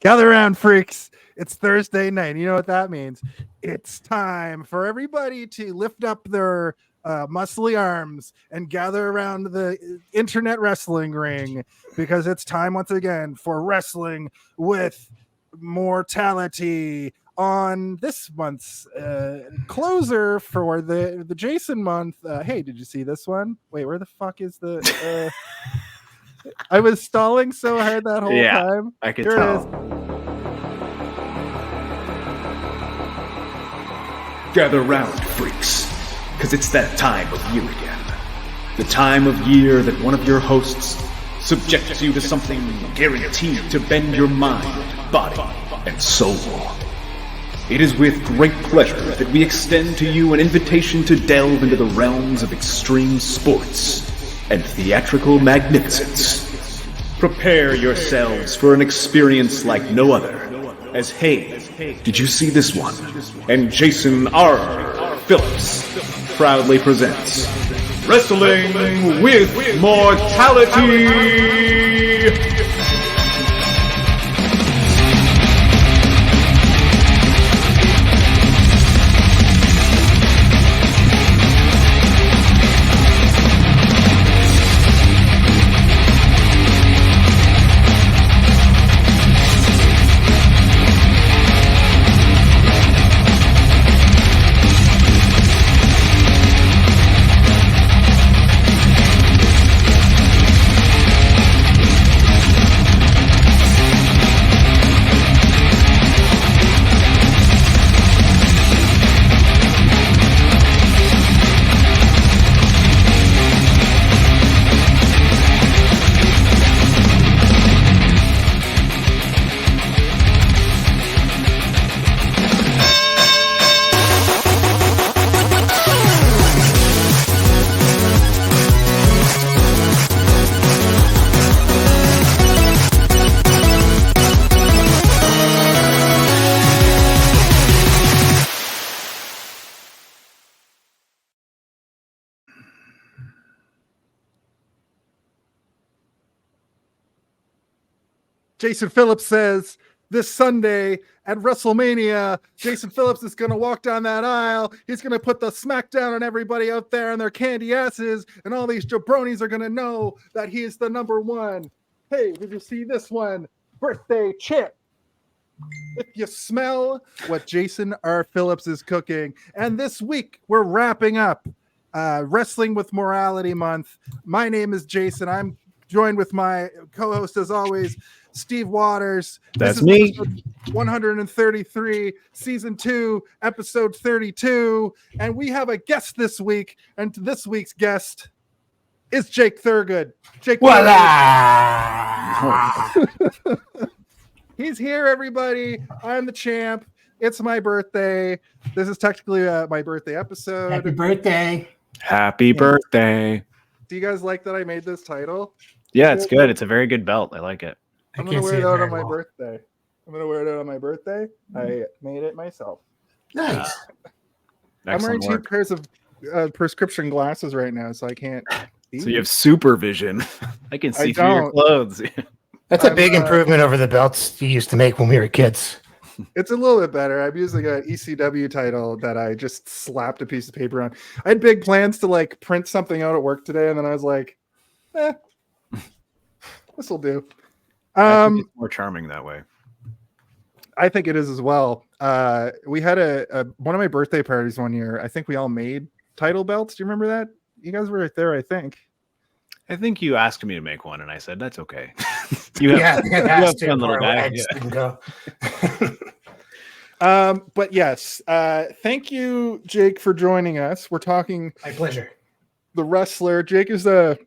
Gather around, freaks. It's Thursday night. You know what that means. It's time for everybody to lift up their muscly arms and gather around the internet wrestling ring because it's time once again for Wrestling with Mortality on this month's closer for the Jason month. Hey, did you see this one? Wait, where the fuck is the... I was stalling so hard that whole time. I could tell. Gather round, freaks, because it's that time of year again. The time of year that one of your hosts subjects you to something guaranteed to bend your mind, body, and soul. It is with great pleasure that we extend to you an invitation to delve into the realms of extreme sports and theatrical magnificence. Prepare yourselves for an experience like no other, as Hey, Did You See This One? And Jason R. Phillips proudly presents Wrestling with Mortality! Jason Phillips says this Sunday at WrestleMania, Jason Phillips is going to walk down that aisle. He's going to put the smackdown on everybody out there and their candy asses, and all these jabronis are going to know that he is the number one. Hey, did you see this one? Birthday chip. If you smell what Jason R. Phillips is cooking. And this week, we're wrapping up Wrestling with Morality Month. My name is Jason. I'm joined with my co-host, as always, Steve Waters. That's me. 133, season 2, episode 32. And we have a guest this week. And this week's guest is Jake Thurgood. Jake Thurgood. He's here, everybody. I'm the champ. It's my birthday. This is technically my birthday episode. Happy birthday. Happy birthday. Do you guys like that I made this title? Yeah, it's good. It's a very good belt. I like it. I'm going to wear it out on my birthday. I made it myself. Nice. I'm wearing 2 pairs of prescription glasses right now, so I can't see. So you have supervision. I can see through your clothes. That's a big improvement over the belts you used to make when we were kids. It's a little bit better. I'm using an ECW title that I just slapped a piece of paper on. I had big plans to like print something out at work today, and then I was like, this will do. I think it's more charming that way. I think it is as well. We had one of my birthday parties one year. I think we all made title belts. Do you remember that? You guys were right there, I think. I think you asked me to make one, and I said, that's okay. You have fun little guy. But yes, thank you, Jake, for joining us. We're talking... My pleasure. The wrestler. Jake is the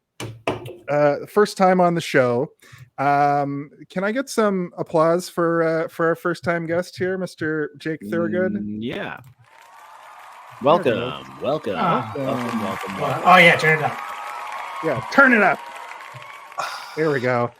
first time on the show. Can I get some applause for our first time guest here, Mr. Jake Thurgood? Yeah. Welcome. Welcome. Oh yeah, turn it up. Yeah, turn it up. There we go.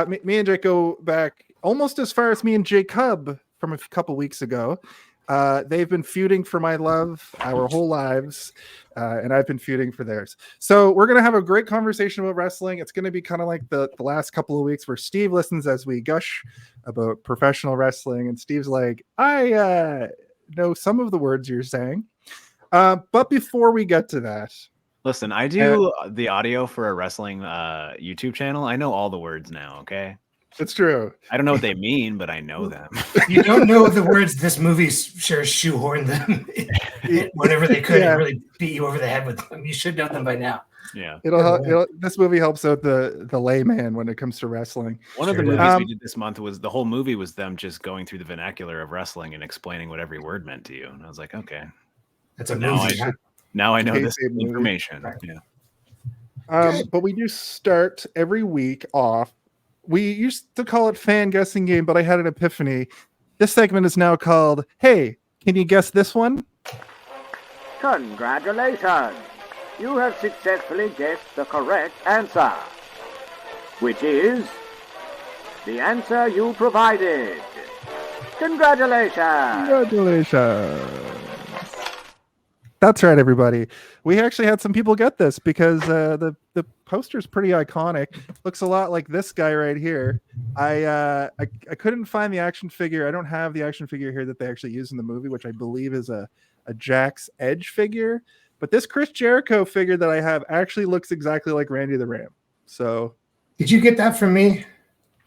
Me and Jake go back almost as far as me and Jacob from a couple weeks ago. They've been feuding for my love our whole lives, and I've been feuding for theirs. So we're going to have a great conversation about wrestling. It's going to be kind of like the last couple of weeks where Steve listens as we gush about professional wrestling, and Steve's like, I know some of the words you're saying. But before we get to that, listen, I do the audio for a wrestling YouTube channel. I know all the words now, okay? it's true. I don't know what they mean, but I know them. You don't know the words. This movie sure shoehorned them whenever they could and really beat you over the head with them. You should know them by now. Yeah. This movie helps out the layman when it comes to wrestling. One of the movies we did this month was the whole movie was them just going through the vernacular of wrestling and explaining what every word meant to you. And I was like, okay. That's a movie. Now I know this information. Yeah. But we do start every week off. We used to call it fan guessing game, but I had an epiphany. This segment is now called, Hey, can you guess this one? Congratulations! You have successfully guessed the correct answer, which is the answer you provided. Congratulations! Congratulations. That's right, everybody. We actually had some people get this because the poster's pretty iconic. Looks a lot like this guy right here. I couldn't find the action figure. I don't have the action figure here that they actually use in the movie, which I believe is a Jack's Edge figure. But this Chris Jericho figure that I have actually looks exactly like Randy the Ram. So, did you get that from me?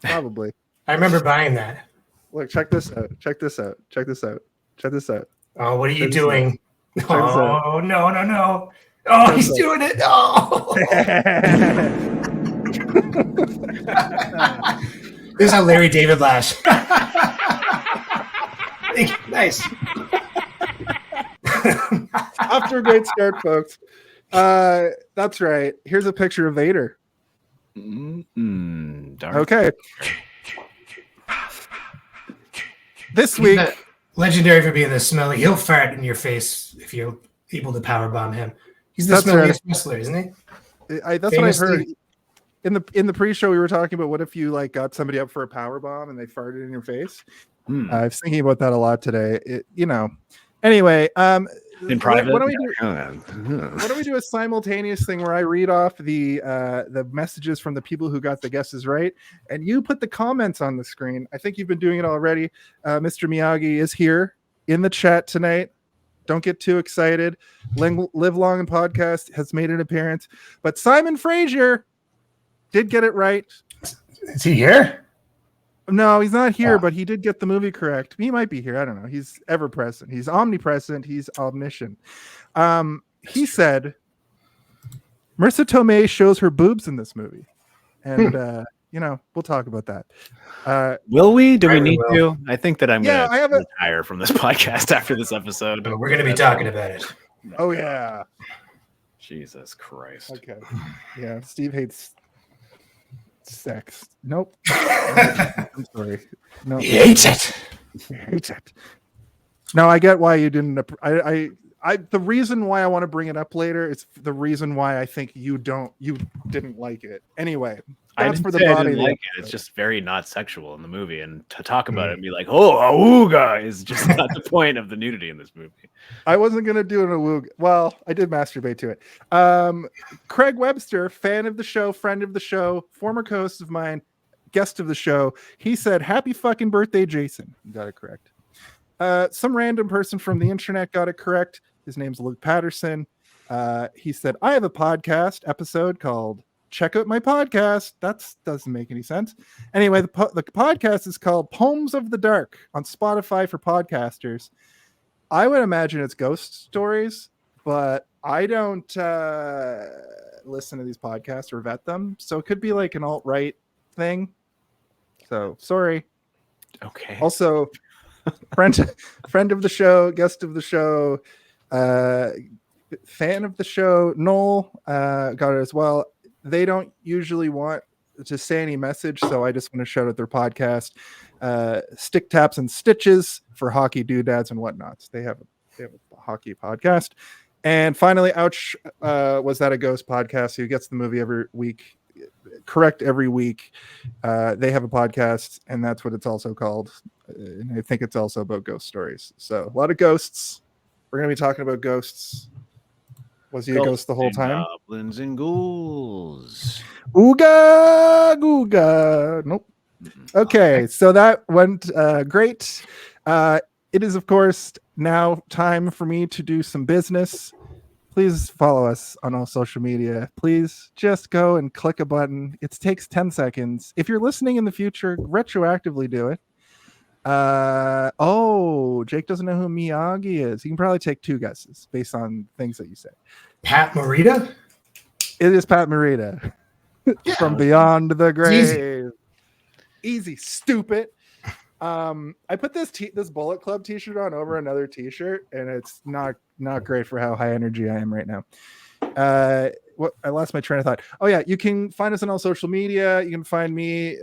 Probably. I remember buying that. Look, check this out. Check this out. Check this out. Check this out. Oh, what are you doing? Oh, no. Oh, he's doing it. Oh. This is how Larry David laughs. Nice. After a great start, folks. That's right. Here's a picture of Vader. Dark. Okay. This week, legendary for being this smelly. He'll fart in your face if you're able to powerbomb him. He's the That's smelliest wrestler, isn't he? That's what I heard. In the pre-show, we were talking about what if you got somebody up for a power bomb and they farted in your face. I was thinking about that a lot today. Anyway, in private. Why don't we do a simultaneous thing where I read off the messages from the people who got the guesses right, and you put the comments on the screen. I think you've been doing it already. Mr. Miyagi is here in the chat tonight. Don't get too excited. Live Long and Podcast has made an appearance, but Simon Frazier did get it right. Is he here? No, he's not here, but he did get the movie correct. He might be here. I don't know. He's ever present. He's omnipresent. He's omniscient. He said Marisa Tomei shows her boobs in this movie. And, we'll talk about that. Will we? Do we need to? I think that I'm going to retire from this podcast after this episode. We're going to be talking about it. Oh, yeah. Jesus Christ. Okay. Yeah, Steve hates sex. Nope. I'm sorry. No, he hates it. He hates it. No, I get why you didn't. The reason why I want to bring it up later is the reason why I think you didn't like it. Anyway, that's for the body. I didn't like it. It's just very not sexual in the movie, and to talk about it and be like, "Oh, awooga," is just not the point of the nudity in this movie. I wasn't gonna do an awooga. Well, I did masturbate to it. Craig Webster, fan of the show, friend of the show, former co-host of mine, guest of the show. He said, "Happy fucking birthday, Jason." You got it correct. Some random person from the internet got it correct. His name's Luke Patterson. He said, I have a podcast episode called Check Out My Podcast. That doesn't make any sense. Anyway, the podcast is called Poems of the Dark on Spotify for podcasters. I would imagine it's ghost stories, but I don't listen to these podcasts or vet them. So it could be like an alt-right thing. So sorry. Okay. Also, friend of the show, guest of the show, fan of the show, Noel got it as well. They don't usually want to say any message, so I just want to shout out their podcast, Stick Taps and Stitches for hockey doodads and whatnots. They have a hockey podcast. And finally, Ouch, Was That a Ghost podcast? Who gets the movie every week, correct every week. They have a podcast, and that's what it's also called. and I think it's also about ghost stories. So a lot of ghosts. We're going to be talking about ghosts. Was he a ghost the whole time? Goblins and ghouls. Ooga googa. Nope. Okay, so that went great. It is, of course, now time for me to do some business. Please follow us on all social media. Please just go and click a button. It takes 10 seconds. If you're listening in the future, retroactively do it. Jake doesn't know who Miyagi is. He can probably take 2 guesses based on things that you say. Pat Morita? It is Pat Morita from Beyond the Grave. Easy, stupid. I put this Bullet Club t-shirt on over another t-shirt, and it's not great for how high energy I am right now. I lost my train of thought. Oh yeah, you can find us on all social media. You can find me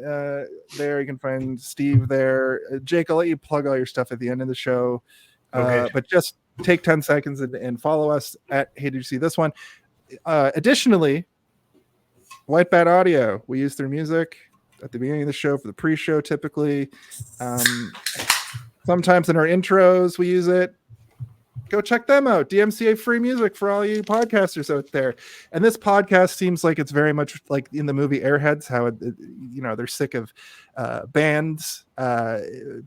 there. You can find Steve there. Jake, I'll let you plug all your stuff at the end of the show. Okay. But just take 10 seconds and follow us at Hey Did You See This One? Additionally, White Bat Audio. We use their music at the beginning of the show for the pre-show typically. Sometimes in our intros we use it. Go check them out. DMCA free music for all you podcasters out there. And this podcast seems like it's very much like in the movie Airheads, how they're sick of bands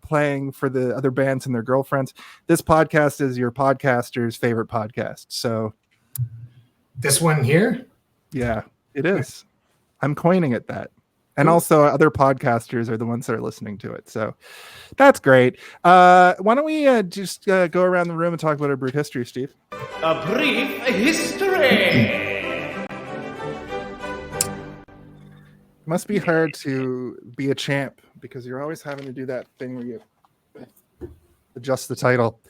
playing for the other bands and their girlfriends. This podcast is your podcaster's favorite podcast. So this one here? Yeah, it is. I'm coining it that. And also other podcasters are the ones that are listening to it. So that's great. Why don't we just go around the room and talk about our brief history, Steve? A brief history. It must be hard to be a champ because you're always having to do that thing where you adjust the title.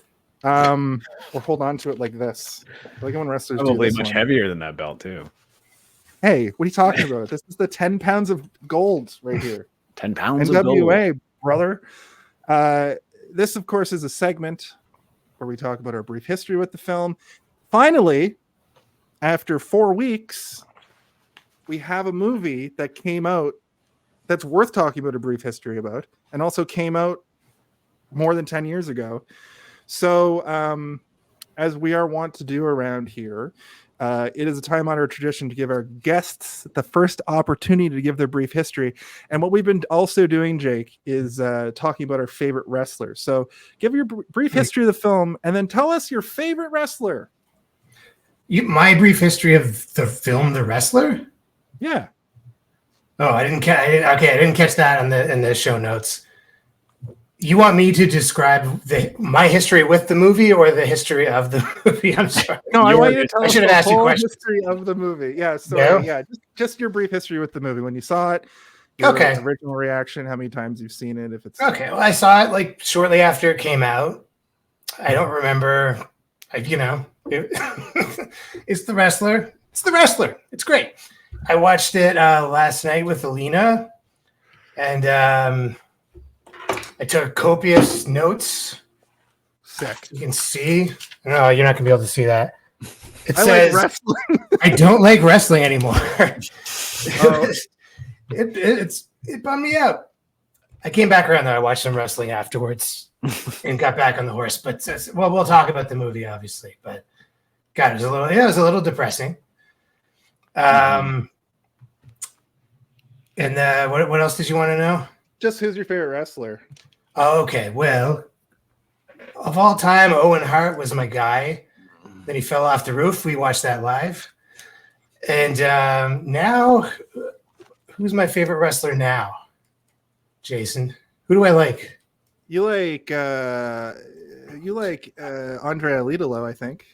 Or hold on to it like this. Like when wrestlers Probably do much heavier than that belt too. Hey, what are you talking about? This is the 10 pounds of gold right here. 10 pounds of NWA, gold. brother. This, of course, is a segment where we talk about our brief history with the film. Finally, after 4 weeks, we have a movie that came out that's worth talking about a brief history about, and also came out more than 10 years ago. So, as we are wont to do around here, it is a time-honored tradition to give our guests the first opportunity to give their brief history. And what we've been also doing, Jake, is talking about our favorite wrestlers. So give your brief history of the film, and then tell us your favorite wrestler. My brief history of the film The Wrestler? Yeah. Oh, I didn't catch that in the show notes. You want me to describe my history with the movie or the history of the movie? I'm sorry. No, I want you to tell us should have the asked you whole questions. history of the movie. Yeah, so No? yeah, just your brief history with the movie. When you saw it, Okay. original reaction, how many times you've seen it, if it's Okay, well, I saw it like shortly after it came out. I don't remember. It's The Wrestler. It's The Wrestler. It's great. I watched it last night with Alina, and I took copious notes. sick. You can see. No, you're not gonna be able to see that. It I says, like wrestling. "I don't like wrestling anymore." Oh. It bummed me out. I came back around though. I watched some wrestling afterwards and got back on the horse. But we'll talk about the movie, obviously. But God, it was a little depressing. And what else did you want to know? Just who's your favorite wrestler? Oh, okay. Well, of all time, Owen Hart was my guy. Then he fell off the roof. We watched that live. And now, who's my favorite wrestler now? Jason, who do I like? You like Andrea Lidolo, I think.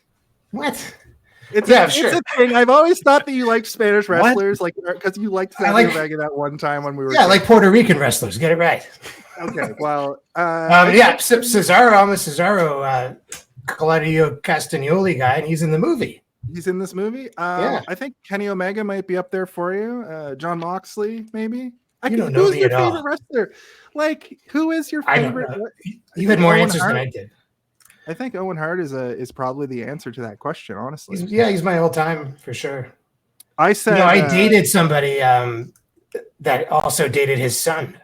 What? It's Sure. a thing. I've always thought that you liked Spanish wrestlers, like because you liked Savio Vega that one time when we were. Yeah, I like Puerto Rican wrestlers. Get it right. Okay, well, Cesaro. I'm a Cesaro, Claudio Castagnoli guy, and he's in the movie. He's in this movie. Yeah. I think Kenny Omega might be up there for you. John Moxley, maybe. You don't know who's me your at all. favorite wrestler? Like, who is your I don't favorite? know. You had more Owen answers Hart. than I did. I think Owen Hart is probably the answer to that question. Honestly, He's my whole time for sure. I said I dated somebody that also dated his son.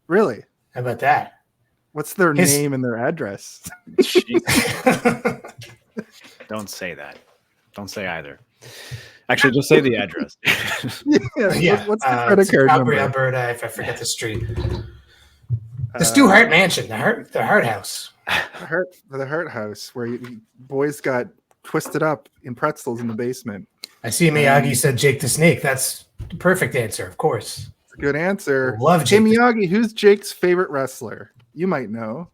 really. How about that? What's their His- name and their address? Don't say that. Don't say either. Actually, just say the address. Yeah. What's the credit it's card Calgary, number? Alberta, if I forget the street. The Stu Hart Mansion, the Hart House. The Hart House, where boys got twisted up in pretzels in the basement. I see Miyagi said Jake the Snake. That's the perfect answer, of course. It's a good answer. Love Hey, Jake the- Miyagi, who's Jake's favorite wrestler? You might know.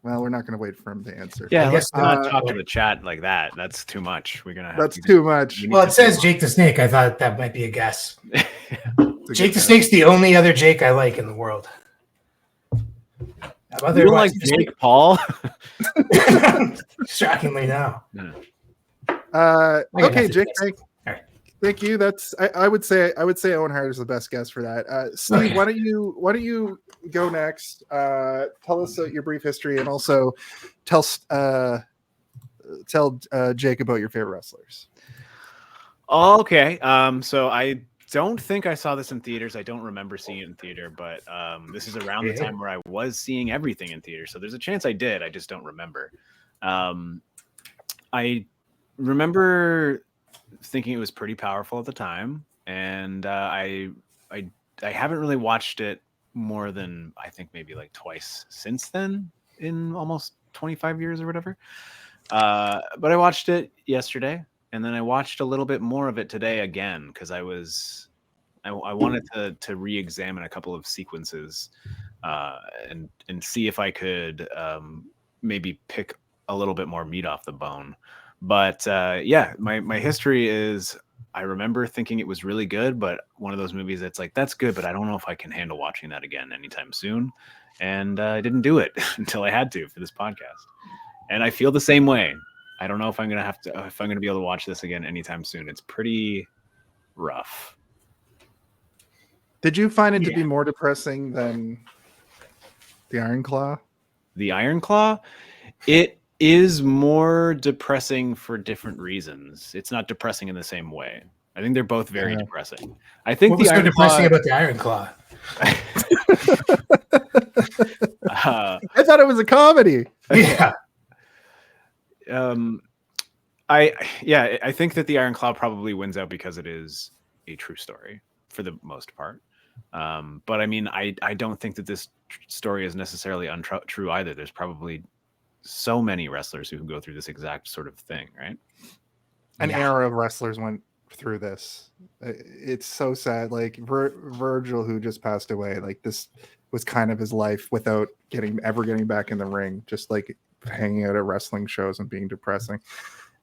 Well, we're not going to wait for him to answer. Yeah, I let's guess not not. talk to the chat like that. That's too much. We're gonna have That's to too much. Well, it says Jake the Snake. I thought that might be a guess. It's a Jake good the guess. Snake's the only other Jake I like in the world. You don't like Jake Paul? Shockingly, no. Okay, Jake. All right. Thank you. That's I would say Owen Hart is the best guess for that. Steve, Okay. why don't you go next? Tell us your brief history and also tell Jake about your favorite wrestlers. Okay. So I don't think I saw this in theaters. I don't remember seeing it in theater, but this is around the time where I was seeing everything in theater. So there's a chance I did. I just don't remember. I remember thinking it was pretty powerful at the time, and I haven't really watched it more than I think maybe like twice since then in almost 25 years or whatever. But I watched it yesterday, and then I watched a little bit more of it today again because I wanted to re-examine a couple of sequences and see if I could maybe pick a little bit more meat off the bone. But yeah, my history is I remember thinking it was really good, but one of those movies that's like, that's good, but I don't know if I can handle watching that again anytime soon. And I didn't do it until I had to for this podcast. And I feel the same way. I don't know if I'm going to be able to watch this again anytime soon. It's pretty rough. Did you find it to be more depressing than the Iron Claw? The Iron Claw, it is more depressing for different reasons. It's not depressing in the same way. I think they're both very depressing. I think What was so depressing about the Iron Claw? I thought it was a comedy. Yeah. I think that the Iron Claw probably wins out because it is a true story for the most part. But I mean, I don't think that this story is necessarily untrue either. There's probably so many wrestlers who go through this exact sort of thing, right? An era of wrestlers went through this. It's so sad. Like Virgil, who just passed away, like this was kind of his life without ever getting back in the ring, just like hanging out at wrestling shows and being depressing.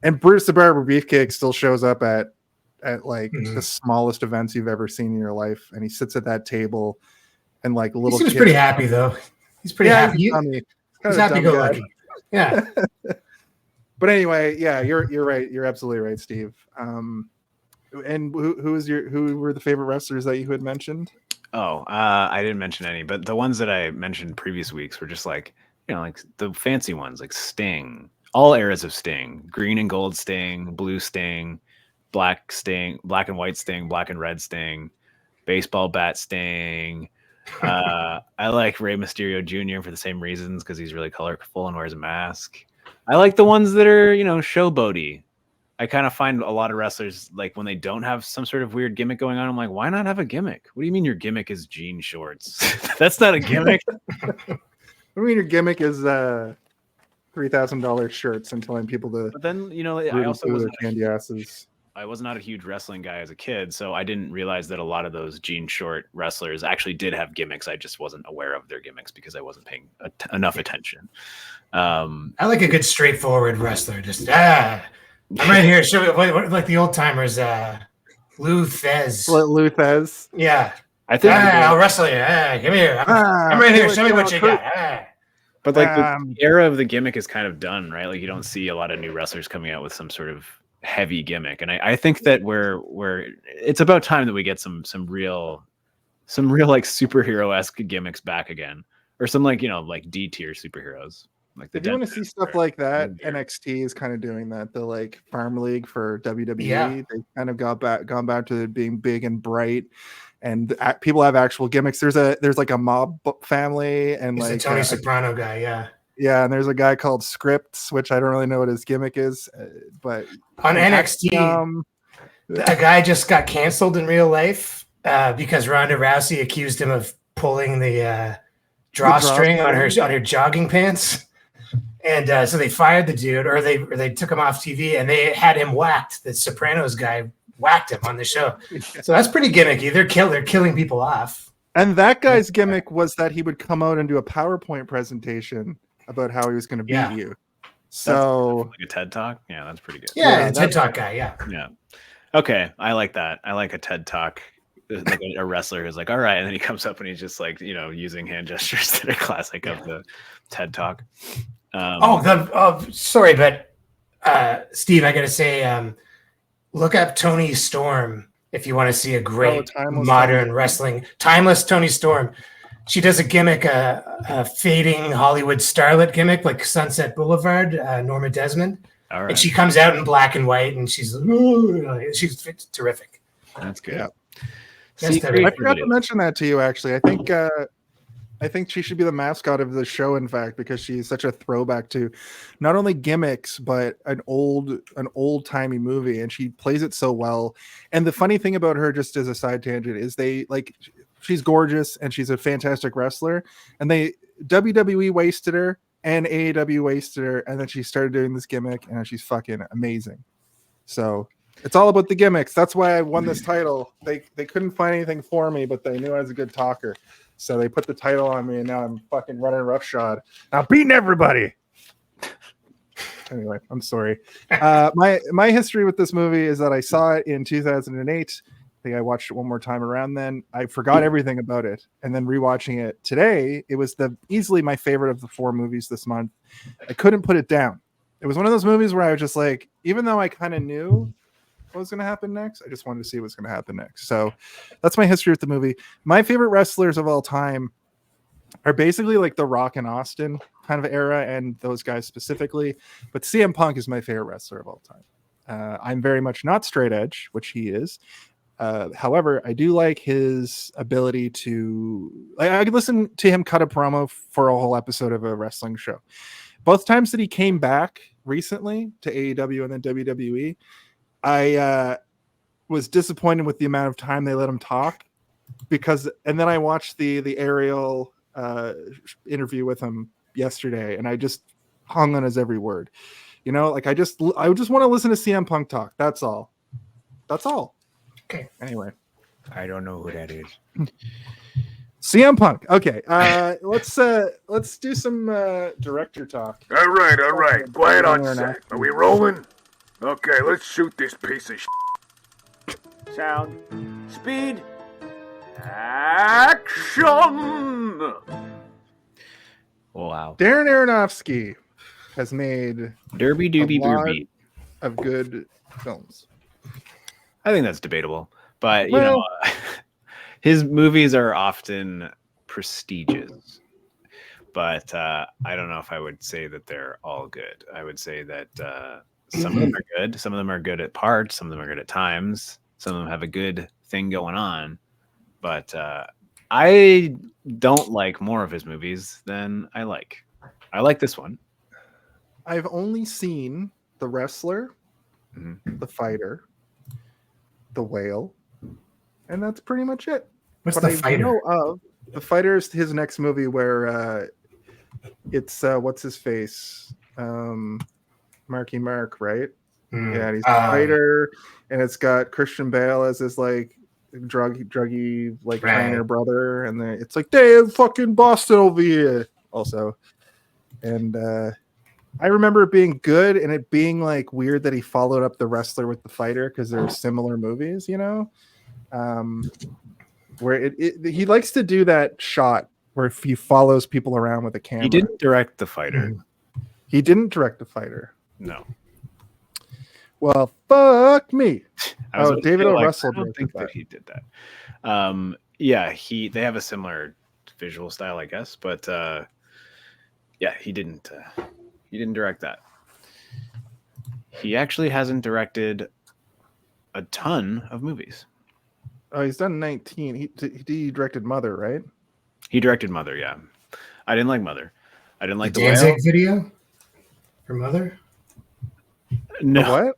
And Brutus the Barber Beefcake still shows up at like the smallest events you've ever seen in your life, and he sits at that table and like little. He seems kids. pretty happy though. He's pretty happy. He's happy-go-lucky. Yeah. But anyway, yeah, you're right. You're absolutely right, Steve. And who were the favorite wrestlers that you had mentioned? Oh, I didn't mention any, but the ones that I mentioned previous weeks were just like, like the fancy ones, like Sting, all eras of Sting, green and gold Sting, blue Sting, black and white Sting, black and red Sting, baseball bat Sting. I like Rey Mysterio Jr. for the same reasons, because he's really colorful and wears a mask. I like the ones that are, showboaty. I kind of find a lot of wrestlers, like when they don't have some sort of weird gimmick going on, I'm like, why not have a gimmick? What do you mean your gimmick is jean shorts? That's not a gimmick. I mean, your gimmick is $3,000 shirts and telling people to. But then, I also wasn't candy asses. I was not a huge wrestling guy as a kid, so I didn't realize that a lot of those jean short wrestlers actually did have gimmicks. I just wasn't aware of their gimmicks because I wasn't paying enough attention. I like a good straightforward wrestler. Just I'm right here. Show me what, like the old timers. Lou Thez. Lou Thez. Yeah. I think I'll wrestle you. Come here. I'm right here. Show me what you got. But like the era of the gimmick is kind of done, right? Like you don't see a lot of new wrestlers coming out with some sort of heavy gimmick, and I think that we're it's about time that we get some real like superhero-esque gimmicks back again, or some like like D tier superheroes. Like the If you want to see stuff like that, Yeah. NXT is kind of doing that. The like farm league for WWE, Yeah. they kind of gone back to being big and bright, and people have actual gimmicks. There's like a mob family, and He's like the Tony Soprano guy, yeah. yeah, and there's a guy called Scripts, which I don't really know what his gimmick is, but On NXT, a guy just got canceled in real life because Ronda Rousey accused him of pulling the drawstring on her jogging pants. And so they fired the dude, or they took him off TV, and they had him whacked. The Sopranos guy whacked him on the show. So that's pretty gimmicky. They're killing people off. And that guy's gimmick was that he would come out and do a PowerPoint presentation about how he was going to beat you. So like a TED Talk. Yeah, that's pretty good. Yeah, TED Talk guy. Yeah. Yeah. Okay, I like that. I like a TED Talk. Like a wrestler who's like, all right, and then he comes up and he's just like, using hand gestures that are classic of the TED Talk. Sorry, but Steve, I gotta say, look up Tony Storm if you want to see a great modern wrestling. Timeless Tony Storm. She does a gimmick, a fading Hollywood starlet gimmick, like Sunset Boulevard, Norma Desmond. All right. And she comes out in black and white, and she's terrific. That's good. Yeah. See, I forgot to mention that to you. Actually, I think she should be the mascot of the show. In fact, because she's such a throwback to not only gimmicks but an old timey movie, and she plays it so well. And the funny thing about her, just as a side tangent, is she's gorgeous and she's a fantastic wrestler. And WWE wasted her and AEW wasted her, and then she started doing this gimmick, and she's fucking amazing. So. It's all about the gimmicks. That's why I won this title. They couldn't find anything for me, but they knew I was a good talker. So they put the title on me, and now I'm fucking running roughshod. I'm beating everybody. Anyway, I'm sorry. My history with this movie is that I saw it in 2008. I think I watched it one more time around then. I forgot everything about it. And then rewatching it today, it was easily my favorite of the 4 movies this month. I couldn't put it down. It was one of those movies where I was just like, even though I kind of knew what was going to happen next, I just wanted to see what's going to happen next. So that's my history with the movie. My favorite wrestlers of all time are basically like the Rock and Austin kind of era, and those guys specifically, but CM Punk is my favorite wrestler of all time. I'm very much not straight edge, which he is. However, I do like his ability to I could listen to him cut a promo for a whole episode of a wrestling show. Both times that he came back recently to AEW and then WWE, I was disappointed with the amount of time they let him talk, and then I watched the Ariel interview with him yesterday, and I just hung on his every word. I just want to listen to CM Punk talk. That's all. Okay. Anyway, I don't know who that is. CM Punk. Okay. Let's do some director talk. All right. Quiet on set. Are we rolling? Okay, let's shoot this piece of shit. Sound, speed, action! Wow. Darren Aronofsky has made Derby Dooby Derby of good films. I think that's debatable, but his movies are often prestigious. But I don't know if I would say that they're all good. I would say that some of them are good. Some of them are good at parts. Some of them are good at times. Some of them have a good thing going on. But I don't like more of his movies than I like. I like this one. I've only seen The Wrestler, The Fighter, The Whale, and that's pretty much it. What's The Fighter? The Fighter is his next movie where it's what's his face? Marky Mark, right? Yeah, and he's a fighter, and it's got Christian Bale as his like druggy like trainer brother, and then it's like damn fucking Boston over here also. And I remember it being good, and it being like weird that he followed up The Wrestler with The Fighter because they're similar movies, where he likes to do that shot where he follows people around with a camera. He didn't direct The Fighter. He didn't direct The Fighter. No. Well, fuck me. David O. Like, Russell. I don't think that he did that. Yeah, they have a similar visual style, I guess, but Yeah, he didn't direct that. He actually hasn't directed a ton of movies. Oh, he's done 19. He directed Mother, right? He directed Mother, yeah. I didn't like Mother. I didn't like The The Whale. Danzig video for Mother. No, The what?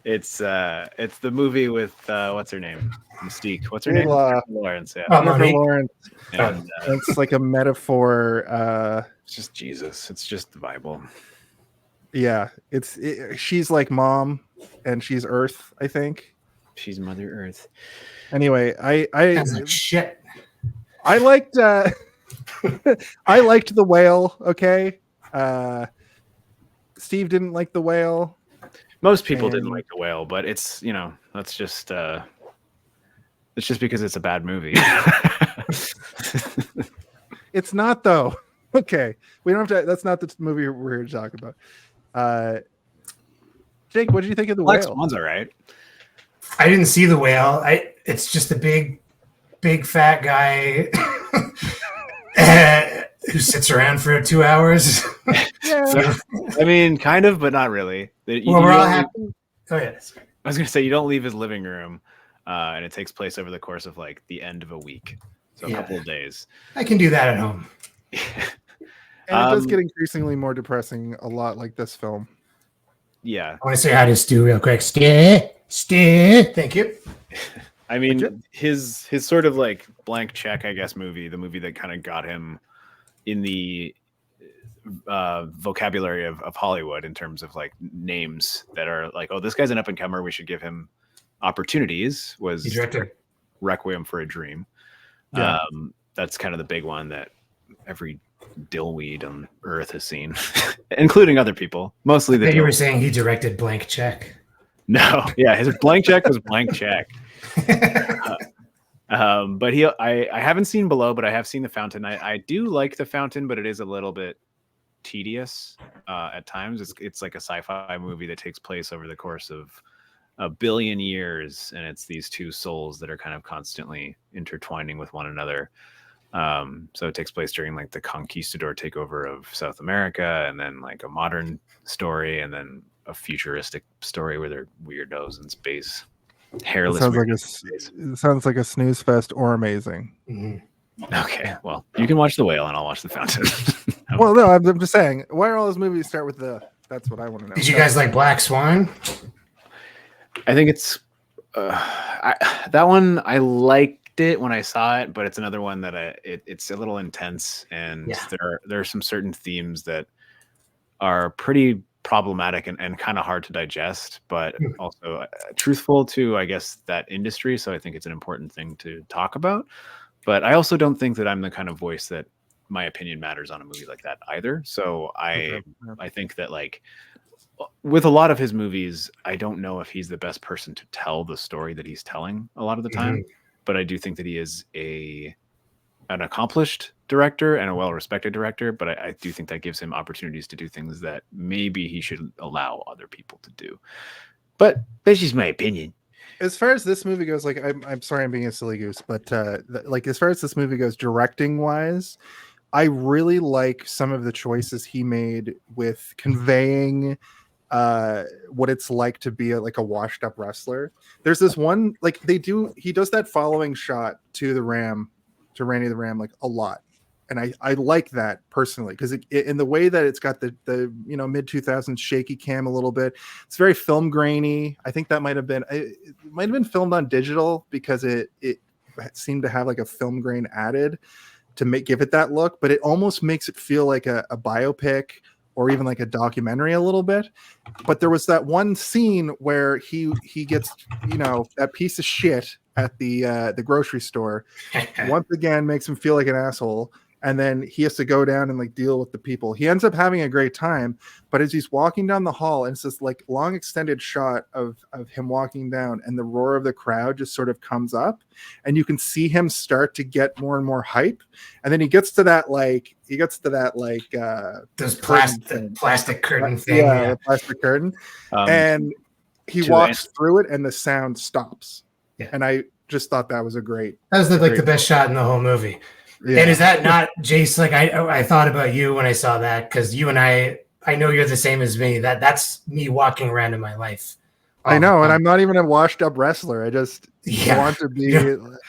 It's the movie with what's her name? Mystique. What's her Jennifer name? Lawrence. Yeah. Oh, Jennifer Monique. Lawrence. And, It's like a metaphor. it's just Jesus. It's just the Bible. Yeah, she's like mom, and she's Earth, I think. She's Mother Earth. Anyway, Sounds like shit. I liked I liked The Whale. Okay, Steve didn't like The Whale. Most people didn't And- like The Whale, but it's that's just it's just because it's a bad movie. It's not though. Okay, we don't have to. That's not the movie we're here to talk about. Jake, what did you think of The Black Whale? Swan's all right. I didn't see The Whale. It's just a big fat guy who sits around for 2 hours. Yeah, I mean, kind of, but not really. Well, we're all happy. Oh yes. I was gonna say you don't leave his living room, and it takes place over the course of like the end of a week, so a Yeah. couple of days. I can do that at home. and it does get increasingly more depressing. A lot like this film. Yeah, I want to say hi to Stu real quick. Stu. Thank you. I mean, his sort of like blank check, I guess, movie, the movie that kind of got him in the vocabulary of Hollywood in terms of like names that are like, oh, this guy's an up and comer, we should give him opportunities, was He directed. Requiem for a Dream. Yeah. That's kind of the big one that every dillweed on earth has seen, including other people, mostly the You were dill- saying he directed Blank Check. No, yeah, his blank check was blank check. But I haven't seen Below, but I have seen The Fountain. I do like The Fountain, but it is a little bit tedious at times. It's like a sci-fi movie that takes place over the course of a billion years, and it's these two souls that are kind of constantly intertwining with one another. So it takes place during like the conquistador takeover of South America, and then like a modern story, and then a futuristic story where they're weirdos in space. Hairless. It sounds like a snooze fest or amazing. Mhm. Okay, well, you can watch The Whale and I'll watch The Fountain. Well, no, I'm just saying. Why are all those movies start with the? That's what I want to know. Did you guys like Black Swan? I think it's that one. I liked it when I saw it, but it's another one that it's a little intense, and Yeah. there are some certain themes that are pretty problematic and kind of hard to digest, but also truthful to, I guess, that industry. So I think it's an important thing to talk about. But I also don't think that I'm the kind of voice that my opinion matters on a movie like that either. So I think that like with a lot of his movies, I don't know if he's the best person to tell the story that he's telling a lot of the time. But I do think that he is an accomplished director and a well-respected director, but I do think that gives him opportunities to do things that maybe he should allow other people to do. But that's just my opinion. As far as this movie goes, like I'm sorry I'm being a silly goose, but like as far as this movie goes, directing wise, I really like some of the choices he made with conveying what it's like to be like a washed up wrestler. There's this one, like he does that following shot to Randy the Ram like a lot. And I like that personally because in the way that it's got the mid 2000s shaky cam a little bit, it's very film grainy. I think that might have been filmed on digital because it seemed to have like a film grain added to give it that look, but it almost makes it feel like a biopic or even like a documentary a little bit. But there was that one scene where he gets that piece of shit at the grocery store once again makes him feel like an asshole. And then he has to go down and like deal with the people. He ends up having a great time, but as he's walking down the hall, and it's this like long extended shot of him walking down, and the roar of the crowd just sort of comes up, and you can see him start to get more and more hype. And then he gets to that Those plastic curtain thing. Yeah, the plastic curtain. And he walks through it and the sound stops. Yeah. And I just thought that was a great. That was the best shot in the whole movie. Yeah. And is that not, Jace? Like I thought about you when I saw that, because you and I know you're the same as me. That's me walking around in my life. I know, and I'm not even a washed up wrestler. I just want to be.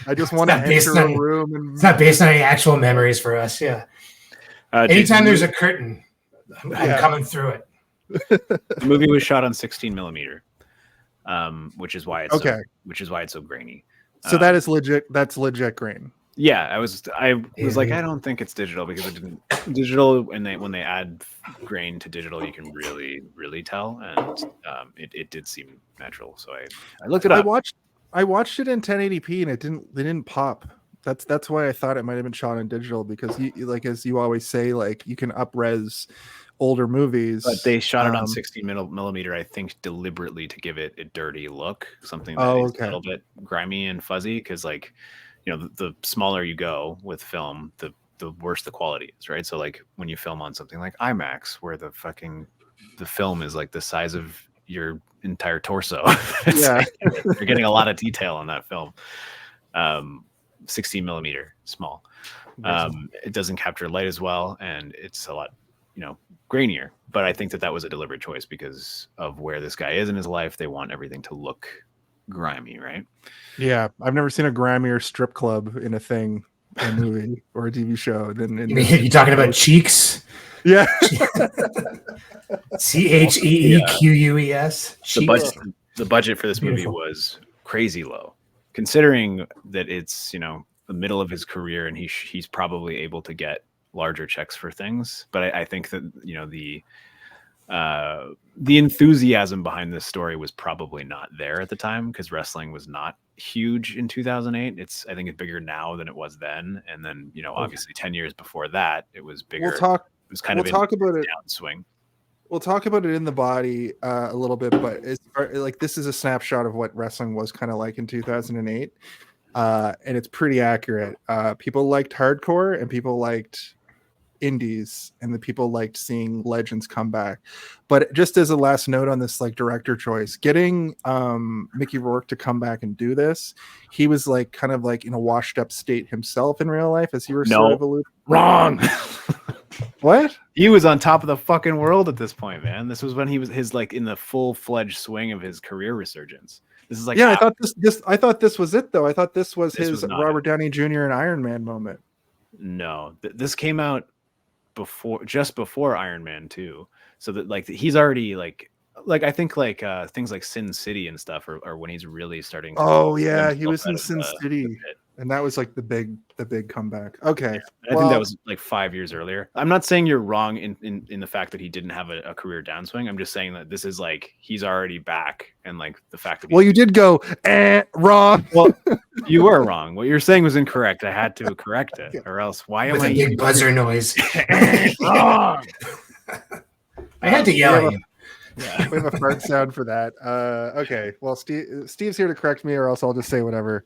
I just want to enter a room, and it's not based on any actual memories for us. Yeah. Anytime there's a curtain, I'm coming through it. The movie was shot on 16 millimeter, which is why it's so grainy. So that is legit. That's legit grain. Yeah, I was like, I don't think it's digital, because it didn't digital, and when they add grain to digital, you can really tell, and it did seem natural. So I looked it up. I watched it in 1080p, and they didn't pop. That's why I thought it might have been shot in digital, because like, as you always say, like, you can up-res older movies. But they shot it on 16 millimeter, I think, deliberately to give it a dirty look, something that is a little bit grimy and fuzzy, because, like, you know, the smaller you go with film, the worse the quality is, right? So, like, when you film on something like IMAX, where the film is like the size of your entire torso, you're getting a lot of detail on that film. 16 millimeter, small. It doesn't capture light as well, and it's a lot, grainier. But I think that was a deliberate choice because of where this guy is in his life. They want everything to look grimy, right? Yeah, I've never seen a grimier strip club in a movie or a TV show than you talking about Cheeks? Yeah. CHEEQUES. The budget for this movie was crazy low, considering that it's, the middle of his career, and he's probably able to get larger checks for things. But I think that, the enthusiasm behind this story was probably not there at the time, because wrestling was not huge in 2008. I think it's bigger now than it was then. And then, obviously 10 years before that, it was bigger. It was kind of a downswing. We'll talk about it in the body a little bit, but it's like, this is a snapshot of what wrestling was kind of like in 2008. And it's pretty accurate. People liked hardcore, and people liked indies, and the people liked seeing legends come back. But just as a last note on this, like, director choice, getting Mickey Rourke to come back and do this, he was like kind of like in a washed up state himself in real life, as he was sort of wrong. What? He was on top of the fucking world at this point, man. This was when he was in the full-fledged swing of his career resurgence. This is like, I thought this was it, though. I thought this was his Robert Downey Jr. and Iron Man moment. No, this came out just before Iron Man 2, so that, like, he's already like I think like things like Sin City and stuff are when he's really starting to he was in Sin City, and that was like the big comeback. Okay, I think that was like 5 years earlier. I'm not saying you're wrong in the fact that he didn't have a career downswing. I'm just saying that this is like, he's already back, and like the fact that you did go wrong. Well, you were wrong. What you're saying was incorrect. I had to correct it, or else why am I big buzzer noise? Wrong. I had to yell at you. Yeah, we have a fart sound for that. Okay, well, Steve's here to correct me, or else I'll just say whatever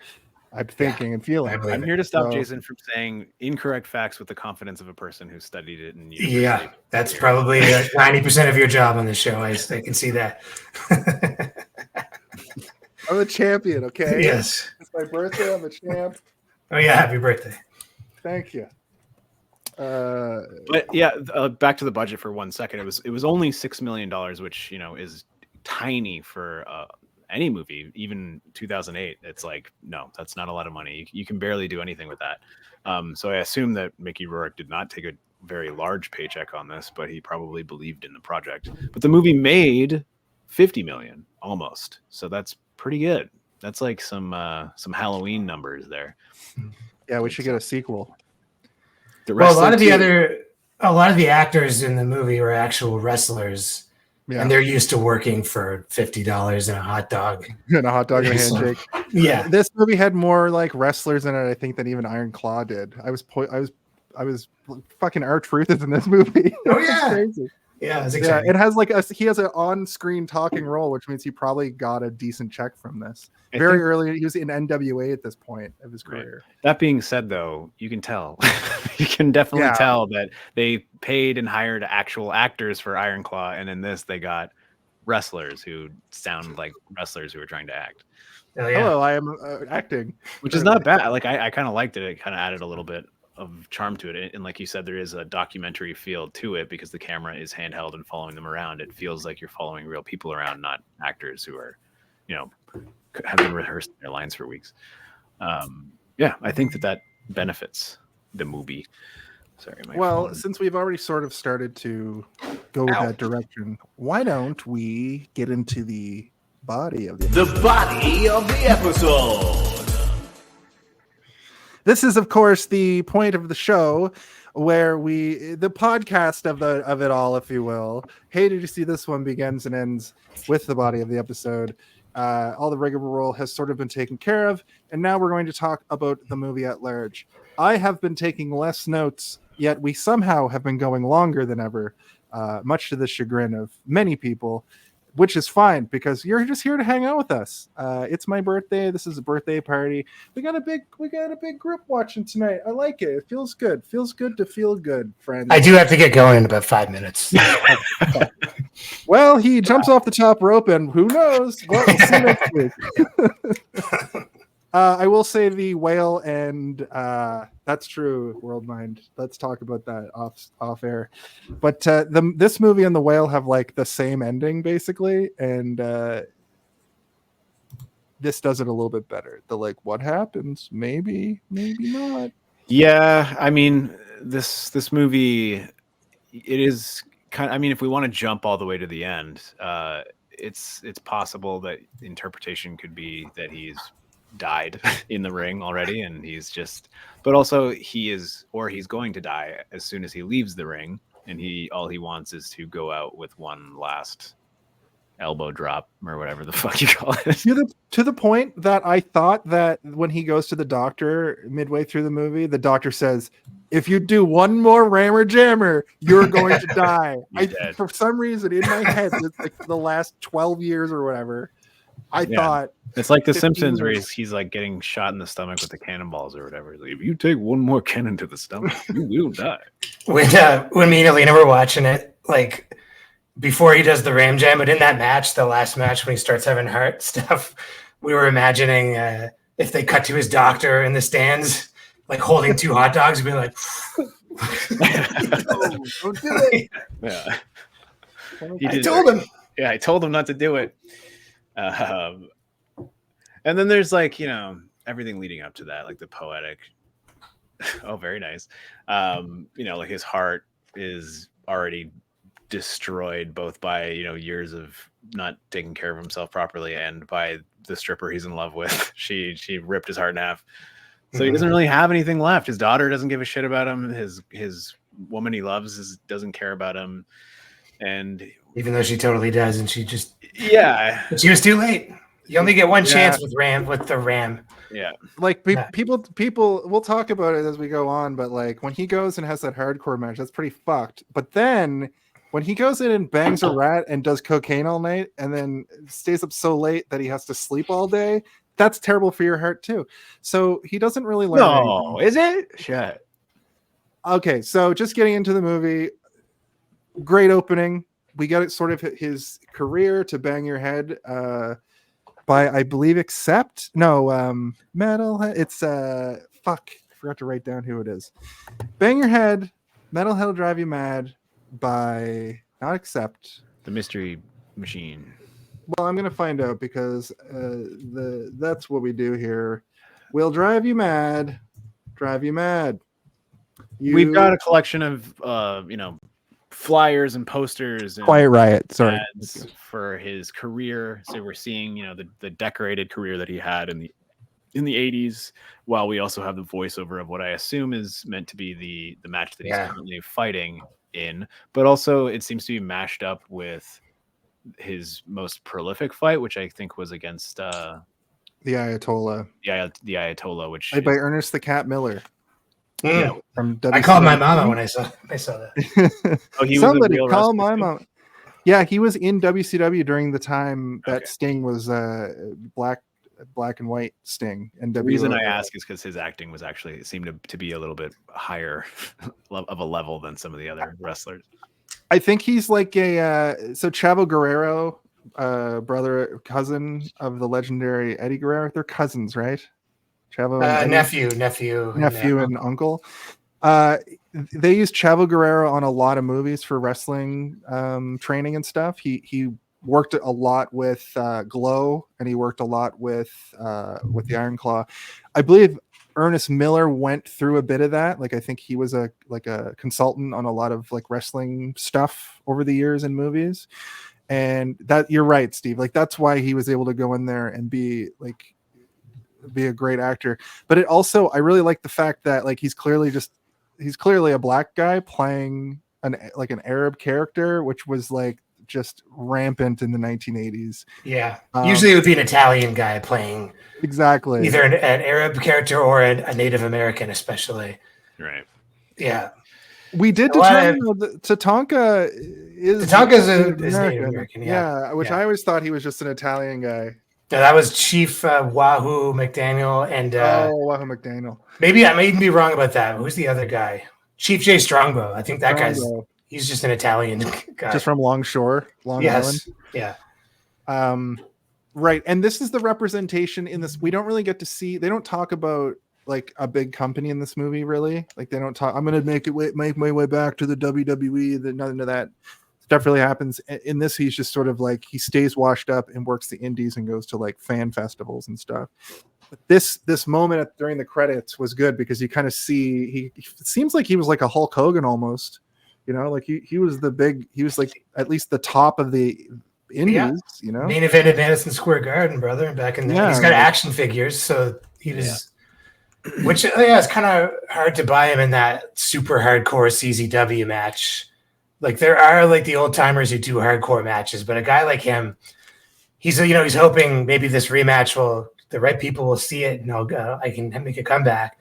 I'm thinking and feeling. I'm here to stop Jason from saying incorrect facts with the confidence of a person who studied it. And that's probably 90% of your job on the show. I can see that. I'm a champion, okay? Yes. It's my birthday. I'm a champ. Oh, yeah, happy birthday. Thank you. But yeah, back to the budget for 1 second. It was only $6 million, which, is tiny for any movie, even 2008. It's like, no, that's not a lot of money. You can barely do anything with that. So I assume that Mickey Rourke did not take a very large paycheck on this, but he probably believed in the project. But the movie made $50 million almost, so that's pretty good. That's like some Halloween numbers there. Yeah, we should get a sequel. A lot of the actors in the movie were actual wrestlers. Yeah. And they're used to working for $50 and a hot dog. And a hot dog and a handshake. Yeah. This movie had more like wrestlers in it, I think, than even Iron Claw did. I was fucking R-Truth is in this movie. Oh yeah. Crazy. Yeah, it's exciting. It has he has an on-screen talking role, which means he probably got a decent check from this. Very early, he was in NWA at this point of his career. Right. That being said, though, you can tell. You can definitely tell that they paid and hired actual actors for Iron Claw, and in this they got wrestlers who sound like wrestlers who are trying to act. Oh, yeah. Hello, I am acting. Which is not bad. Like I kind of liked it. It kind of added a little bit charm to it. And like you said, there is a documentary feel to it because the camera is handheld and following them around. It feels like you're following real people around, not actors who are, have been rehearsing their lines for weeks. I think that benefits the movie. Sorry, my phone. Since we've already sort of started to go that direction, why don't we get into the body of the episode? The body of the episode. This is, of course, the point of the show where the podcast of it all, if you will. Hey, did you see this one begins and ends with the body of the episode. All the rigmarole has sort of been taken care of, and now we're going to talk about the movie at large. I have been taking less notes, yet we somehow have been going longer than ever, much to the chagrin of many people, which is fine because you're just here to hang out with us. It's my birthday. This is a birthday party. We got a big group watching tonight. I like it. It feels good. Feels good to feel good, friends. I do have to get going in about 5 minutes. Well, he jumps off the top rope, and who knows? Well, we'll see next week. I will say the whale, and that's true, World Mind. Let's talk about that off air. But this movie and the whale have like the same ending, basically, and this does it a little bit better. The like, what happens? Maybe not. Yeah, I mean, this movie, it is kind of, I mean, if we want to jump all the way to the end, it's possible that interpretation could be that he's died in the ring already, and but also he's going to die as soon as he leaves the ring, and all he wants is to go out with one last elbow drop or whatever the fuck you call it. To the point that I thought that when he goes to the doctor midway through the movie, the doctor says, if you do one more rammer jammer, you're going to die. For some reason in my head, it's like the last 12 years or whatever, I thought it's like The Simpsons where he's like getting shot in the stomach with the cannonballs or whatever. Like, if you take one more cannon to the stomach, you will die. When me and Alina were watching it, like before he does the ram jam, but in that match, the last match when he starts having heart stuff, we were imagining if they cut to his doctor in the stands, like holding 2 hot dogs, and being like, don't do it. Yeah. I told him. Yeah, I told him not to do it. And then there's like, everything leading up to that, like the poetic. Oh, very nice. Like his heart is already destroyed both by, years of not taking care of himself properly and by the stripper he's in love with. She ripped his heart in half. So he doesn't really have anything left. His daughter doesn't give a shit about him. His woman he loves doesn't care about him. And even though she totally does, and she just she was too late. You only get one chance with the ram. Yeah, like people. We'll talk about it as we go on, but like when he goes and has that hardcore match, that's pretty fucked. But then when he goes in and bangs a rat and does cocaine all night, and then stays up so late that he has to sleep all day, that's terrible for your heart too. So he doesn't really learn. No, is it? Shit. Okay, so just getting into the movie. Great opening. We got it sort of his career to bang your head by, I believe, Metalhead. It's fuck. I forgot to write down who it is. Bang Your Head, Metalhead Will Drive You Mad by not Accept. The Mystery Machine. Well, I'm gonna find out because that's what we do here. We'll drive you mad. Drive you mad. We've got a collection of flyers and posters and Quiet Riot, sorry, ads for his career. So we're seeing, the decorated career that he had in the 80s, while we also have the voiceover of what I assume is meant to be the match that he's currently fighting in. But also it seems to be mashed up with his most prolific fight, which I think was against the Ayatollah. The Ayatollah, which played by Ernest the Cat Miller. Yeah, from I called my mama when I saw that. Oh, he Somebody was call my mom. Yeah, he was in WCW during the time that Sting was black and white Sting. And the reason I ask is because his acting was actually seemed to be a little bit higher of a level than some of the other wrestlers. I think he's like so Chavo Guerrero, cousin of the legendary Eddie Guerrero. They're cousins, right? Chavo, nephew, and uncle. They used Chavo Guerrero on a lot of movies for wrestling training and stuff. He worked a lot with Glow, and he worked a lot with the Iron Claw. I believe Ernest Miller went through a bit of that. Like I think he was a consultant on a lot of like wrestling stuff over the years in movies. And that you're right, Steve. Like that's why he was able to go in there and be a great actor. But it also, I really like the fact that like he's clearly a black guy playing an Arab character, which was like just rampant in the 1980s. Yeah. Usually it would be an Italian guy playing exactly either an Arab character or a Native American, especially. Right. Yeah. We did determine that Tatanka is Native American. Yeah, which I always thought he was just an Italian guy. No, that was Chief Wahoo McDaniel and Wahoo McDaniel. Maybe I may even be wrong about that. Who's the other guy? Chief J Strongbow. I think that he's just an Italian guy. Just from Longshore, Long Island. Yeah. Right. And this is the representation in this. We don't really get to see, they don't talk about like a big company in this movie, really. Like they don't talk, I'm going to make my way back to the WWE. None of that stuff really happens. In this, he's just sort of like, he stays washed up and works the indies and goes to like fan festivals and stuff. But this moment during the credits was good because you kind of see, it seems like he was like a Hulk Hogan almost, you know, like he was like at least the top of the indies, you know. Main event at Madison Square Garden, brother, back in the he's got action figures, so he was which it's kind of hard to buy him in that super hardcore CZW match. Like there are like the old timers who do hardcore matches, but a guy like him, he's hoping maybe this rematch the right people will see it and I can make a comeback.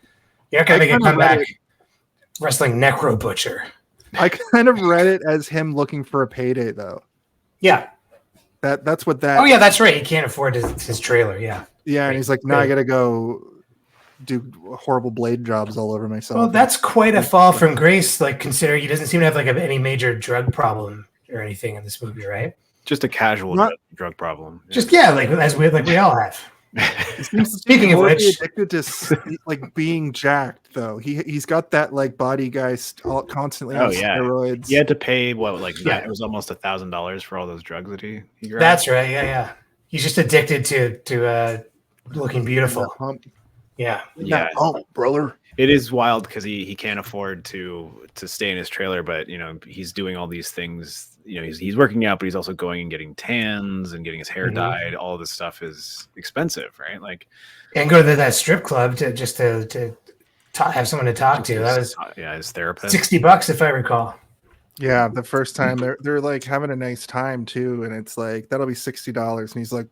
You're not gonna make a comeback wrestling Necro Butcher. I kind of read it as him looking for a payday though. Yeah. That's what that. Oh yeah, that's right. He can't afford his trailer. Yeah. Yeah, and he's like, no, I gotta go do horrible blade jobs all over myself. Well, that's quite a fall from grace. Like, considering he doesn't seem to have like any major drug problem or anything in this movie, right? Just a casual drug problem. Just like we all have. Speaking of which, addicted to like being jacked though. He's got that like body guy constantly on steroids. He had to pay it was almost $1,000 for all those drugs that he grabbed. That's right. Yeah. He's just addicted to looking beautiful. Yeah. Brother. It is wild because he can't afford to stay in his trailer, but he's doing all these things. He's working out, but he's also going and getting tans and getting his hair dyed. All of this stuff is expensive, right? Like, and go to that strip club to have someone to talk to. That was his therapist. $60 if I recall. Yeah, the first time they're like having a nice time too, and it's like that'll be $60, and he's like,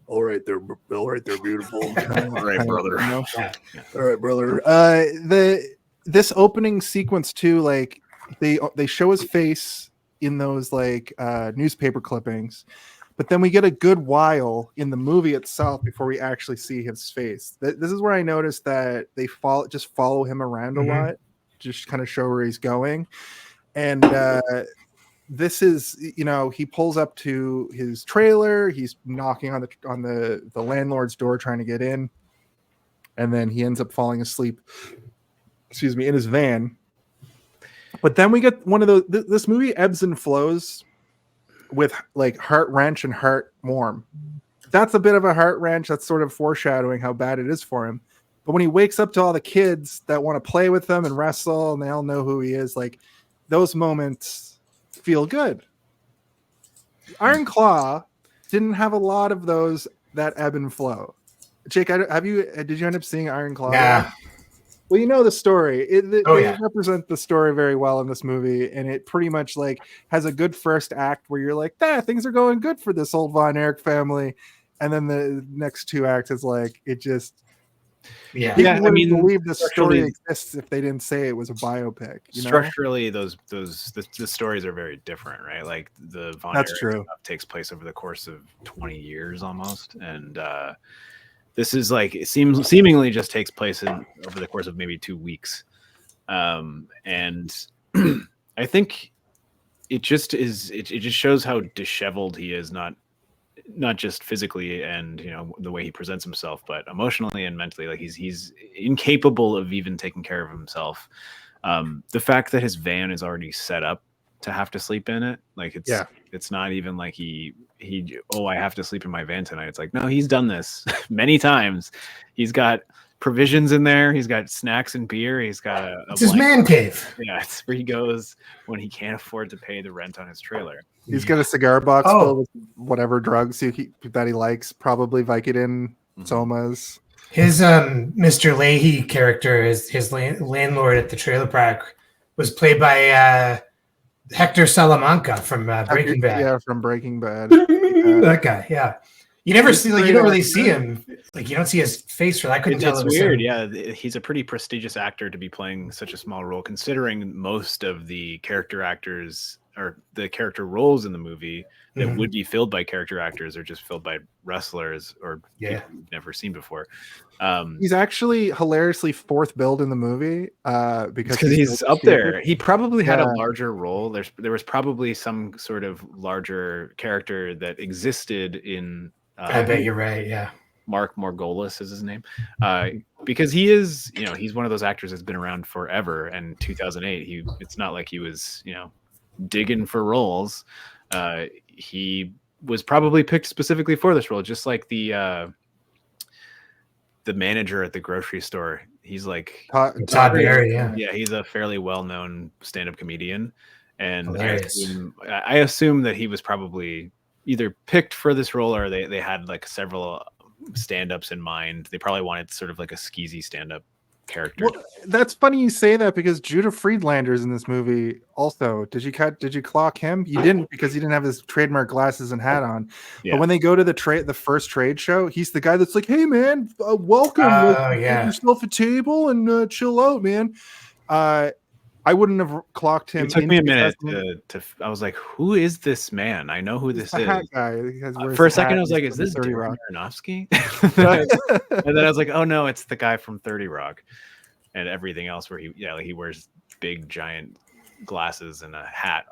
all right, they're beautiful. All right, brother. All right, brother. This opening sequence too, like they show his face in those like newspaper clippings, but then we get a good while in the movie itself before we actually see his face. This is where I noticed that they follow him around a lot, just kind of show where he's going. And this is, he pulls up to his trailer. He's knocking on the landlord's door trying to get in, and then he ends up falling asleep. In his van. But then we get one of those. This movie ebbs and flows with like heart wrench and heart warm. That's a bit of a heart wrench. That's sort of foreshadowing how bad it is for him. But when he wakes up to all the kids that want to play with him and wrestle, and they all know who he is, like those moments feel good. Iron Claw didn't have a lot of those that ebb and flow. Jake, did you end up seeing Iron Claw? Yeah. Well, you know the story. They represent the story very well in this movie, and it pretty much like has a good first act where you're like, things are going good for this old Von Erich family, and then the next two acts is like it just. Yeah, I mean, believe the story exists if they didn't say it was a biopic. Structurally, the stories are very different, right? Like the Von Erich stuff takes place over the course of 20 years almost, and this is like it seemingly just takes place over the course of maybe 2 weeks, and I think it just is. It just shows how disheveled he is, not just physically and the way he presents himself, but emotionally and mentally. Like he's incapable of even taking care of himself. The fact that his van is already set up to have to sleep in it, like it's not even like he I have to sleep in my van tonight. It's like, no, he's done this many times. He's got provisions in there, he's got snacks and beer, he's got it's his man cave. Yeah, it's where he goes when he can't afford to pay the rent on his trailer. He's got a cigar box filled with whatever drugs that he likes, probably Vicodin, Somas. His Mr. Leahy character, his landlord at the trailer park, was played by Hector Salamanca from Breaking Bad. Yeah, from Breaking Bad. That guy, yeah. You never see, like, you don't really see him. Like, you don't see his face for that. I couldn't tell. It's weird, yeah. He's a pretty prestigious actor to be playing such a small role, considering most of the character actors or the character roles in the movie that would be filled by character actors are just filled by wrestlers or people you've never seen before. He's actually hilariously fourth billed in the movie because he's up there. He probably had a larger role. There was probably some sort of larger character that existed in. I bet you're right. Yeah. Mark Margolis is his name, because he is, he's one of those actors that's been around forever. And 2008, it's not like he was, digging for roles. He was probably picked specifically for this role, just like the manager at the grocery store. He's like Todd Barry, yeah, he's a fairly well-known stand-up comedian, and I assume that he was probably either picked for this role or they had like several stand-ups in mind. They probably wanted sort of like a skeezy stand-up character. Well, that's funny you say that, because Judah Friedlander's in this movie also. Did you clock him? You didn't, because he didn't have his trademark glasses and hat on. But when they go to the first trade show, he's the guy that's like, hey man, welcome, get yourself a table and chill out, man. I wouldn't have clocked him. It took me a minute to I was like, who is this man? I know who this is. Hat guy. For a second, I was like, is this Darren Aronofsky? And then I was like, oh no, it's the guy from 30 Rock and everything else where he wears big giant glasses and a hat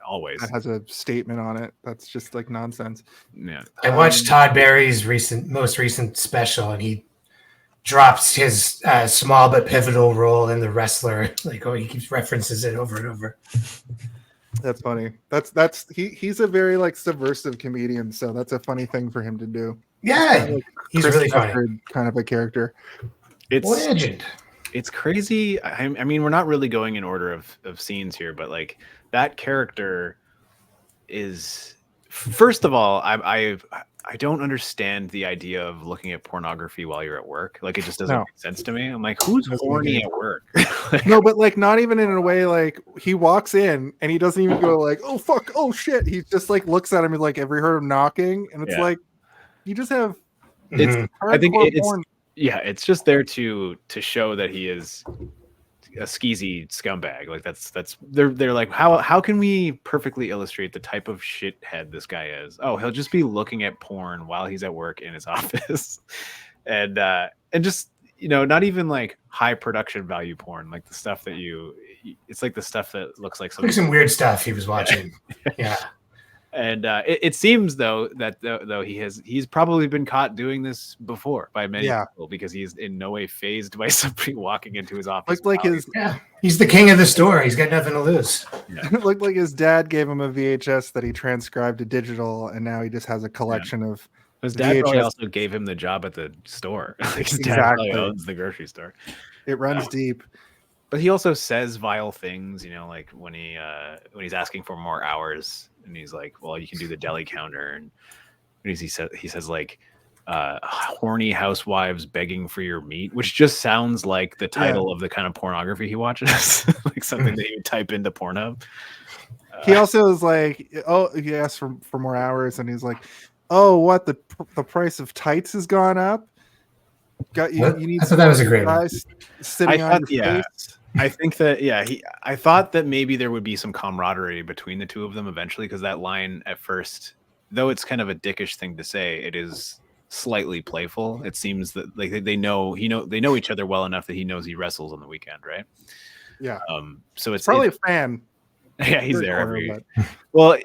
always. That has a statement on it. That's just like nonsense. Yeah. I watched Todd Barry's most recent special, and he drops his small but pivotal role in The Wrestler. Like, he keeps references it over and over. That's funny. He's a very like subversive comedian, so that's a funny thing for him to do. Yeah, like he's Chris really funny. Kind of a character. It's legend. It's crazy. I mean, we're not really going in order of scenes here, but like that character is, first of all, I don't understand the idea of looking at pornography while you're at work. Like, it just doesn't make sense to me. I'm like, who's horny at work? No, but like not even in a way like he walks in and he doesn't even go like, oh fuck, oh shit. He just like looks at him and like, have you heard of knocking? And it's like, you just have. I think it's just there to show that he is a skeezy scumbag. Like they're like, how can we perfectly illustrate the type of shithead this guy is? Oh, he'll just be looking at porn while he's at work in his office, and just not even like high production value porn, like the stuff that it's like the stuff that looks like some weird stuff he was watching. Yeah. And it seems though that he's probably been caught doing this before by many people, because he's in no way fazed by somebody walking into his office. He's the king of the store. He's got nothing to lose. Yeah. It looked like his dad gave him a VHS that he transcribed to digital, and now he just has a collection of. His dad probably also gave him the job at the store. Like his dad probably owns the grocery store. It runs deep. But he also says vile things, like when he's asking for more hours. And he's like, well, you can do the deli counter. And he says like, horny housewives begging for your meat, which just sounds like the title of the kind of pornography he watches, like something that you would type into Pornhub. He also is like, oh, he asked for more hours, and he's like, oh, what, the price of tights has gone up? You need. I thought that was a great one. Sitting on your face. I think that I thought that maybe there would be some camaraderie between the two of them eventually, because that line at first, though it's kind of a dickish thing to say, it is slightly playful. It seems that like they know each other well enough that he knows he wrestles on the weekend, right? Yeah. So it's probably a fan. Yeah, he's there every. Well,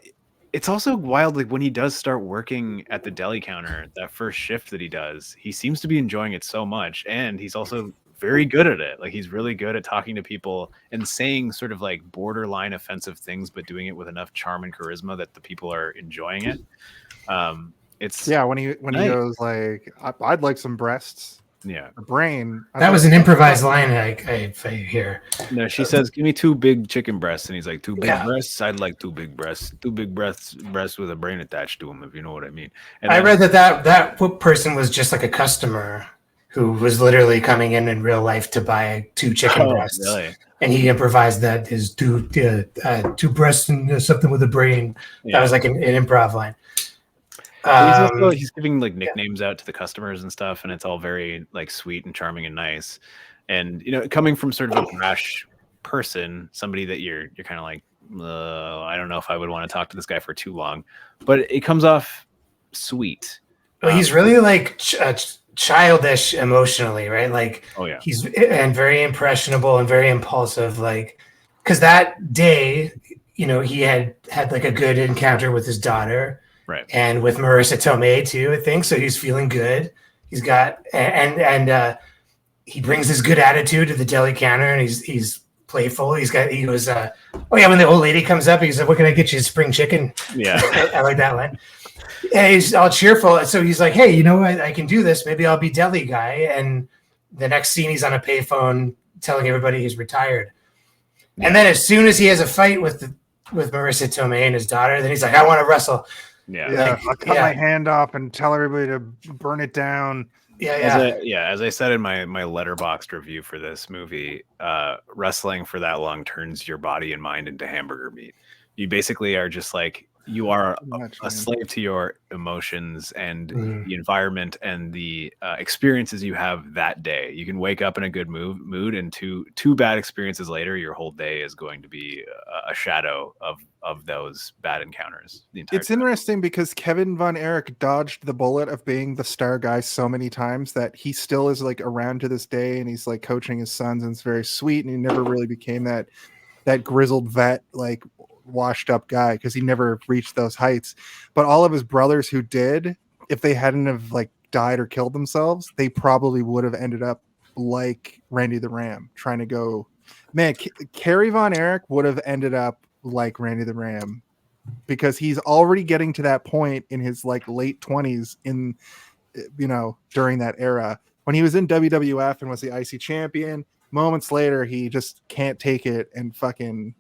it's also wild. Like when he does start working at the deli counter, that first shift that he does, he seems to be enjoying it so much, and he's also very good at it. Like he's really good at talking to people and saying sort of like borderline offensive things, but doing it with enough charm and charisma that the people are enjoying it. It's when he goes like, I'd like some breasts. Yeah, a brain. That was an improvised line. I hear. No, she says, "Give me 2 big chicken breasts," and he's like, 2 big breasts. I'd like 2 big breasts. 2 big breasts with a brain attached to them, if you know what I mean. And I read that person was just like a customer who was literally coming in real life to buy 2 chicken breasts, really? And he improvised that his 2 breasts and something with a brain. That was like an improv line. He's giving like nicknames out to the customers and stuff, and it's all very like sweet and charming and nice. And coming from sort of a brash person, somebody that you're kind of like, I don't know if I would want to talk to this guy for too long, but it comes off sweet. Well, he's really like childish emotionally, right? Like, he's very impressionable and very impulsive. Like, because that day, he had like a good encounter with his daughter. Right. And with Marisa Tomei too, I think. So he's feeling good. He's got and he brings his good attitude to the deli counter, and he's playful. He goes, when the old lady comes up, he's like, "What can I get you? Spring chicken?" Yeah. I like that line. And he's all cheerful. So he's like, "Hey, I can do this. Maybe I'll be deli guy." And the next scene, he's on a payphone telling everybody he's retired. Yeah. And then as soon as he has a fight with Marisa Tomei and his daughter, then he's like, "I want to wrestle." Yeah, I'll cut my hand off and tell everybody to burn it down. As I said in my Letterboxd review for this movie, wrestling for that long turns your body and mind into hamburger meat. You basically are just like, you are a slave to your emotions and the environment and the experiences you have that day. You can wake up in a good mood, and two bad experiences later, your whole day is going to be a shadow of those bad encounters. It's interesting because Kevin Von Erich dodged the bullet of being the star guy so many times that he still is like around to this day, and he's like coaching his sons, and it's very sweet, and he never really became that grizzled vet, like washed up guy, because he never reached those heights. But all of his brothers who did, if they hadn't have like died or killed themselves, they probably would have ended up like Randy the Ram, trying to go, man. Kerry Von Erich would have ended up like Randy the Ram, because he's already getting to that point in his like late 20s in during that era when he was in WWF and was the IC champion. Moments later, he just can't take it and fucking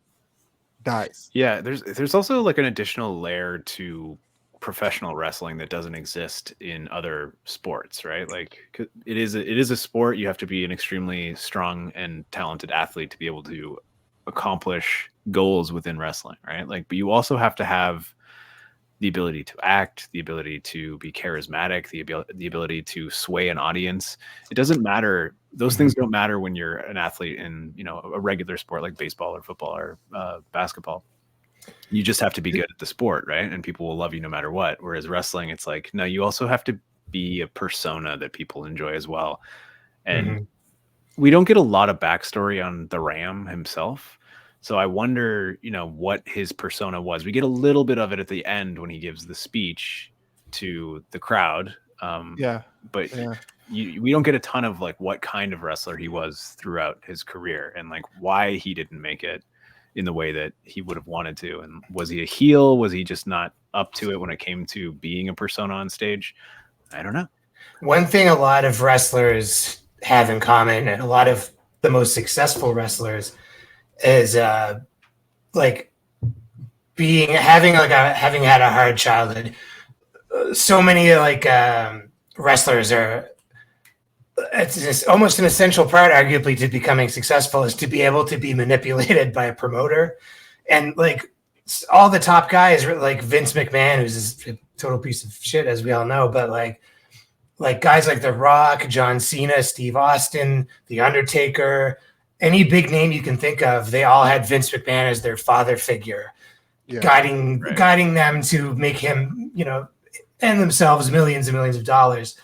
dies. Yeah, there's also like an additional layer to professional wrestling that doesn't exist in other sports, right? Like it is a sport. You have to be an extremely strong and talented athlete to be able to accomplish goals within wrestling, right? Like, but you also have to have the ability to act, the ability to be charismatic, the ability to sway an audience. It doesn't matter. Those things don't matter when you're an athlete in, a regular sport like baseball or football or basketball. You just have to be good at the sport, right? And people will love you no matter what. Whereas wrestling, it's like, no, you also have to be a persona that people enjoy as well. And we don't get a lot of backstory on the Ram himself. So I wonder, what his persona was. We get a little bit of it at the end when he gives the speech to the crowd. But we don't get a ton of like what kind of wrestler he was throughout his career and like why he didn't make it in the way that he would have wanted to. And was he a heel? Was he just not up to it when it came to being a persona on stage? I don't know. One thing a lot of wrestlers have in common, and a lot of the most successful wrestlers, is like having had a hard childhood. So many like wrestlers it's just almost an essential part, arguably, to becoming successful, is to be able to be manipulated by a promoter. And like all the top guys, like Vince McMahon, who's a total piece of shit, as we all know, but like guys like The Rock, John Cena, Steve Austin, The Undertaker, any big name you can think of, they all had Vince McMahon as their father figure, guiding them to make him, and themselves millions and millions of dollars.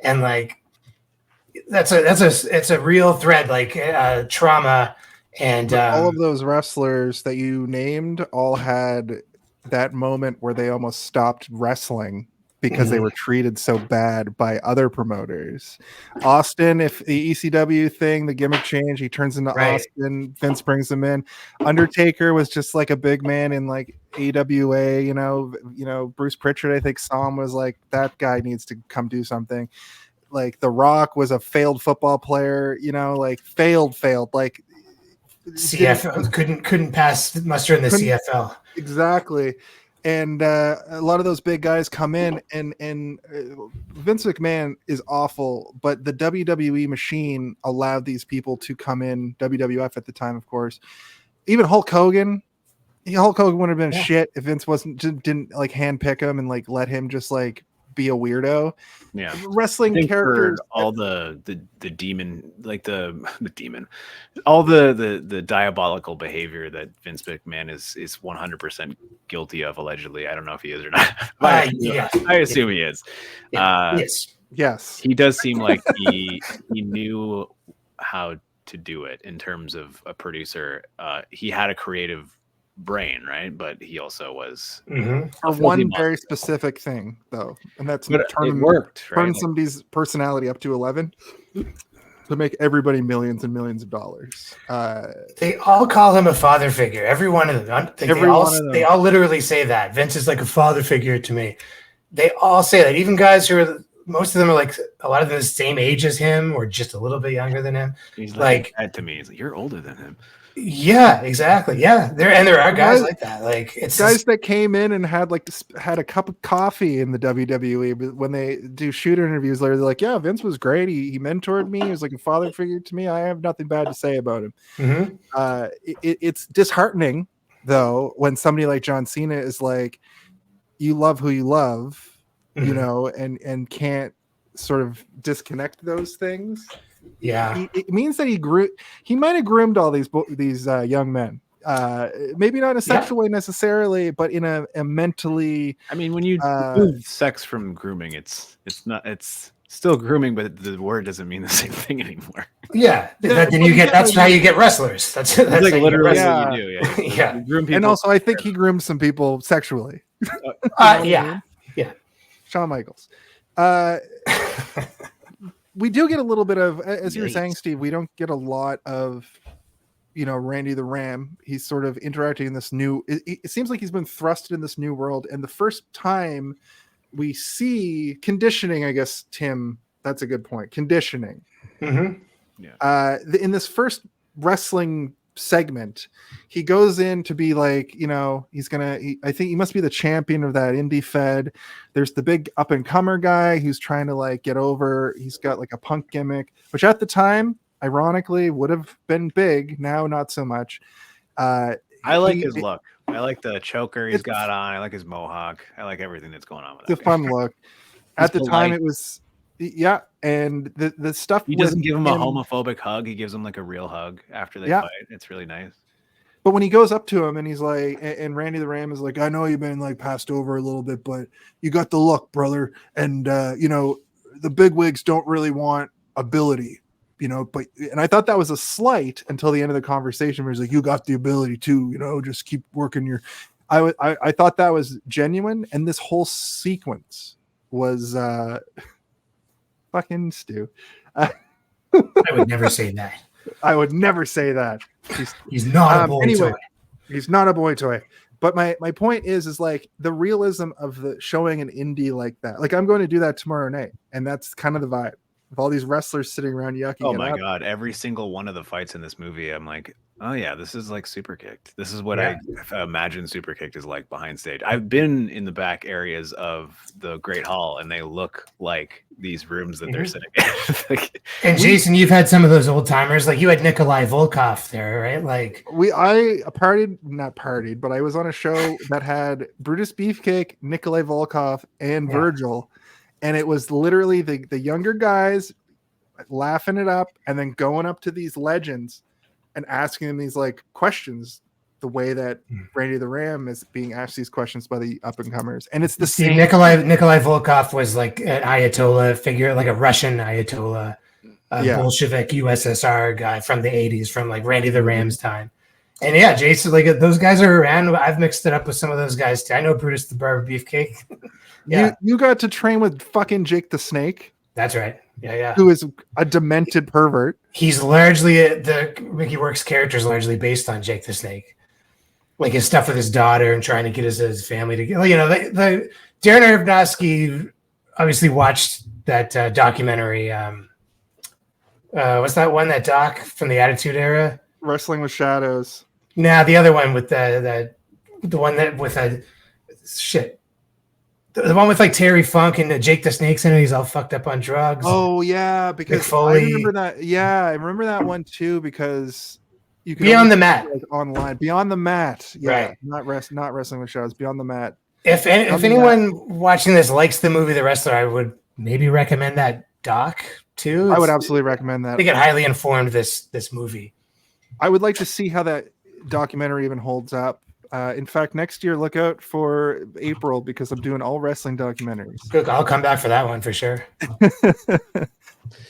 And like, it's a real thread, like trauma. And all of those wrestlers that you named all had that moment where they almost stopped wrestling because they were treated so bad by other promoters. Austin, if the ECW thing, the gimmick change, he turns into Austin, Vince brings him in. Undertaker was just like a big man in like AWA, you know, Bruce Pritchard, I think, saw him, was like, that guy needs to come do something. Like The Rock was a failed football player, you know, like failed, like CFL couldn't pass muster in the CFL. Exactly. And a lot of those big guys come in, and Vince McMahon is awful, but the WWE machine allowed these people to come in. WWF at the time, of course. Even Hulk Hogan would have been shit if Vince didn't like handpick him and like let him just like be a weirdo. Yeah, wrestling characters, all the demon, like the demon, all the diabolical behavior that Vince McMahon is 100% guilty of, allegedly. I don't know if he is or not. I assume he is. Yes, he does seem like he knew how to do it in terms of a producer. He had a creative brain, right? But he also was for one very specific thing, though, and that's turn somebody's personality up to 11 to make everybody millions and millions of dollars. They all call him a father figure. Every one of them. They all literally say that Vince is like a father figure to me. They all say that. Even guys who are, most of them are like, a lot of them the same age as him or just a little bit younger than him. He's like that to me. He's like, you're older than him. Yeah, exactly. Yeah, there are guys like that. Like, it's guys that came in and had a cup of coffee in the WWE, but when they do shooter interviews, they're like, "Yeah, Vince was great. He mentored me. He was like a father figure to me. I have nothing bad to say about him." It's disheartening though when somebody like John Cena is like, "You love who you love," you know, and can't sort of disconnect those things. Yeah, it means that he might have groomed all these young men, maybe not in a sexual way necessarily, but in a mentally. I mean, when you move sex from grooming, it's still grooming, but the word doesn't mean the same thing anymore. That's how you get wrestlers. That's like literally what you do. Yeah. You groom people. And also I think he groomed some people sexually. Yeah. Shawn Michaels. We do get a little bit of, as you were saying, Steve, we don't get a lot of, you know, Randy the Ram. He's sort of interacting in this new, it seems like he's been thrusted in this new world. And the first time we see conditioning, I guess, Tim, that's a good point. Conditioning. In this first wrestling segment, he goes in to be like, you know, I think he must be the champion of that indie fed. There's the big up and comer guy who's trying to like get over. He's got like a punk gimmick, which at the time, ironically, would have been big. Now, not so much. I like his look. I like the choker he's got on. I like his mohawk. I like everything that's going on with it. It's a fun look. At the time, it was. Yeah, and the stuff he doesn't give him a homophobic hug. He gives him like a real hug after they fight. It's really nice. But when he goes up to him and he's like, and Randy the Ram is like, I know you've been like passed over a little bit, but you got the look, brother. And you know, the bigwigs don't really want ability, you know. And I thought that was a slight until the end of the conversation where he's like, you got the ability too, you know, just keep working your. I thought that was genuine, and this whole sequence was. Fucking Stu. I would never say that. I would never say that. He's not a boy toy. He's not a boy toy. But my point is like the realism of the showing an indie like that. Like I'm going to do that tomorrow night, and that's kind of the vibe of all these wrestlers sitting around yucking. Oh my god! Every single one of the fights in this movie, I'm like, oh yeah, this is like Super Kicked. This is what I imagine Super Kicked is like behind stage. I've been in the back areas of the Great Hall, and they look like these rooms that they're sitting in. And Jason, you've had some of those old timers. Like you had Nikolai Volkov there, right? Like not partied, but I was on a show that had Brutus Beefcake, Nikolai Volkov, and Virgil. And it was literally the younger guys laughing it up and then going up to these legends and asking them these like questions the way that Randy the Ram is being asked these questions by the up and comers. And it's the same. Nikolai Volkov was like an Ayatollah figure, like a Russian Ayatollah, Bolshevik USSR guy from the 80s, from like Randy the Ram's time. And yeah, Jason, like those guys are around. I've mixed it up with some of those guys too. I know Brutus the Barber Beefcake. Yeah, You got to train with fucking Jake the Snake, that's right. Yeah. who is a demented pervert. He's largely the Mickey Rourke's character is largely based on Jake the Snake, like his stuff with his daughter and trying to get his family together. You know, the Darren Aronofsky obviously watched that documentary. What's that one? That doc from the Attitude Era? Wrestling with Shadows. Nah, the other one with the one that with a shit. The one with like Terry Funk and Jake the Snake's in it. He's all fucked up on drugs. Oh yeah, because I Foley. remember that. Yeah, I remember that one too because you can Beyond only the Mat. like online. Beyond the Mat. Yeah, Right. not Wrestling with Shadows. Beyond the Mat. If anyone watching this likes the movie The Wrestler, I would maybe recommend that doc too. I would absolutely recommend I that. think it highly informed this movie. I would like to see how that documentary even holds up. In fact, next year, look out for April because I'm doing all wrestling documentaries. Good, I'll come back for that one for sure.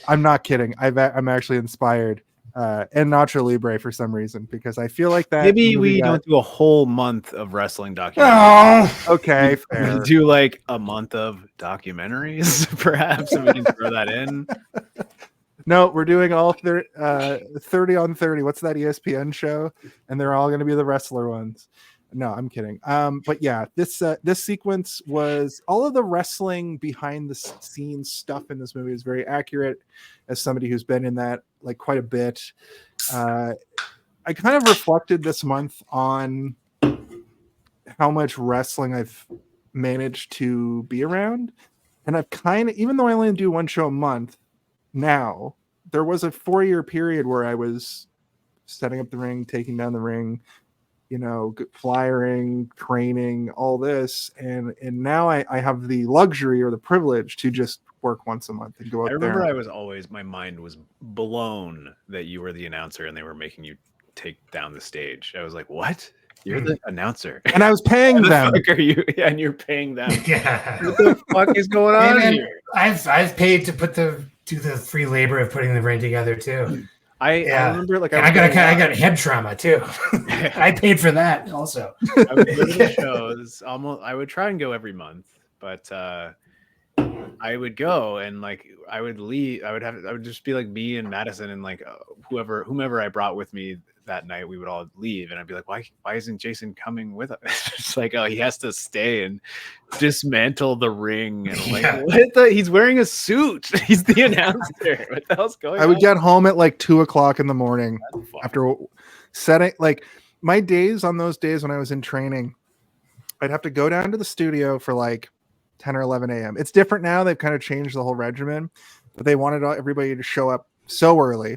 I'm not kidding. I'm actually inspired. And Nacho Libre for some reason because I feel like that. Maybe movie we got- don't do a whole month of wrestling documentaries. Oh, Okay, We fair. do like a month of documentaries, perhaps, and we can throw that in. No, we're doing all 30 on 30. What's that ESPN show? And they're all going to be the wrestler ones. No, I'm kidding. But yeah, this sequence was all of the wrestling behind the scenes stuff in this movie is very accurate. As somebody who's been in that like quite a bit, I kind of reflected this month on how much wrestling I've managed to be around, and I've kind of, even though I only do one show a month now, there was a 4-year period where I was setting up the ring, taking down the ring, you know, flyering, training, all this, and now I have the luxury or the privilege to just work once a month and go out I remember there. my mind was blown that you were the announcer and they were making you take down the stage. I was like, what? You're the announcer. And I was paying the them. fuck are you? Yeah, and you're paying them. yeah. What the fuck is going Hey, on man, here? I've paid to do the free labor of putting the ring together too. I remember like And I got head trauma too. I paid for that also. I would go to the shows almost. I would try and go every month, but I would go and like I would leave. I would just be like me and Madison and like whomever I brought with me that night. We would all leave, and I'd be like, why isn't Jason coming with us? It's like, oh, he has to stay and dismantle the ring. And I'm like, what the? He's wearing a suit. He's the announcer. What the hell's going on? I would get home at like 2:00 in the morning after setting, like my days on those days when I was in training, I'd have to go down to the studio for like 10 or 11 a.m. It's different now. They've kind of changed the whole regimen, but they wanted everybody to show up so early.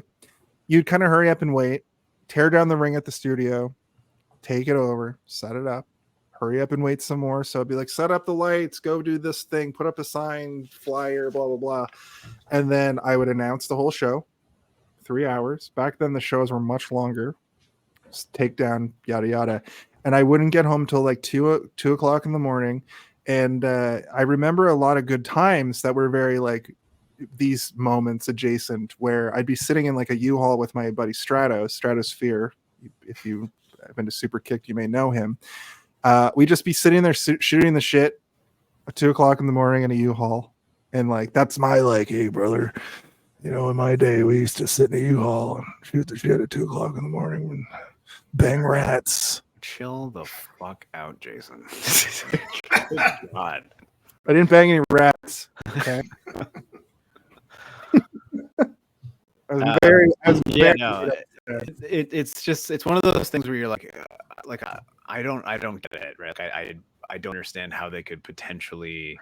You'd kind of hurry up and wait, tear down the ring at the studio, take it over, set it up, hurry up and wait some more. So it'd be like, set up the lights, go do this thing, put up a sign, flyer, blah, blah, blah. And then I would announce the whole show, 3 hours. Back then the shows were much longer. Take down, yada, yada. And I wouldn't get home till like 2:00 in the morning. And I remember a lot of good times that were very like these moments adjacent where I'd be sitting in like a U-Haul with my buddy Stratosphere. If you have been to Super Kicked, you may know him. We'd just be sitting there shooting the shit at 2:00 in the morning in a U-Haul. And like, that's my like, hey brother, you know, in my day, we used to sit in a U-Haul and shoot the shit at 2:00 in the morning and bang rats. Chill the fuck out, Jason. Good God. I didn't bang any rats. Okay. I was very. No, it's one of those things where you're like I don't get it, right? Like, I don't understand how they could potentially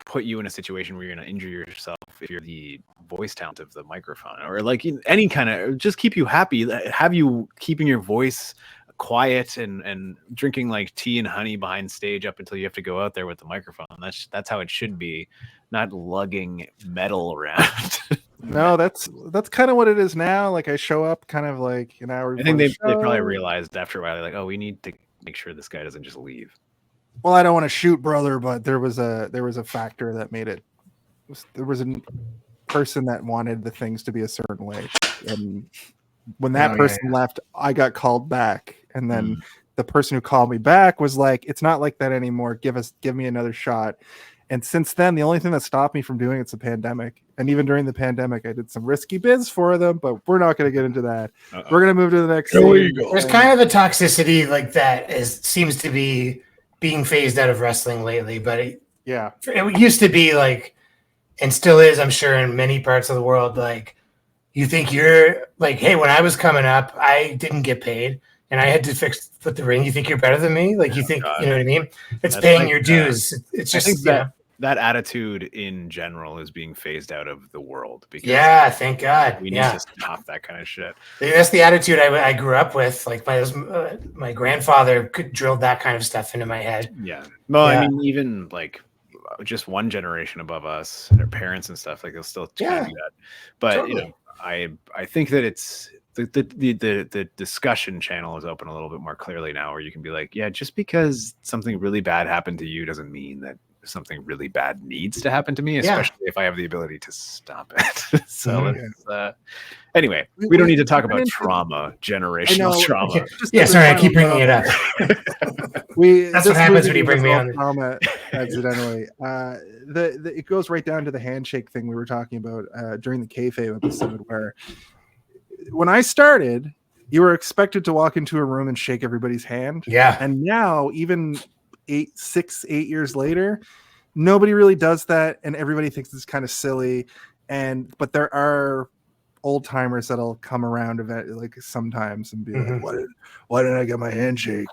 put you in a situation where you're going to injure yourself if you're the voice talent of the microphone, or like any kind of, just keep you happy, have you keeping your voice quiet and drinking like tea and honey behind stage up until you have to go out there with the microphone. That's how it should be, not lugging metal around. No, that's kind of what it is now. Like I show up kind of like an hour. I think they probably realized after a while, like, oh, we need to make sure this guy doesn't just leave. Well, I don't want to shoot brother, but there was a factor that made it. There was a person that wanted the things to be a certain way, and when that person left, I got called back, and then the person who called me back was like, "It's not like that anymore. Give me another shot." And since then, the only thing that stopped me from doing it's the pandemic. And even during the pandemic, I did some risky bids for them, but we're not going to get into that. We're going to move to the next. There's kind of a toxicity like that seems to be being phased out of wrestling lately, but it used to be like, and still is, I'm sure, in many parts of the world. Like, you think you're like, hey, when I was coming up, I didn't get paid, and I had to put the ring. You think you're better than me? Like, you think, you know what I mean? It's that's paying like, your dues. It's just that attitude in general is being phased out of the world. Because thank God. We need to stop that kind of shit. That's the attitude I grew up with. Like my grandfather drilled that kind of stuff into my head. Yeah. Well, I mean, even like just one generation above us, their parents and stuff, like they'll still kind of do that. But totally. You know, I think that it's the discussion channel is open a little bit more clearly now, where you can be like, yeah, just because something really bad happened to you doesn't mean that something really bad needs to happen to me, especially if I have the ability to stop it. So anyway, we don't need to talk about trauma, generational trauma. Sorry, I keep bringing it up. That's what happens when you bring me on. Trauma accidentally. It goes right down to the handshake thing we were talking about during the kayfabe episode, where when I started, you were expected to walk into a room and shake everybody's hand. Yeah. And now, even 8 years later, nobody really does that, and everybody thinks it's kind of silly. But there are old timers that'll come around like sometimes and be like, "Why didn't I get my handshake?"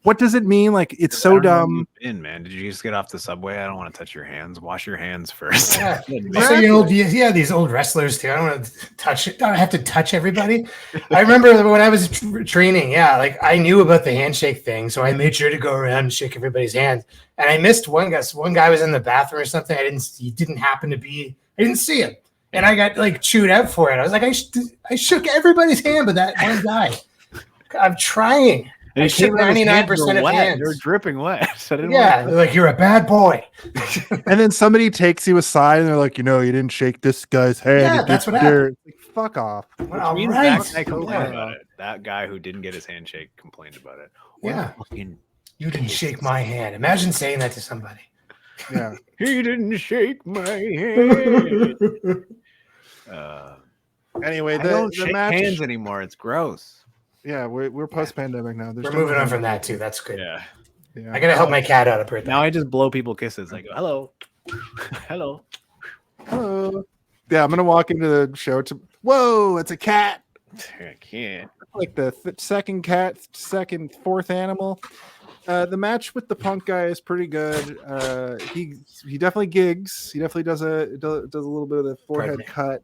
What does it mean? Like, it's so dumb. Man, did you just get off the subway? I don't want to touch your hands. Wash your hands first. Yeah. Exactly. These old wrestlers too. I don't want to touch it. I have to touch everybody. I remember when I was training. Yeah, like I knew about the handshake thing, so I made sure to go around and shake everybody's hands. And I missed one guy. One guy was in the bathroom or something. He didn't happen to be. I didn't see him, and I got like chewed out for it. I was like, I shook everybody's hand, but that one guy. I'm trying. And I shook 99% of hands. They're dripping wet. They're like, you're a bad boy. And then somebody takes you aside and they're like, you didn't shake this guy's hand. Yeah, that's what happened. Like, fuck off. Well, that guy who didn't get his handshake complained about it. You didn't shake my hand. Imagine saying that to somebody. Yeah. He didn't shake my hand. Anyway, I don't shake hands anymore. It's gross. Yeah, we're post-pandemic now. We're moving on from that too. That's good. Yeah. I gotta help my cat out a bit. Now I just blow people kisses. I go, hello. Yeah, I'm gonna walk into the show to. Whoa, it's a cat. I can't. Like the second cat, fourth animal. The match with the punk guy is pretty good. He definitely gigs. He definitely does a little bit of the forehead cut.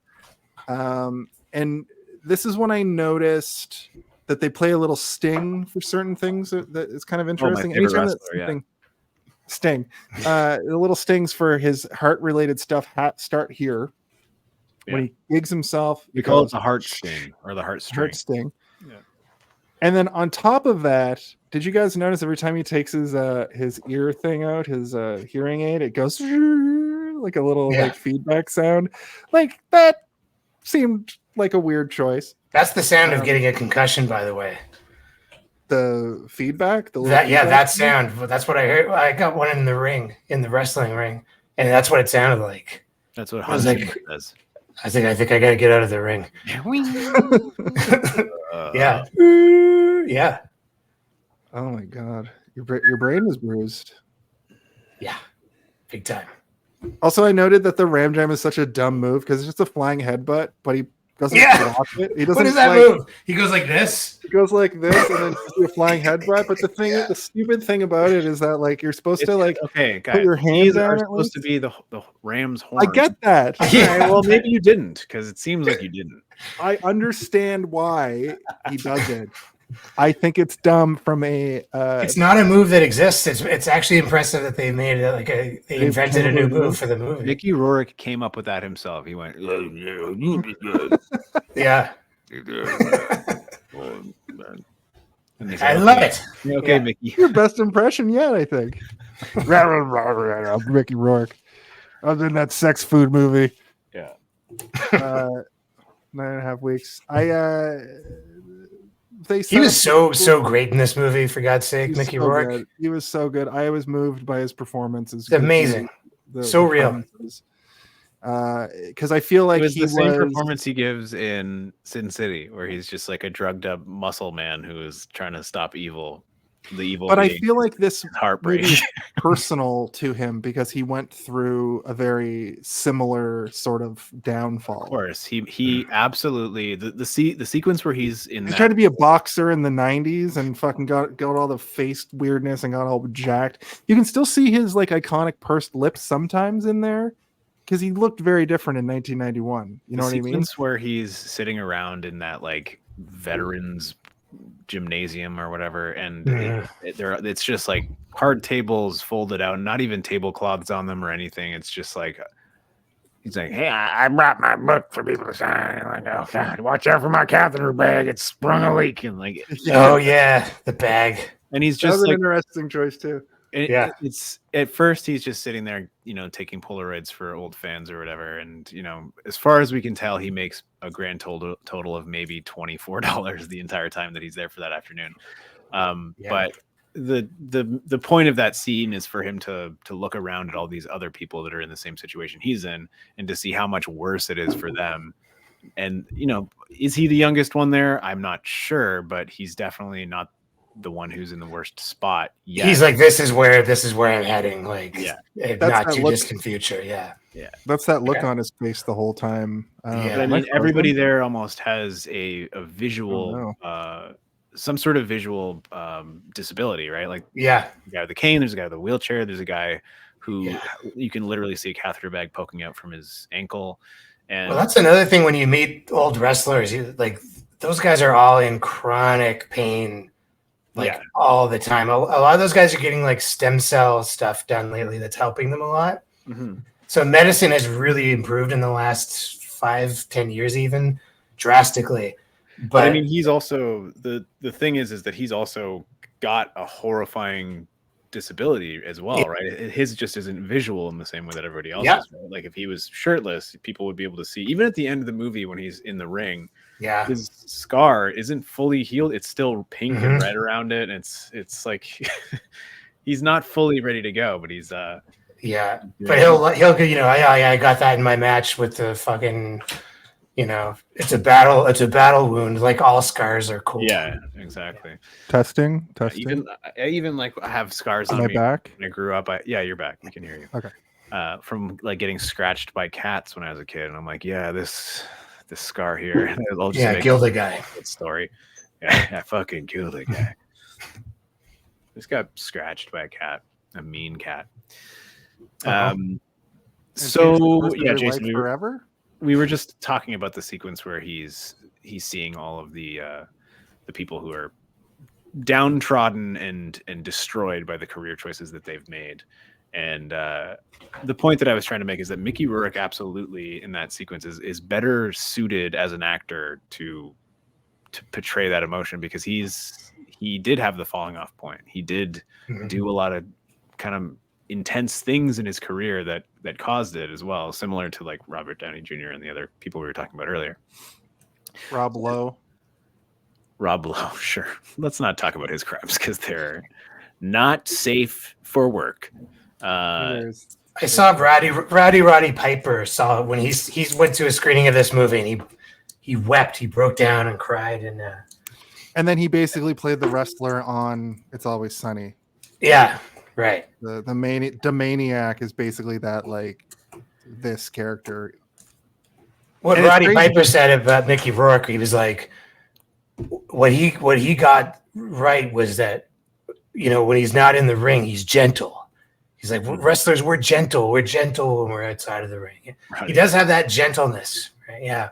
And this is when I noticed that they play a little sting for certain things that is kind of interesting. Anytime Sting, the little stings for his heart-related stuff start here. Yeah. When he gigs himself, we call it the heart sting or the heart string. Heart sting. Yeah. And then on top of that, did you guys notice every time he takes his ear thing out, his hearing aid, it goes like a little like feedback sound? Like that seemed like a weird choice. That's the sound of getting a concussion, by the way. The feedback? That sound. That's what I heard. I got one in the wrestling ring, and that's what it sounded like. That's what Hans says. I think I got to get out of the ring. Yeah. Oh my God, your brain is bruised. Yeah, big time. Also, I noted that the Ram Jam is such a dumb move because it's just a flying headbutt, but he doesn't block it. He doesn't. What is that move? He goes like this. He goes like this, and then do a flying headbutt. But the stupid thing about it is that like you're supposed to like guys, put your hands down. It's supposed to be the Ram's horn. I get that. Okay, well, maybe you didn't because it seems like you didn't. I understand why he does it. I think it's dumb from a. It's not a move that exists. It's actually impressive that they made it they invented a new move for the movie. Mickey Rourke came up with that himself. He went, yeah. I love it. Okay, Mickey. Your best impression yet, I think. Mickey Rourke. Other than that sex food movie. Yeah. 9.5 weeks. He was so great in this movie, for God's sake, He's Mickey so Rourke. good. He was so good. I was moved by his performance. It's amazing. So real. Because I feel like it was the same performance he gives in Sin City, where he's just like a drugged up muscle man who is trying to stop evil. The evil. But I feel like this heartbreak is personal to him because he went through a very similar sort of downfall. Of course, he absolutely the sequence where he's in. He tried to be a boxer in the 90s and fucking got all the face weirdness and got all jacked. You can still see his like iconic pursed lips sometimes in there because he looked very different in 1991. You know what I mean? The sequence where he's sitting around in that like veterans gymnasium or whatever, and it's just like hard tables folded out, not even tablecloths on them or anything. It's just like he's like, hey, I brought my book for people to sign. Like, oh God, watch out for my catheter bag, it's sprung a leak. and like oh yeah, the bag. And he's that just was an like interesting choice too. It's at first he's just sitting there, you know, taking Polaroids for old fans or whatever. And, you know, as far as we can tell, he makes a grand total of maybe $24 the entire time that he's there for that afternoon. But the point of that scene is for him to look around at all these other people that are in the same situation he's in and to see how much worse it is for them. And, you know, is he the youngest one there? I'm not sure, but he's definitely not the one who's in the worst spot. Yeah, he's like, this is where I'm heading. Like, not too look, distant future. Yeah. That's that look on his face the whole time. But I mean, everybody there almost has a visual, some sort of visual disability, right? Like, the guy with the cane, there's a guy with a wheelchair, there's a guy who you can literally see a catheter bag poking out from his ankle. And well, that's another thing when you meet old wrestlers, like those guys are all in chronic pain. Like all the time. A lot of those guys are getting like stem cell stuff done lately that's helping them a lot. Mm-hmm. So medicine has really improved in the last 5-10 years, even drastically. But I mean, he's also the thing is that he's also got a horrifying disability as well, right? His just isn't visual in the same way that everybody else is. Right? Like if he was shirtless, people would be able to see. Even at the end of the movie when he's in the ring, his scar isn't fully healed. It's still pink and red around it. And it's like he's not fully ready to go, but he's but he'll you know, I got that in my match with the fucking, you know, it's a battle wound. Like all scars are cool. Yeah, exactly. Testing. I even like I have scars on my me back. When I grew up. You're back. We can hear you. Okay. From like getting scratched by cats when I was a kid, and I'm like, this scar here. I'll just kill the guy. Good story. I fucking killed the guy. Just got scratched by a cat, a mean cat. So yeah, Jason, we were just talking about the sequence where he's seeing all of the people who are downtrodden and destroyed by the career choices that they've made. And the point that I was trying to make is that Mickey Rourke absolutely in that sequence is better suited as an actor to portray that emotion because he did have the falling off point. He did do a lot of kind of intense things in his career that caused it as well, similar to like Robert Downey Jr. and the other people we were talking about earlier. Rob Lowe, sure. Let's not talk about his crimes because they're not safe for work. I saw Roddy Piper saw when he went to a screening of this movie and he wept, he broke down and cried and then he basically played the wrestler on It's Always Sunny. Yeah, right. The maniac is basically that like this character. What Roddy Piper said about Mickey Rourke, he was like, what he got right was that, you know, when he's not in the ring, he's gentle. He's like, wrestlers, we're gentle when we're outside of the ring. Right. He does have that gentleness, right? Yeah.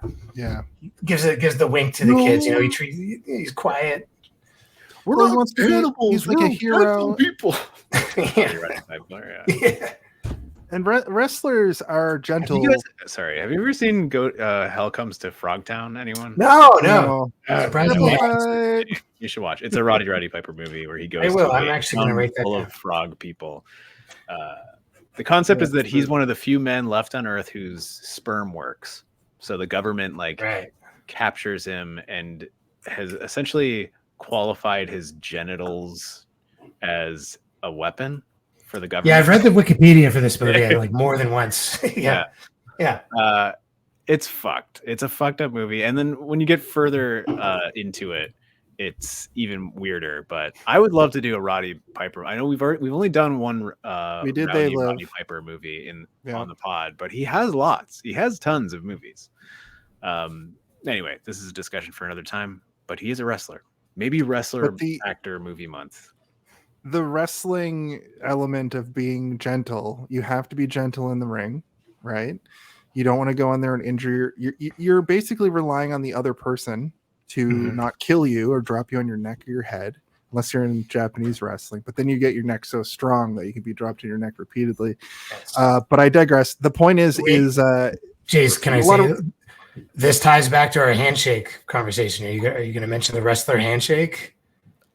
Gives the wink to the kids. You know, he's quiet. We're not wants to animals. He's like a hero. People. And wrestlers are gentle. Have you ever seen Hell Comes to Frogtown? Anyone? No. You should watch. It's a Roddy Piper movie where he goes. I will. I'm actually going to write that full down. Of frog people. The concept is that he's one of the few men left on Earth whose sperm works. So the government captures him and has essentially qualified his genitals as a weapon for the government. Yeah, I've read the Wikipedia for this movie like more than once. Yeah. It's fucked. It's a fucked up movie. And then when you get further into it, it's even weirder. But I would love to do a Roddy Piper. I know we've only done one Roddy Piper movie on the pod, but he has lots. He has tons of movies. Anyway, this is a discussion for another time. But he is a wrestler. Maybe wrestler actor movie month. The wrestling element of being gentle, you have to be gentle in the ring, right? You don't want to go in there and injure you're basically relying on the other person to not kill you or drop you on your neck or your head, unless you're in Japanese wrestling. But then you get your neck so strong that you can be dropped in your neck repeatedly. But I digress. The point is Jace, can I say this ties back to our handshake conversation? Are you going to mention the wrestler handshake?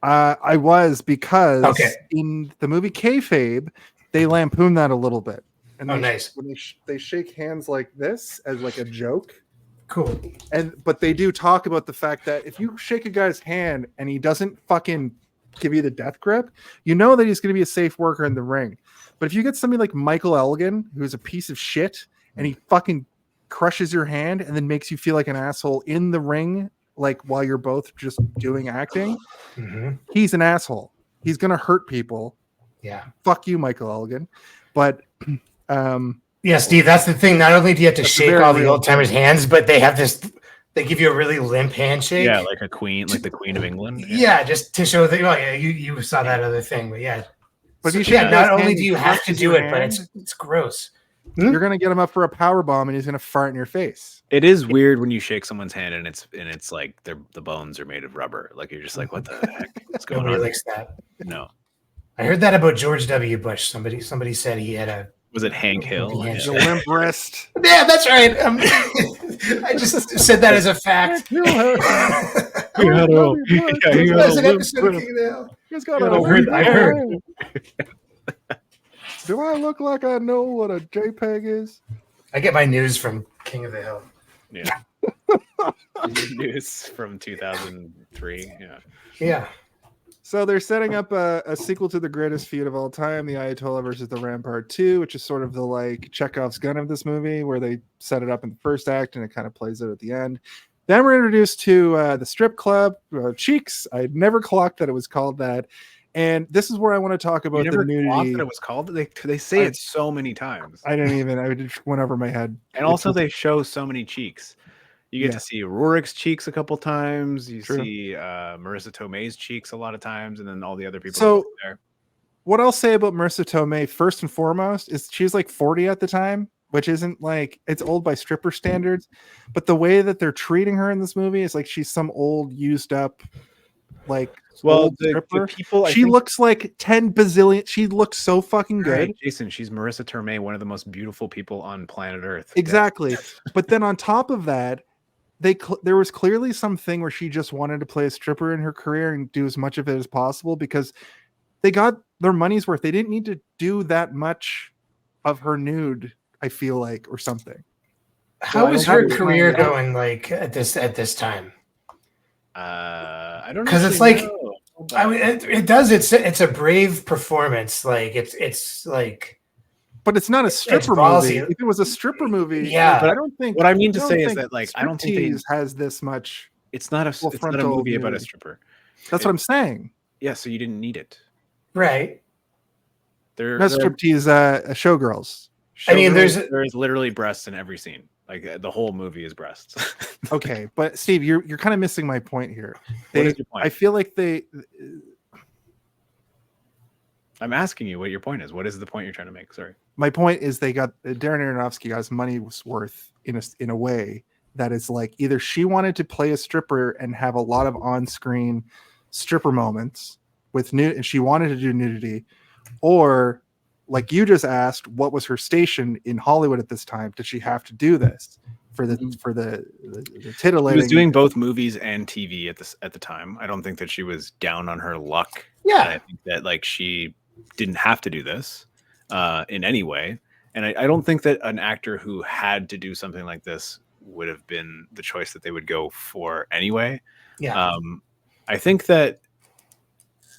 I was, because in the movie Kayfabe, they lampoon that a little bit. And nice. When they shake hands like this as like a joke. Cool. But they do talk about the fact that if you shake a guy's hand and he doesn't fucking give you the death grip, you know that he's going to be a safe worker in the ring. But if you get somebody like Michael Elgin, who's a piece of shit, and he fucking crushes your hand and then makes you feel like an asshole in the ring, like while you're both just doing acting, he's an asshole. He's going to hurt people. Yeah. Fuck you, Michael Elgin. But yeah, Steve, that's the thing. Not only do you have to shake all the old timers' hands, but they have this. They give you a really limp handshake. Yeah, like a queen, like the Queen of England. Yeah, just to show that. Oh yeah, you saw that other thing, but yeah. But not only do you have to do it, but it's gross. You're gonna get him up for a power bomb, and he's gonna fart in your face. It is weird when you shake someone's hand and it's like the bones are made of rubber. Like you're just like, what the heck? What's going on? Nobody likes that. No. I heard that about George W. Bush. Somebody said he had a. Was it Hank Hill? A limp wrist. Yeah, that's right. I just said that as a fact. He had a I heard. Do I look like I know what a JPEG is? I get my news from King of the Hill. Yeah. News from 2003. Yeah. So they're setting up a sequel to the greatest feud of all time, the Ayatollah versus the Rampart 2, which is sort of the like Chekhov's gun of this movie, where they set it up in the first act and it kind of plays out at the end. Then we're introduced to the strip club, Cheeks. I'd never clocked that it was called that. And this is where I want to talk about the nudity. That it was called. They say it so many times. I didn't even. I just went over my head. And also, they show so many cheeks. You get to see Rourke's cheeks a couple times. You see Marisa Tomei's cheeks a lot of times, and then all the other people. So, what I'll say about Marisa Tomei, first and foremost, is she's like 40 at the time, which isn't like, it's old by stripper standards. But the way that they're treating her in this movie is like she's some old, used up, like. Well, the people. She looks like 10 bazillion. She looks so fucking good. Right, Jason, she's Marisa Tomei, one of the most beautiful people on planet Earth. Exactly. But then on top of that, there was clearly something where she just wanted to play a stripper in her career and do as much of it as possible, because they got their money's worth. They didn't need to do that much of her nude, I feel like, or something. How is her career going like at this time? I don't know. Because it's like, I mean, it does. It's a brave performance. Like it's like. But it's not a stripper movie. If it was a stripper movie, but I don't think. What I mean to say is that, like, I don't think it has this much. It's not a movie about a stripper. That's what I'm saying. Yeah, so you didn't need it, right? That's striptease, showgirls. I mean, there's literally breasts in every scene. Like the whole movie is breasts. Okay, but Steve, you're kind of missing my point here. What is your point? I feel like I'm asking you what your point is. What is the point you're trying to make? Sorry. My point is they got Darren Aronofsky got his money worth in a way that is like, either she wanted to play a stripper and have a lot of on-screen stripper moments with and she wanted to do nudity, or like you just asked, what was her station in Hollywood at this time? Did she have to do this for the titillating? She was doing both movies and TV at the time. I don't think that she was down on her luck. Yeah, I think that like she didn't have to do this in any way, and I don't think that an actor who had to do something like this would have been the choice that they would go for anyway. Yeah. I think that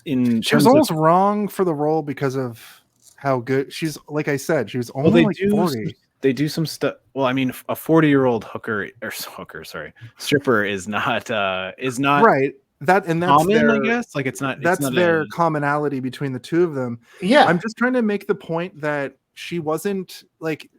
she was almost wrong for the role because of how good she's. Like I said, she was only 40. They do some stuff. Well, I mean, a 40-year-old stripper is not Right. That's common, their, I guess. Like it's not their commonality between the two of them. Yeah. I'm just trying to make the point that she wasn't like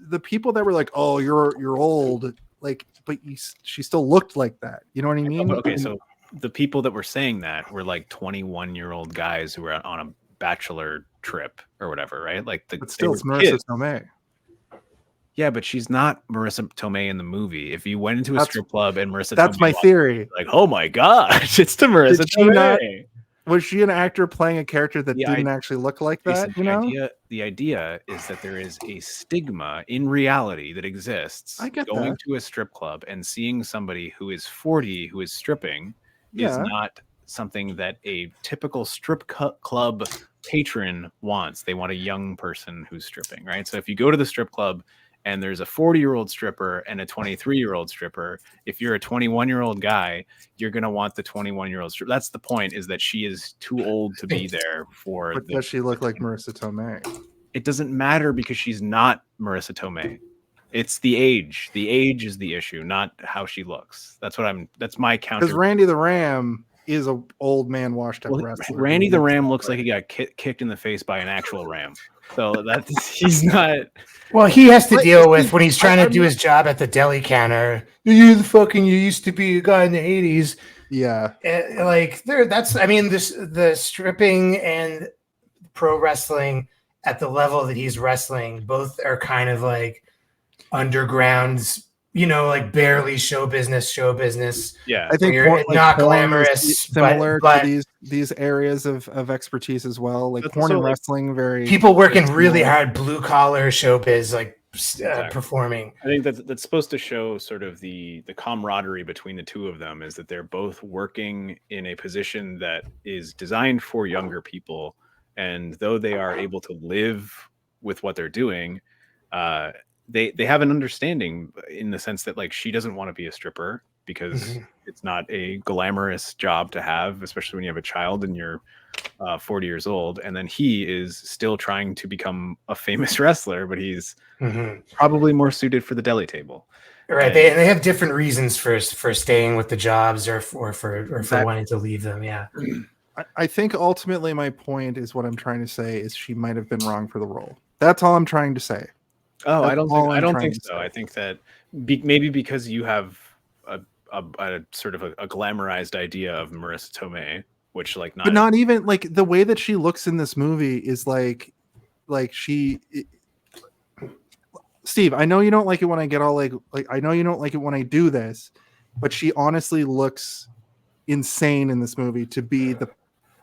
the people that were like, "Oh, you're old," like, but she still looked like that. You know what I mean? Okay, so the people that were saying that were like 21-year-old guys who were on a bachelor trip or whatever, right? Like but still, it's Marisa Tomei. Yeah, but she's not Marisa Tomei in the movie. If you went into a strip club and Marisa That's Tomei my theory. like, oh my gosh, it's to Marisa Tomei. Was she an actor playing a character that didn't actually look like that? The idea is that there is a stigma in reality that exists. I get going that. to a strip club and seeing somebody who is 40 who is stripping is not something that a typical strip club patron wants. They want a young person who's stripping, right? So if you go to the strip club and there's a 40-year-old stripper and a 23-year-old stripper, if you're a 21-year-old guy, you're going to want the 21-year-old stripper. That's the point, is that she is too old to be there for... But does she look like Marisa Tomei? It doesn't matter because she's not Marisa Tomei. It's the age. The age is the issue, not how she looks. That's my counter. Because Randy the Ram is an old man washed up wrestler. Randy the Ram looks like he got kicked in the face by an actual ram. So he's not. Well, he has to deal with when he's trying to do his job at the deli counter. You used to be a guy in the 80s. Yeah. The stripping and pro wrestling at the level that he's wrestling, both are kind of like underground, like barely show business. Yeah. I think not glamorous, similar to these areas of expertise as well. Like porn and wrestling, very people working really hard, blue collar showbiz, like performing. I think that's supposed to show sort of the camaraderie between the two of them, is that they're both working in a position that is designed for younger people, and though they are able to live with what they're doing, they have an understanding in the sense that, like, she doesn't want to be a stripper because it's not a glamorous job to have, especially when you have a child and you're 40 years old. And then he is still trying to become a famous wrestler, but he's probably more suited for the deli table. Right. They have different reasons for staying with the jobs or for wanting to leave them. Yeah. I think ultimately my point is, what I'm trying to say is she might have been wrong for the role. That's all I'm trying to say. Oh, I don't think so. I think that maybe because you have a sort of a glamorized idea of Marisa Tomei, which but not even like the way that she looks in this movie is like she. Steve, I know you don't like it when I get all like I know you don't like it when I do this, but she honestly looks insane in this movie to be the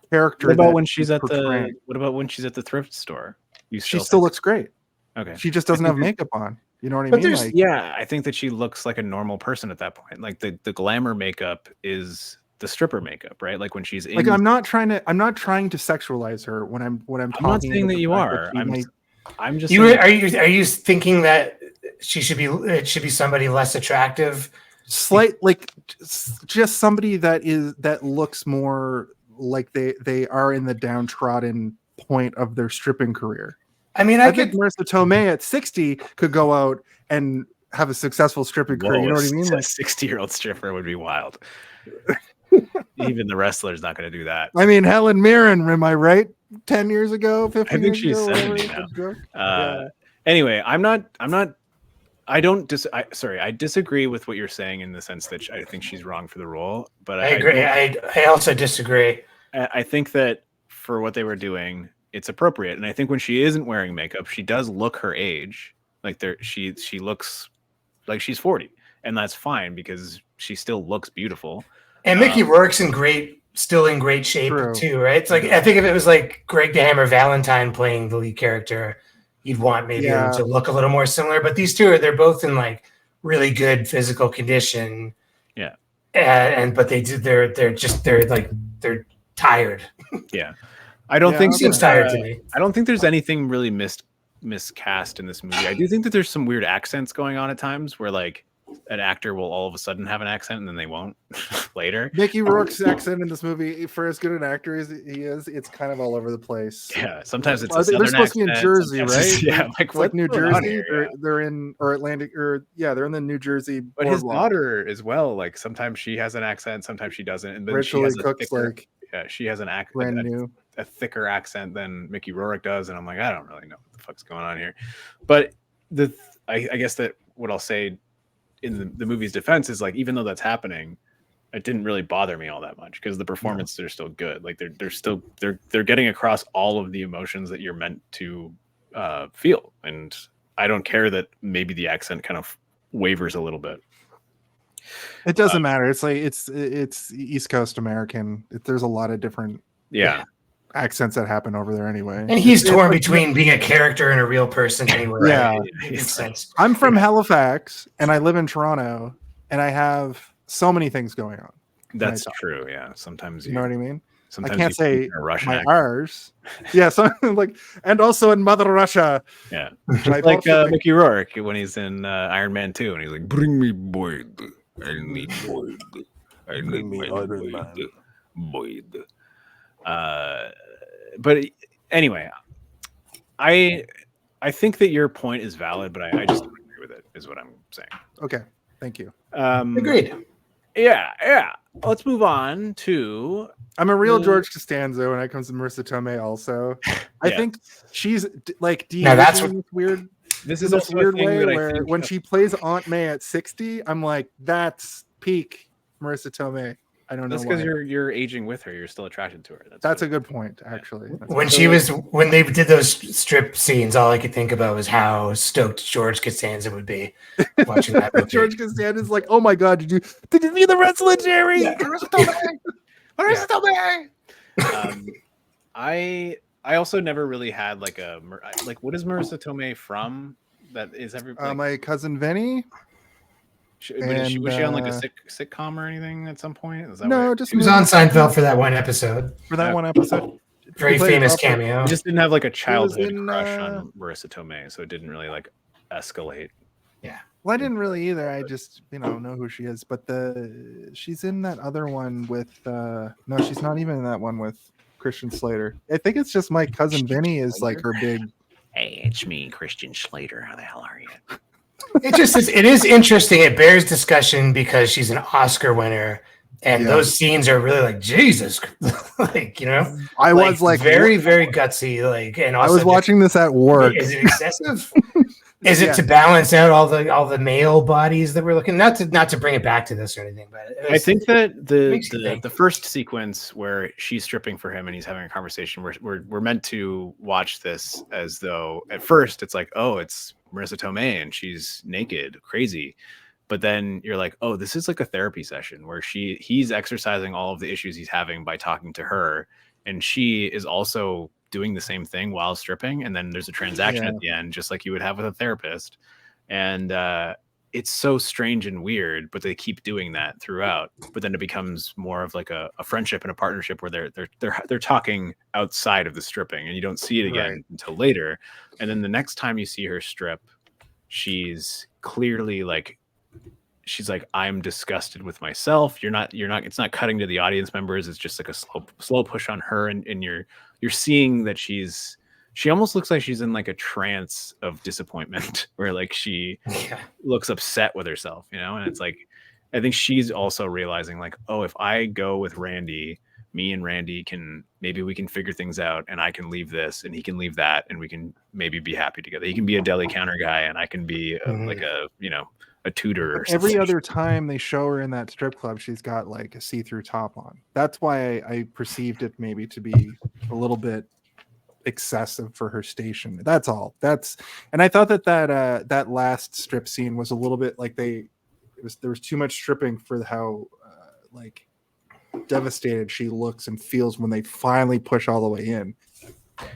character. What about when she's at the thrift store? She still looks great. Okay. She just doesn't have makeup on. You know what I mean? I think that she looks like a normal person at that point. Like the glamour makeup is the stripper makeup, right? Like when she's in. Like I'm not trying to sexualize her when I'm talking. I'm not saying that you are. I'm just. Are you thinking that it should be somebody less attractive? Just somebody that looks more like they are in the downtrodden point of their stripping career. I mean, I think Marisa Tomei at 60 could go out and have a successful stripping career. You know what I mean? Like a 60-year-old stripper would be wild. Even the wrestler's not going to do that. I mean, Helen Mirren, am I right? 10 years ago, 15 I think years she's ago, 70 now. Anyway, I disagree with what you're saying in the sense that I think she's wrong for the role, but I agree. I also disagree. I think that for what they were doing, it's appropriate. And I think when she isn't wearing makeup, she does look her age. Like she looks like she's 40, and that's fine because she still looks beautiful. And Mickey Rourke's still in great shape too, right? It's like, I think if it was like Greg the Hammer Valentine playing the lead character, you'd want maybe him to look a little more similar. But these two they're both in like really good physical condition. Yeah. But they're tired. Yeah. I don't think seems tired to me. I don't think there's anything really miscast in this movie. I do think that there's some weird accents going on at times where, like, an actor will all of a sudden have an accent and then they won't later. Mickey Rourke's accent in this movie, for as good an actor as he is, it's kind of over the place. Yeah, sometimes it's They're supposed to be in Jersey, right? Yeah, It's like New Jersey. Here, They're in or Atlantic, or they're in the New Jersey. But his boardwalk. daughter as well. Like sometimes she has an accent, sometimes she doesn't, and then Rachel she has Cook's like she has an brand new. a thicker accent than Mickey Rourke does, and I'm like, I don't really know what the fuck's going on here. But I guess that what I'll say in the movie's defense is like, even though that's happening, it didn't really bother me all that much because the performances are still good. Like they're getting across all of the emotions that you're meant to feel, and I don't care that maybe the accent kind of wavers a little bit. It doesn't matter. It's like it's East Coast American. There's a lot of different accents that happen over there anyway. And he's torn between being a character and a real person anyway. Yeah, it makes sense. I'm from Halifax and I live in Toronto, and I have so many things going on. That's true. Yeah, sometimes you know what I mean. Sometimes I can't say Russian my R's. Yeah, so like, and also in Mother Russia. Yeah, like Mickey Rourke when he's in Iron Man 2, and he's like, "Bring me Boyd. I need Boyd. I need my Boyd." But anyway, I think that your point is valid, but I just don't agree with it. Is what I'm saying. Okay, thank you. Agreed. Yeah. Let's move on to. I'm a real George Costanza when it comes to Marisa Tomei. Also, I think she's like that's what weird. This is this weird way where think, when she plays Aunt May at 60, I'm like, that's peak Marisa Tomei. I don't know. That's because you're aging with her. You're still attracted to her. That's a good point, actually. When they did those strip scenes, all I could think about was how stoked George Costanza would be watching that movie. George Costanza's like, oh my god, did you see the wrestler, Jerry? Yeah. Marisa Tomei. I also never really had like what is Marisa Tomei from? That is everybody. My cousin Vinny. Was she on like a sitcom or anything at some point? Is that no, just she was on Seinfeld for that one episode. Very famous cameo. I just didn't have like a childhood crush on Marisa Tomei, so it didn't really like escalate. Yeah. Well, I didn't really either. I just know who she is, but she's in that other one with no, she's not even in that one with Christian Slater. I think it's just my cousin Vinny is like her big. Hey, it's me, Christian Slater. How the hell are you? It is interesting. It bears discussion because she's an Oscar winner, and those scenes are really like Jesus, like I was like very very gutsy, like, and also I was watching this at work. Is it excessive? Is it to balance out all the male bodies that we're looking? Not to bring it back to this or anything, but I think that the first sequence where she's stripping for him and he's having a conversation, we're meant to watch this as though at first it's like, oh, it's Marisa Tomei and she's naked, crazy. But then you're like, oh, this is like a therapy session where he's exercising all of the issues he's having by talking to her, and she is also doing the same thing while stripping, and then there's a transaction at the end, just like you would have with a therapist. And it's so strange and weird, but they keep doing that throughout. But then it becomes more of like a friendship and a partnership where they're talking outside of the stripping, and you don't see it again until later. And then the next time you see her strip, she's clearly like, she's like, I'm disgusted with myself. You're not, it's not cutting to the audience members. It's just like a slow push on her. And you're seeing that she almost looks like she's in like a trance of disappointment where like she looks upset with herself, and it's like, I think she's also realizing like, oh, if I go with Randy, me and Randy we can figure things out, and I can leave this and he can leave that, and we can maybe be happy together. He can be a deli counter guy and I can be like a tutor. Or every other time they show her in that strip club, she's got like a see-through top on. That's why I perceived it maybe to be a little bit excessive for her station. That's all. And I thought that last strip scene was a little bit like there was too much stripping for how like devastated she looks and feels when they finally push all the way in.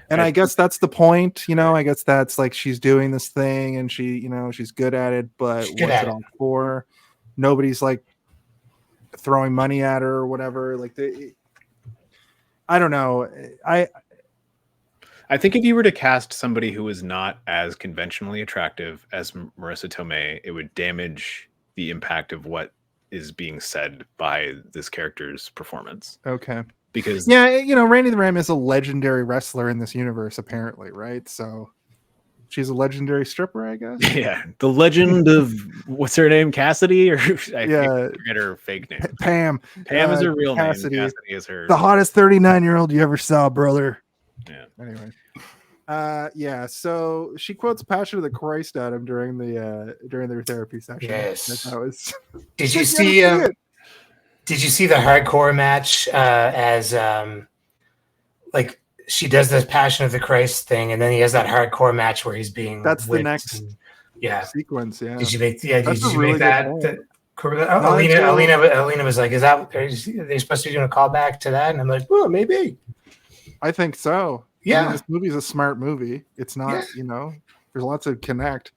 And I guess that's the point, I guess that's like she's doing this thing and she, she's good at it, but what's it all for? Nobody's like throwing money at her or whatever. Like I don't know. I think if you were to cast somebody who is not as conventionally attractive as Marisa Tomei, it would damage the impact of what is being said by this character's performance. Okay. Because Randy the Ram is a legendary wrestler in this universe, apparently, right? So she's a legendary stripper, I guess. Yeah, the legend of what's her name, Cassidy, or I forget her fake name. Pam. Pam is her real Cassidy. name. Cassidy is her. The hottest 39-year-old you ever saw, brother. Yeah. Anyway. So she quotes Passion of the Christ at him during their therapy session. Yes. That was. Did you see? Did you see the hardcore match? As like she does the Passion of the Christ thing, and then he has that hardcore match where he's being. That's the next sequence. Yeah. Did you make? Yeah. Did you really make that? Alina was like, "Is that? Are they supposed to be doing a callback to that?" And I'm like, "Well, maybe." I think so. Yeah. I mean, this movie's a smart movie. It's not, there's lots of connect.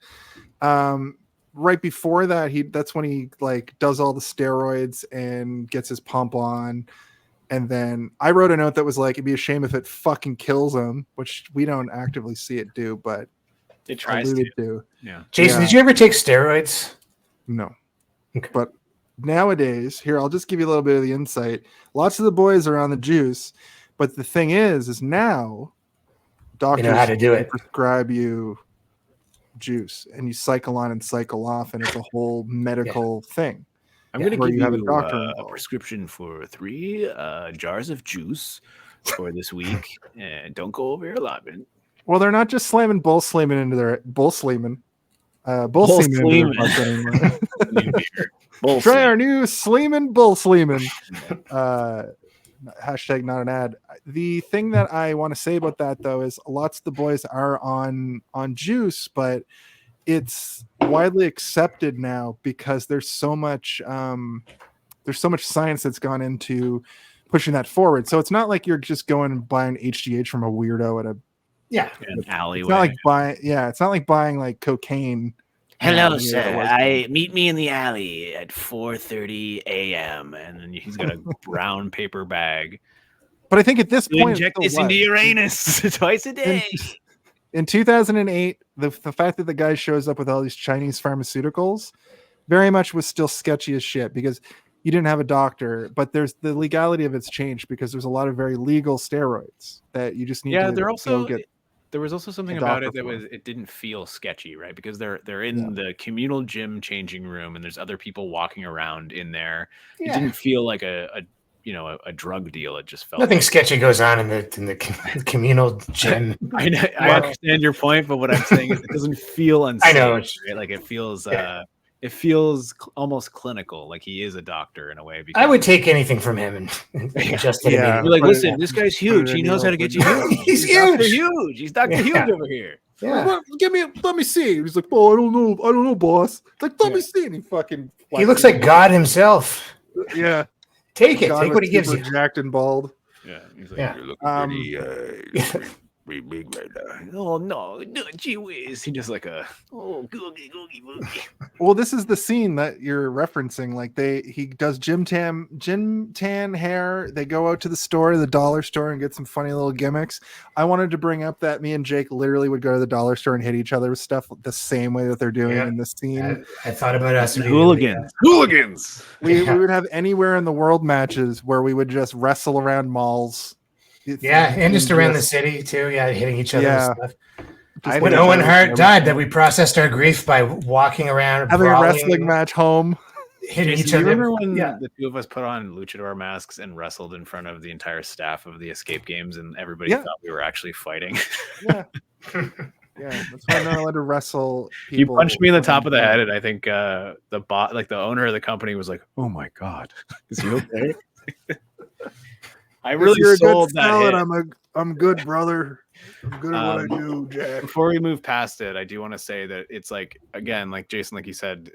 Right before that, that's when he like does all the steroids and gets his pump on. And then I wrote a note that was like, it'd be a shame if it fucking kills him, which we don't actively see it do, but it tries to. Yeah. Jason, did you ever take steroids? No. Okay. But nowadays, here, I'll just give you a little bit of the insight. Lots of the boys are on the juice, but the thing is now doctors know how to do it. Prescribe you juice and you cycle on and cycle off, and it's a whole medical thing. I'm going to give you a prescription for 3 jars of juice for this week, and don't go over your allotment. Well, they're not just slamming bull sleeman into their bull sleeman. Try our new Sleeman Bull Sleeman. Hashtag not an ad. The thing that I want to say about that though is lots of the boys are on juice, but it's widely accepted now because there's so much science that's gone into pushing that forward. So it's not like you're just going and buying HGH from a weirdo at an alleyway. It's not like buying like cocaine. Hello, sir. Meet me in the alley at 4:30 a.m. And then he's got a brown paper bag. But I think at this point, inject this into your anus twice a day. In 2008, the fact that the guy shows up with all these Chinese pharmaceuticals very much was still sketchy as shit because you didn't have a doctor. But there's the legality of it's changed because there's a lot of very legal steroids that you just need to get. There was also something about it that it didn't feel sketchy, right? Because they're in the communal gym changing room, and there's other people walking around in there. Yeah. It didn't feel like a drug deal. It just felt nothing sketchy goes on in the communal gym. I understand your point, but what I'm saying is it doesn't feel unsafe. I know, right? Like it feels. It feels almost clinical, like he is a doctor in a way. I would take anything from him and adjust it. You're like, listen, this guy's huge. He knows how to get you huge. He's huge. Dr. Huge. He's Dr. Huge over here. Yeah. Let me see. He's like, oh, I don't know, boss. It's like, let me see. And he looks like God himself. Yeah. Take it. Take what he gives you. Jacked and bald. Yeah. He's like, you're looking pretty big right now. Oh no, gee whiz. He just like googie. Well, this is the scene that you're referencing. Like he does gym tan hair. They go out to the store, the dollar store, and get some funny little gimmicks. I wanted to bring up that me and Jake literally would go to the dollar store and hit each other with stuff the same way that they're doing in this scene. I thought about us. Hooligans. We would have anywhere in the world matches where we would just wrestle around malls. And just around the city too. Yeah, hitting each other and stuff. When Owen Hart died, that we processed our grief by walking around, having a wrestling match home, hitting each other. Remember when the two of us put on luchador masks and wrestled in front of the entire staff of the Escape Games, and everybody thought we were actually fighting? Yeah, that's why I'm not allowed to wrestle people. You punched me in the top of the head, and I think the owner of the company was like, "Oh my god, is he okay?" I really sold that hit. I'm good, brother. I'm good at what I do, Jack. Before we move past it, I do want to say that it's like, again, like Jason, like you said,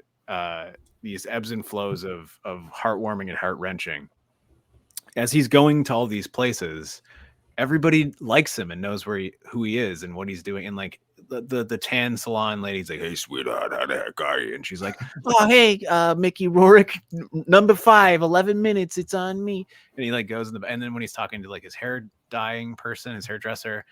these ebbs and flows of heartwarming and heart-wrenching. As he's going to all these places, everybody likes him and knows who he is and what he's doing. And like the tan salon lady's like, "Hey, sweetheart, how the heck are you?" And she's like, "Oh, hey, Mickey Rourke, number 5, 11 minutes, it's on me." And he like goes and then when he's talking to like his hair dyeing person, his hairdresser,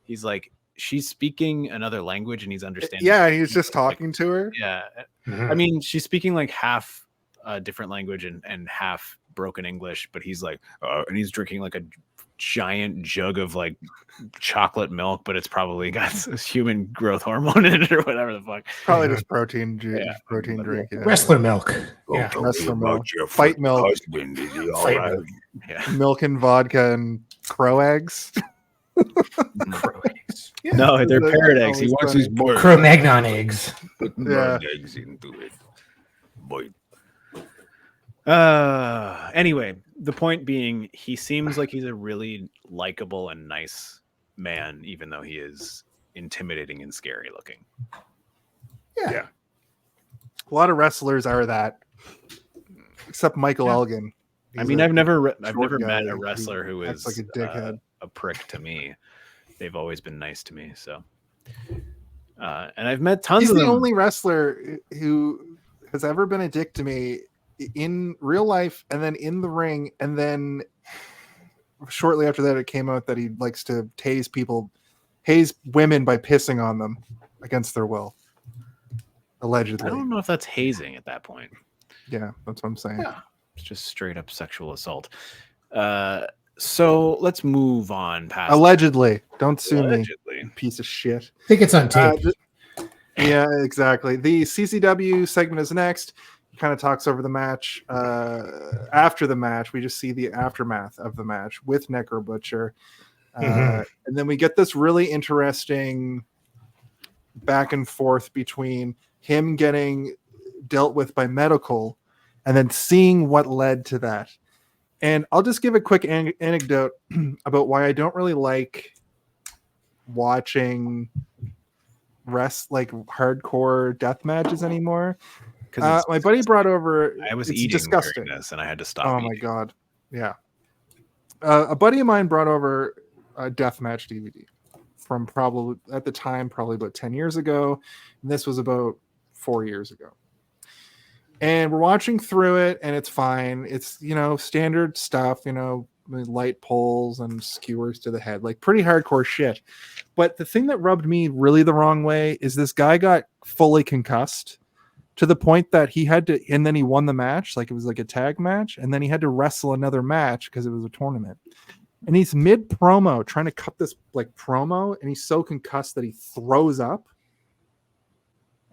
he's like, she's speaking another language and he's understanding. Yeah, he's just talking to her. Yeah. Mhm. I mean, she's speaking like half a different language and half broken English, but he's like, and he's drinking like a giant jug of like chocolate milk, but it's probably got human growth hormone in it or whatever the fuck. Probably just protein But drink. Yeah. Wrestler milk. Go Yeah. tell Wrestler me milk. about your Fight fucking milk. husband. Is he all Fight right? milk. Yeah. Milk and vodka and crow eggs. Crow eggs. Yeah, No, they're that's parrot eggs. He always wants funny. his boy. Cro-Magnon eggs. Put Yeah. blood eggs into it. Boy. Anyway, the point being, he seems like he's a really likable and nice man, even though he is intimidating and scary looking. Yeah. A lot of wrestlers are that, except Michael Yeah. I Elgin. He's mean, a I've never short met guy a wrestler who acts is like a dickhead. a prick to me. They've always been nice to me. So, and I've met tons He's of the them. only wrestler who has ever been a dick to me in real life and then in the ring. And then shortly after that, it came out that he likes to tase women by pissing on them against their will. Allegedly. I don't know if that's hazing at that point. Yeah, that's what I'm saying. Yeah. It's just straight up sexual assault. So let's move on past Allegedly. Don't sue me, allegedly. piece of shit. I think it's on tape. Yeah, exactly. The CCW segment is next. He kind of talks over the match. After the match, we just see the aftermath of the match with Necro Butcher. And then we get this really interesting back and forth between him getting dealt with by medical and then seeing what led to that. And I'll just give a quick anecdote about why I don't really like watching hardcore death matches anymore. My buddy brought over. I was it's eating disgusting. during this, and I had to stop. Oh eating. my god! Yeah, a buddy of mine brought over a deathmatch DVD from probably at the time probably about 10 years ago, and this was about 4 years ago. And we're watching through it, and it's fine. It's standard stuff, light poles and skewers to the head, like pretty hardcore shit. But the thing that rubbed me really the wrong way is this guy got fully concussed to the point that he had to, and then he won the match, like it was like a tag match, and then he had to wrestle another match because it was a tournament. And he's mid promo trying to cut this like promo, and he's so concussed that he throws up.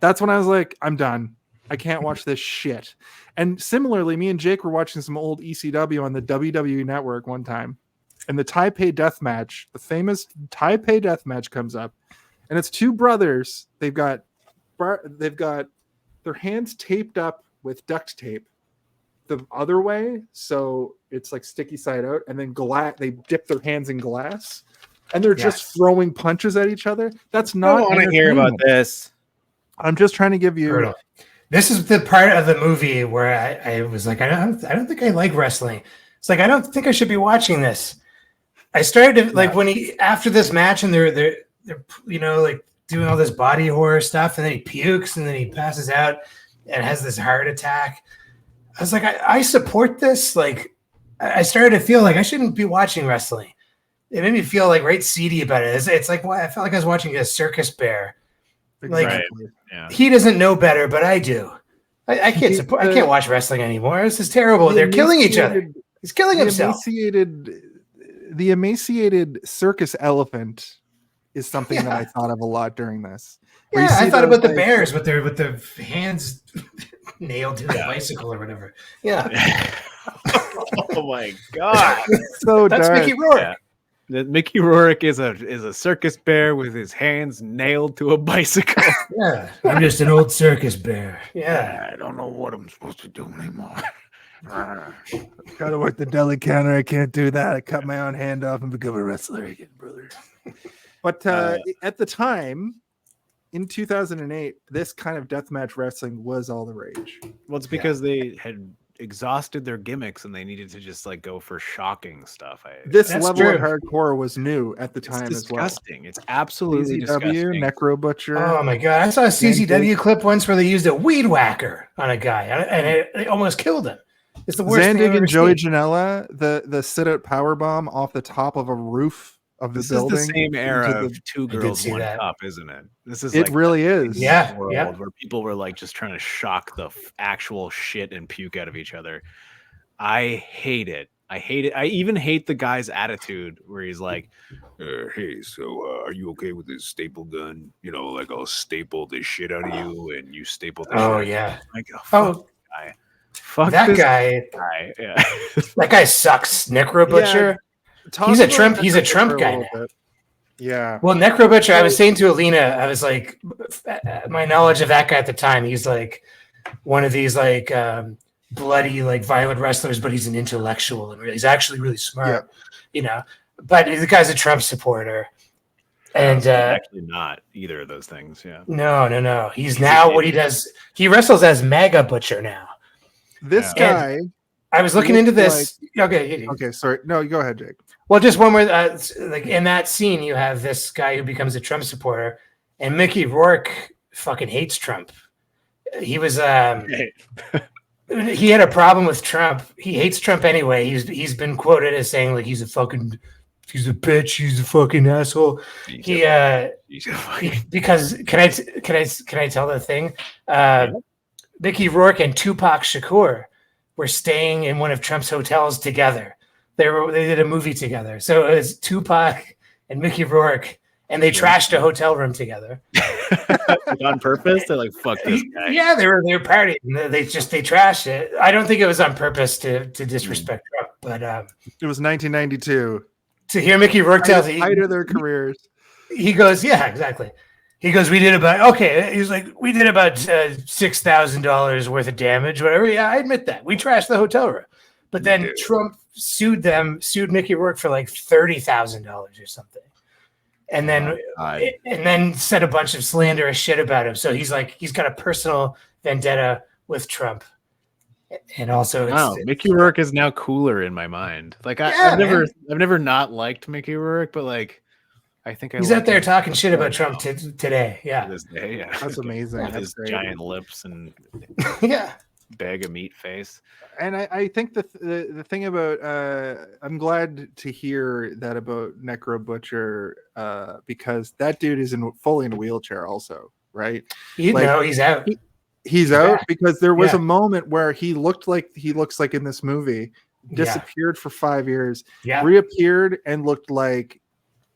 That's when I was like, I'm done. I can't watch this shit. And similarly, me and Jake were watching some old ECW on the WWE network one time, and the Taipei Death Match, the famous Taipei Death Match, comes up, and it's two brothers. They've got their hands taped up with duct tape the other way, so it's like sticky side out, and then they dip their hands in glass, and they're just throwing punches at each other. That's not. I want to hear about this. I'm just trying to give you. Brutal. This is the part of the movie where I was like, I don't think I like wrestling. It's like I don't think I should be watching this. I started to like when after this match and they're like doing all this body horror stuff, and then he pukes and then he passes out and has this heart attack. I was like, I support this. Like, I started to feel like I shouldn't be watching wrestling. It made me feel like right seedy about it. It's like I felt like I was watching a circus bear. Like, Right. Yeah. he doesn't know better, but I do. I can't support. I can't watch wrestling anymore. This is terrible. They're killing each other. He's killing himself. The emaciated circus elephant is something that I thought of a lot during this. Yeah, I thought about the bears with the hands nailed to the bicycle or whatever. Yeah. Oh my god. So That's dark. Mickey Rourke. Yeah. That Mickey Rourke is a circus bear with his hands nailed to a bicycle. Yeah. I'm just an old circus bear. Yeah. I don't know what I'm supposed to do anymore. Gotta work the deli counter. I can't do that. I cut my own hand off and become a wrestler again, brother. But at the time, in 2008, this kind of deathmatch wrestling was all the rage. Well, it's because they had exhausted their gimmicks and they needed to just like go for shocking stuff. This That's level of true. hardcore was new at the time It's as well. disgusting. It's absolutely disgusting. Necro Butcher. Oh my god! I saw a CCW clip once where they used a weed whacker on a guy, and it almost killed him. It's the worst thing I've Zandig ever and Joey seen. Janela, the sit-out power bomb off the top of a roof of the This building. is the same era into of Two did Girls, see One that. Cup, isn't it? This is It like really is. Yeah. world Yeah. where people were like just trying to shock the actual shit and puke out of each other. I hate it. I hate it. I even hate the guy's attitude where he's like, Hey, so are you okay with this staple gun? You know, like I'll staple this shit out of you, and you staple the shit Oh out of yeah. like, oh, Oh, fuck this guy. Fuck that this guy. guy. Yeah. That guy sucks. Necro Butcher. Talk He's a about Trump. He's a Necro Trump Butcher guy little now. bit. Yeah. Well, Necro Butcher. I was saying to Alina, I was like, my knowledge of that guy at the time. He's like one of these like bloody, like violent wrestlers, but he's an intellectual and he's actually really smart. You know, but the guy's a Trump supporter. And actually not either of those things. Yeah. No. He's now what he does. He wrestles as MAGA Butcher now. This Yeah. guy. I was looking into this. Okay. Okay, sorry. No, you go ahead, Jake. Well, just one more. Like in that scene, you have this guy who becomes a Trump supporter, and Mickey Rourke fucking hates Trump. He was he had a problem with Trump. He hates Trump anyway. He's been quoted as saying like he's a bitch, he's a fucking asshole. Because can I tell the thing? Mickey Rourke and Tupac Shakur were staying in one of Trump's hotels together. They did a movie together. So it was Tupac and Mickey Rourke, and they trashed a hotel room together. On purpose? They're like, fuck this guy. Yeah, they were partying. They trashed it. I don't think it was on purpose to disrespect Trump, but It was 1992. to hear Mickey Rourke tell Height of their careers. he goes, yeah, exactly. He goes, we did about $6,000 worth of damage, whatever. Yeah, I admit that. We trashed the hotel room. But then Trump sued Mickey Rourke for like $30,000 or something. And then said a bunch of slanderous shit about him. So he's got a personal vendetta with Trump. And also Mickey Rourke is now cooler in my mind. Like I've never not liked Mickey Rourke, but like I think he's out there talking shit about Trump today. Yeah. This day, yeah. That's amazing. With That's his great. giant lips and Yeah. bag of meat face. And I think the thing about I'm glad to hear that about Necro Butcher because that dude is fully in a wheelchair also, right? He's out. He's out because there was a moment where he looks like in this movie, disappeared for 5 years, reappeared and looked like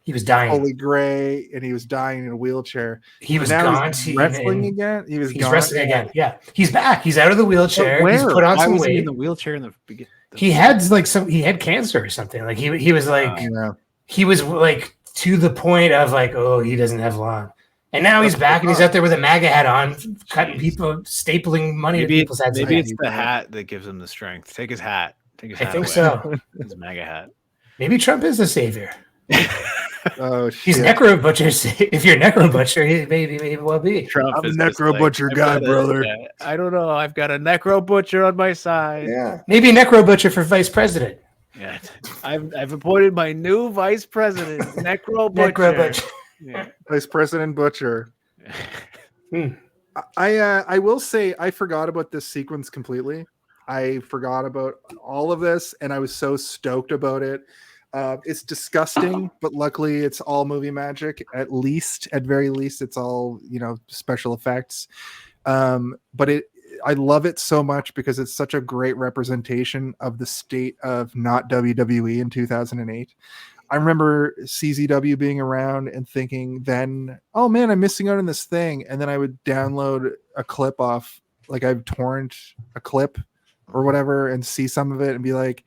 he was dying, fully gray, and he was dying in a wheelchair. He was gone. He's wrestling again. He's wrestling again. Yeah, he's back. He's out of the wheelchair. Where? He's put on Why some was weight. he in the wheelchair in the beginning? He had he had cancer or something. Like he was like he was like to the point of like, oh, he doesn't have long. And now he's back and he's out there with a MAGA hat on, cutting people, stapling money to people's heads. Maybe it's the hat that gives him the strength. Take his hat. Take his hat. I think away. so. His MAGA hat. Maybe Trump is the savior. Oh, he's Necro Butcher. If you're Necro Butcher, he may well be. Trump I'm a Necro Butcher guy, brother. I don't know. I've got a Necro Butcher on my side. Yeah, maybe Necro Butcher for vice president. Yeah, I've appointed my new vice president, Necro Butcher. Necro Butcher. Yeah. Vice President Butcher. I will say I forgot about this sequence completely. I forgot about all of this, and I was so stoked about it. It's disgusting, but luckily it's all movie magic. At very least, it's all special effects. But I love it so much because it's such a great representation of the state of not WWE in 2008. I remember CZW being around and thinking then, oh man, I'm missing out on this thing. And then I would download a clip off, like I've torrent a clip or whatever and see some of it and be like,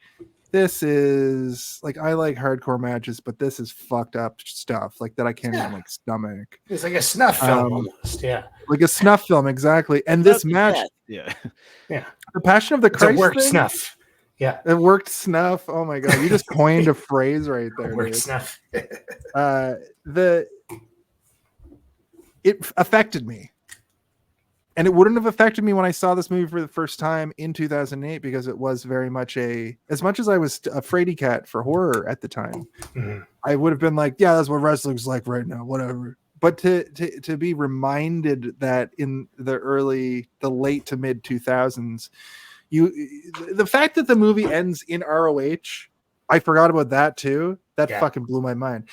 this is like, I like hardcore matches, but this is fucked up stuff like that I can't even like stomach. It's like a snuff film almost. Yeah. Like a snuff film. Exactly. And this match. Yeah. The Passion of the Christ. It worked thing, snuff. Yeah. It worked snuff. Oh my God. You just coined a phrase right there. It worked snuff. It affected me. And it wouldn't have affected me when I saw this movie for the first time in 2008 because it was very much as much as I was a fraidy cat for horror at the time, I would have been like, yeah, that's what wrestling's like right now, whatever. But to be reminded that in the late to mid 2000s, the fact that the movie ends in ROH, I forgot about that too. That Yeah. fucking blew my mind.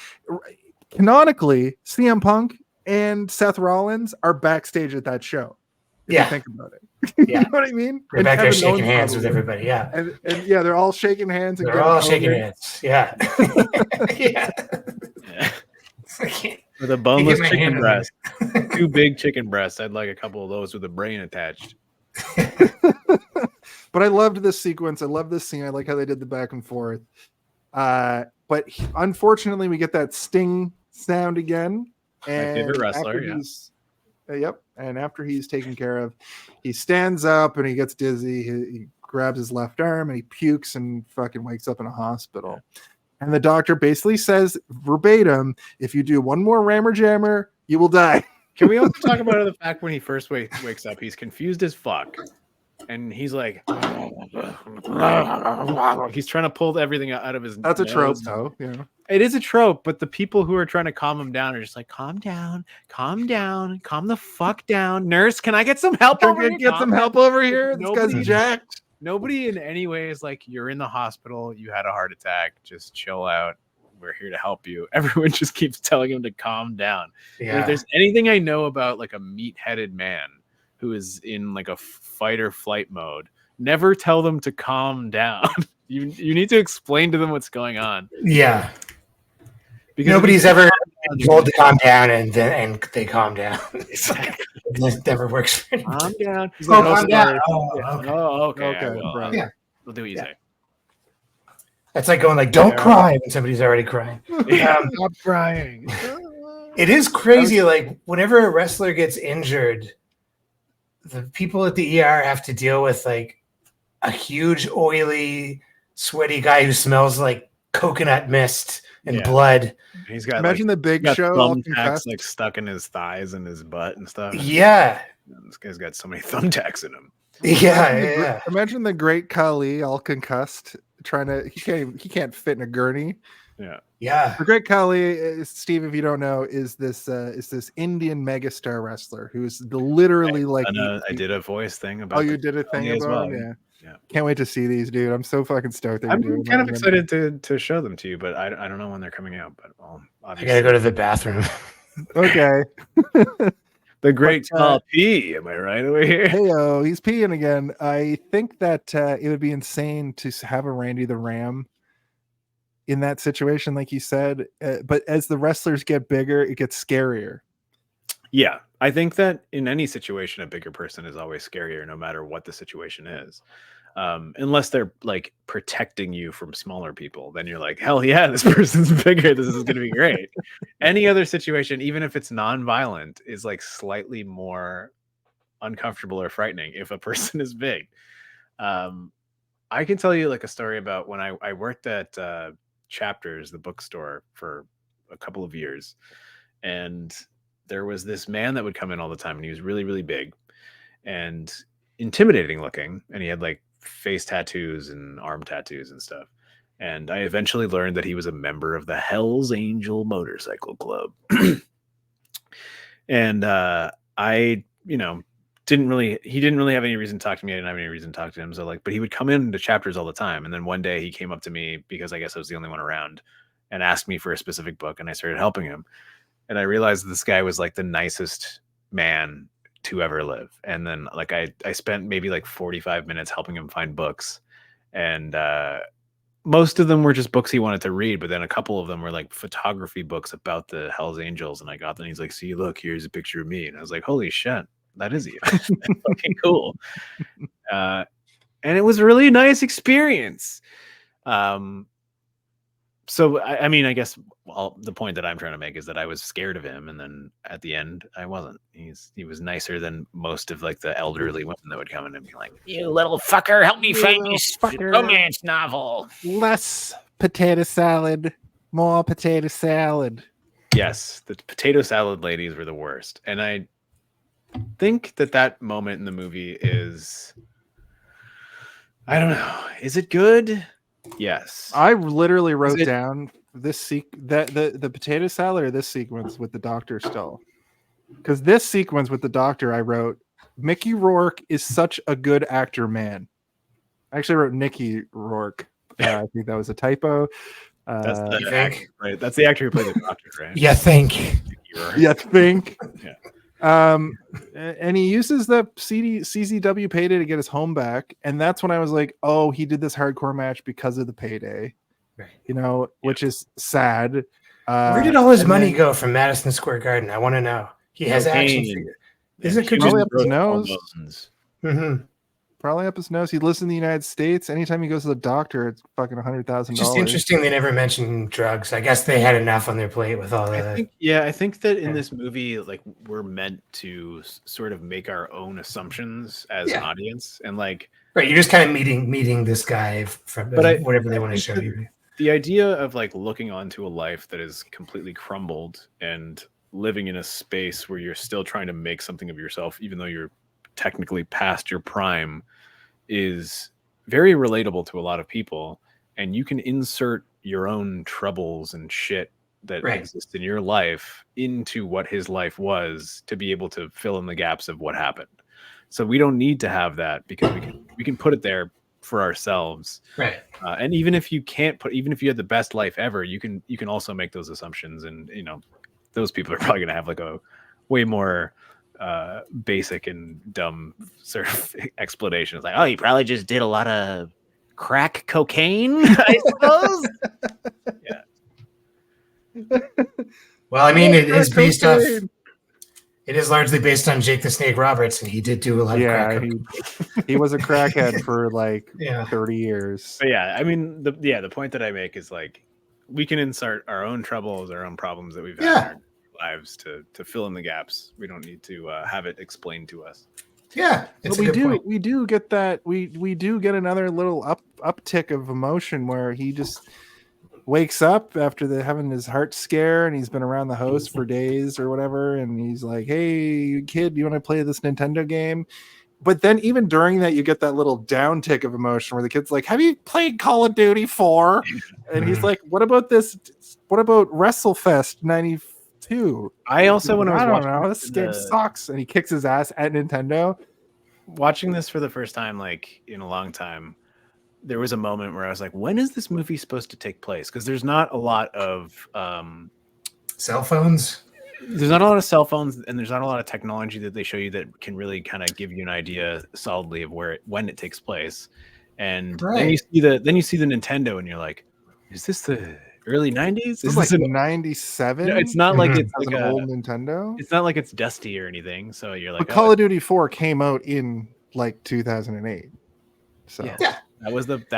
Canonically, CM Punk and Seth Rollins are backstage at that show. If you think about it. Yeah. You know what I mean? They're And back there Kevin shaking Owens hands with probably. everybody. Yeah. And yeah, they're all shaking hands. And They're all getting shaking COVID. hands. Yeah. Yeah. Yeah. I can't- With a boneless my chicken hand on breast. 2 big chicken breasts. I'd like a couple of those with a brain attached. But I loved this sequence. I love this scene. I like how they did the back and forth. But unfortunately, we get that Sting sound again. And My favorite wrestler, after yeah. he's yep. And after he's taken care of, he stands up and he gets dizzy. He grabs his left arm and he pukes and fucking wakes up in a hospital. And the doctor basically says verbatim, if you do one more rammer jammer, you will die. Can we also talk about the fact when he first wakes up, he's confused as fuck. And he's like, he's trying to pull everything out of his That's a nose. trope, though. Yeah. It is a trope, but the people who are trying to calm him down are just like, calm down, calm the fuck down. Nurse, can I get some help over here? Get some help over here. This guy's jacked. Nobody in any way is like, you're in the hospital, you had a heart attack, just chill out. We're here to help you. Everyone just keeps telling him to calm down. Yeah. If there's anything I know about like a meat-headed man who is in like a fight or flight mode, never tell them to calm down. You need to explain to them what's going on. Yeah. Because nobody's ever told to calm down and they calm down. It never works for anybody. Calm down. Calm down. Oh, okay. Right. Yeah. We'll do what you say. That's like going like, don't cry when somebody's already crying. Stop crying. It is crazy. Like whenever a wrestler gets injured, the people at the ER have to deal with like a huge, oily, sweaty guy who smells like coconut mist and blood. He's got Imagine the Big Show all concussed. like stuck in his thighs and his butt and stuff. Yeah. This guy's got so many thumbtacks in him. Yeah. Imagine the Great Khali all concussed, he can't fit in a gurney. Yeah. The Great Khali, Steve, if you don't know, is this Indian megastar wrestler who's literally I did a voice thing about. Oh, you did a thing about him? Yeah. Can't wait to see these, dude. I'm so fucking stoked. I'm kind of excited to show them to you, but I don't know when they're coming out. But I gotta go to the bathroom. Okay. The Great Khali, am I right over here? Heyo, he's peeing again. I think that it would be insane to have a Randy the Ram in that situation, like you said. But as the wrestlers get bigger, it gets scarier. Yeah, I think that in any situation, a bigger person is always scarier, no matter what the situation is. Unless they're like protecting you from smaller people, then you're like, hell yeah, this person's bigger. This is going to be great. Any other situation, even if it's non-violent, is like slightly more uncomfortable or frightening if a person is big. I can tell you like a story about when I worked at Chapters, the bookstore, for a couple of years, and there was this man that would come in all the time, and he was really, really big and intimidating looking, and he had like face tattoos and arm tattoos and stuff. And I eventually learned that he was a member of the Hell's Angel Motorcycle Club. And I, didn't really have any reason to talk to me. I didn't have any reason to talk to him. So but he would come into Chapters all the time. And then one day he came up to me, because I guess I was the only one around, and asked me for a specific book, and I started helping him. And I realized this guy was like the nicest man to ever live. And then like I spent maybe like 45 minutes helping him find books, and most of them were just books he wanted to read, but then a couple of them were like photography books about the Hells Angels. And I got them. He's like, see, look, here's a picture of me. And I was like, holy shit, that is you. That's fucking cool. And it was a really nice experience. So, I mean, I guess the point that I'm trying to make is that I was scared of him. And then at the end, I wasn't. He was nicer than most of like the elderly women that would come in and be like, you little fucker, help me find this romance novel. Less potato salad, more potato salad. Yes, the potato salad ladies were the worst. And I think that moment in the movie is, I don't know, is it good? Yes. I literally wrote down this the potato salad, or this sequence with the doctor still. Because this sequence with the doctor, I wrote, Mickey Rourke is such a good actor, man. I actually wrote Nicky Rourke. I think that was a typo. That's You the think? actor, right? That's the actor who played the doctor, right? You think? You think? Yeah. And he uses the CZW payday to get his home back, and that's when I was like, oh, he did this hardcore match because of the payday, Right. which is sad. Where did all his and money then- go from Madison Square Garden? I want to know. He has action Cocaine. figures. Isn't Human Probably up his growth nose. hormones. Mm-hmm. Probably up his nose. He lives in the United States. Anytime he goes to the doctor, it's fucking $100,000. It's just interesting they never mentioned drugs. I guess they had enough on their plate with all I the. think that in this movie, like we're meant to sort of make our own assumptions as an audience, and like Right, you're just kind of meeting this guy from whatever they want to show you. the idea of like looking onto a life that is completely crumbled and living in a space where you're still trying to make something of yourself, even though you're technically past your prime, is very relatable to a lot of people. And you can insert your own troubles and shit that exist in your life into what his life was to be able to fill in the gaps of what happened. So we don't need to have that because we can put it there for ourselves. Right. And even if you had the best life ever, you can also make those assumptions, and those people are probably going to have like a way more basic and dumb sort of explanation. It's like, oh, he probably just did a lot of crack cocaine, I suppose. Yeah. Well, I mean, it is based off. It is largely based on Jake the Snake Roberts, and he did do a lot of crack. He was a crackhead for like 30 30 years. But yeah, I mean, the point that I make is like we can insert our own troubles, our own problems that we've had in our lives to fill in the gaps. We don't need to have it explained to us. Yeah, but we do get that we do get another little uptick of emotion where he just wakes up after having his heart scare, and he's been around the house for days or whatever, and he's like, hey kid, you want to play this Nintendo game? But then even during that, you get that little downtick of emotion where the kid's like, have you played Call of Duty 4? And he's like, what about WrestleFest 92? I also, when I don't know, this game sucks, and he kicks his ass at Nintendo. Watching this for the first time, like in a long time, there was a moment where I was like, when is this movie supposed to take place? Because there's not a lot of cell phones. There's not a lot of cell phones, and there's not a lot of technology that they show you that can really kind of give you an idea solidly of when it takes place. And then you see the Nintendo, and you're like, is this the early 90s? Is this like 97? No, it's not like it's like an old Nintendo. It's not like it's dusty or anything. So you're like, but Call of Duty 4 came out in like 2008. So yeah. That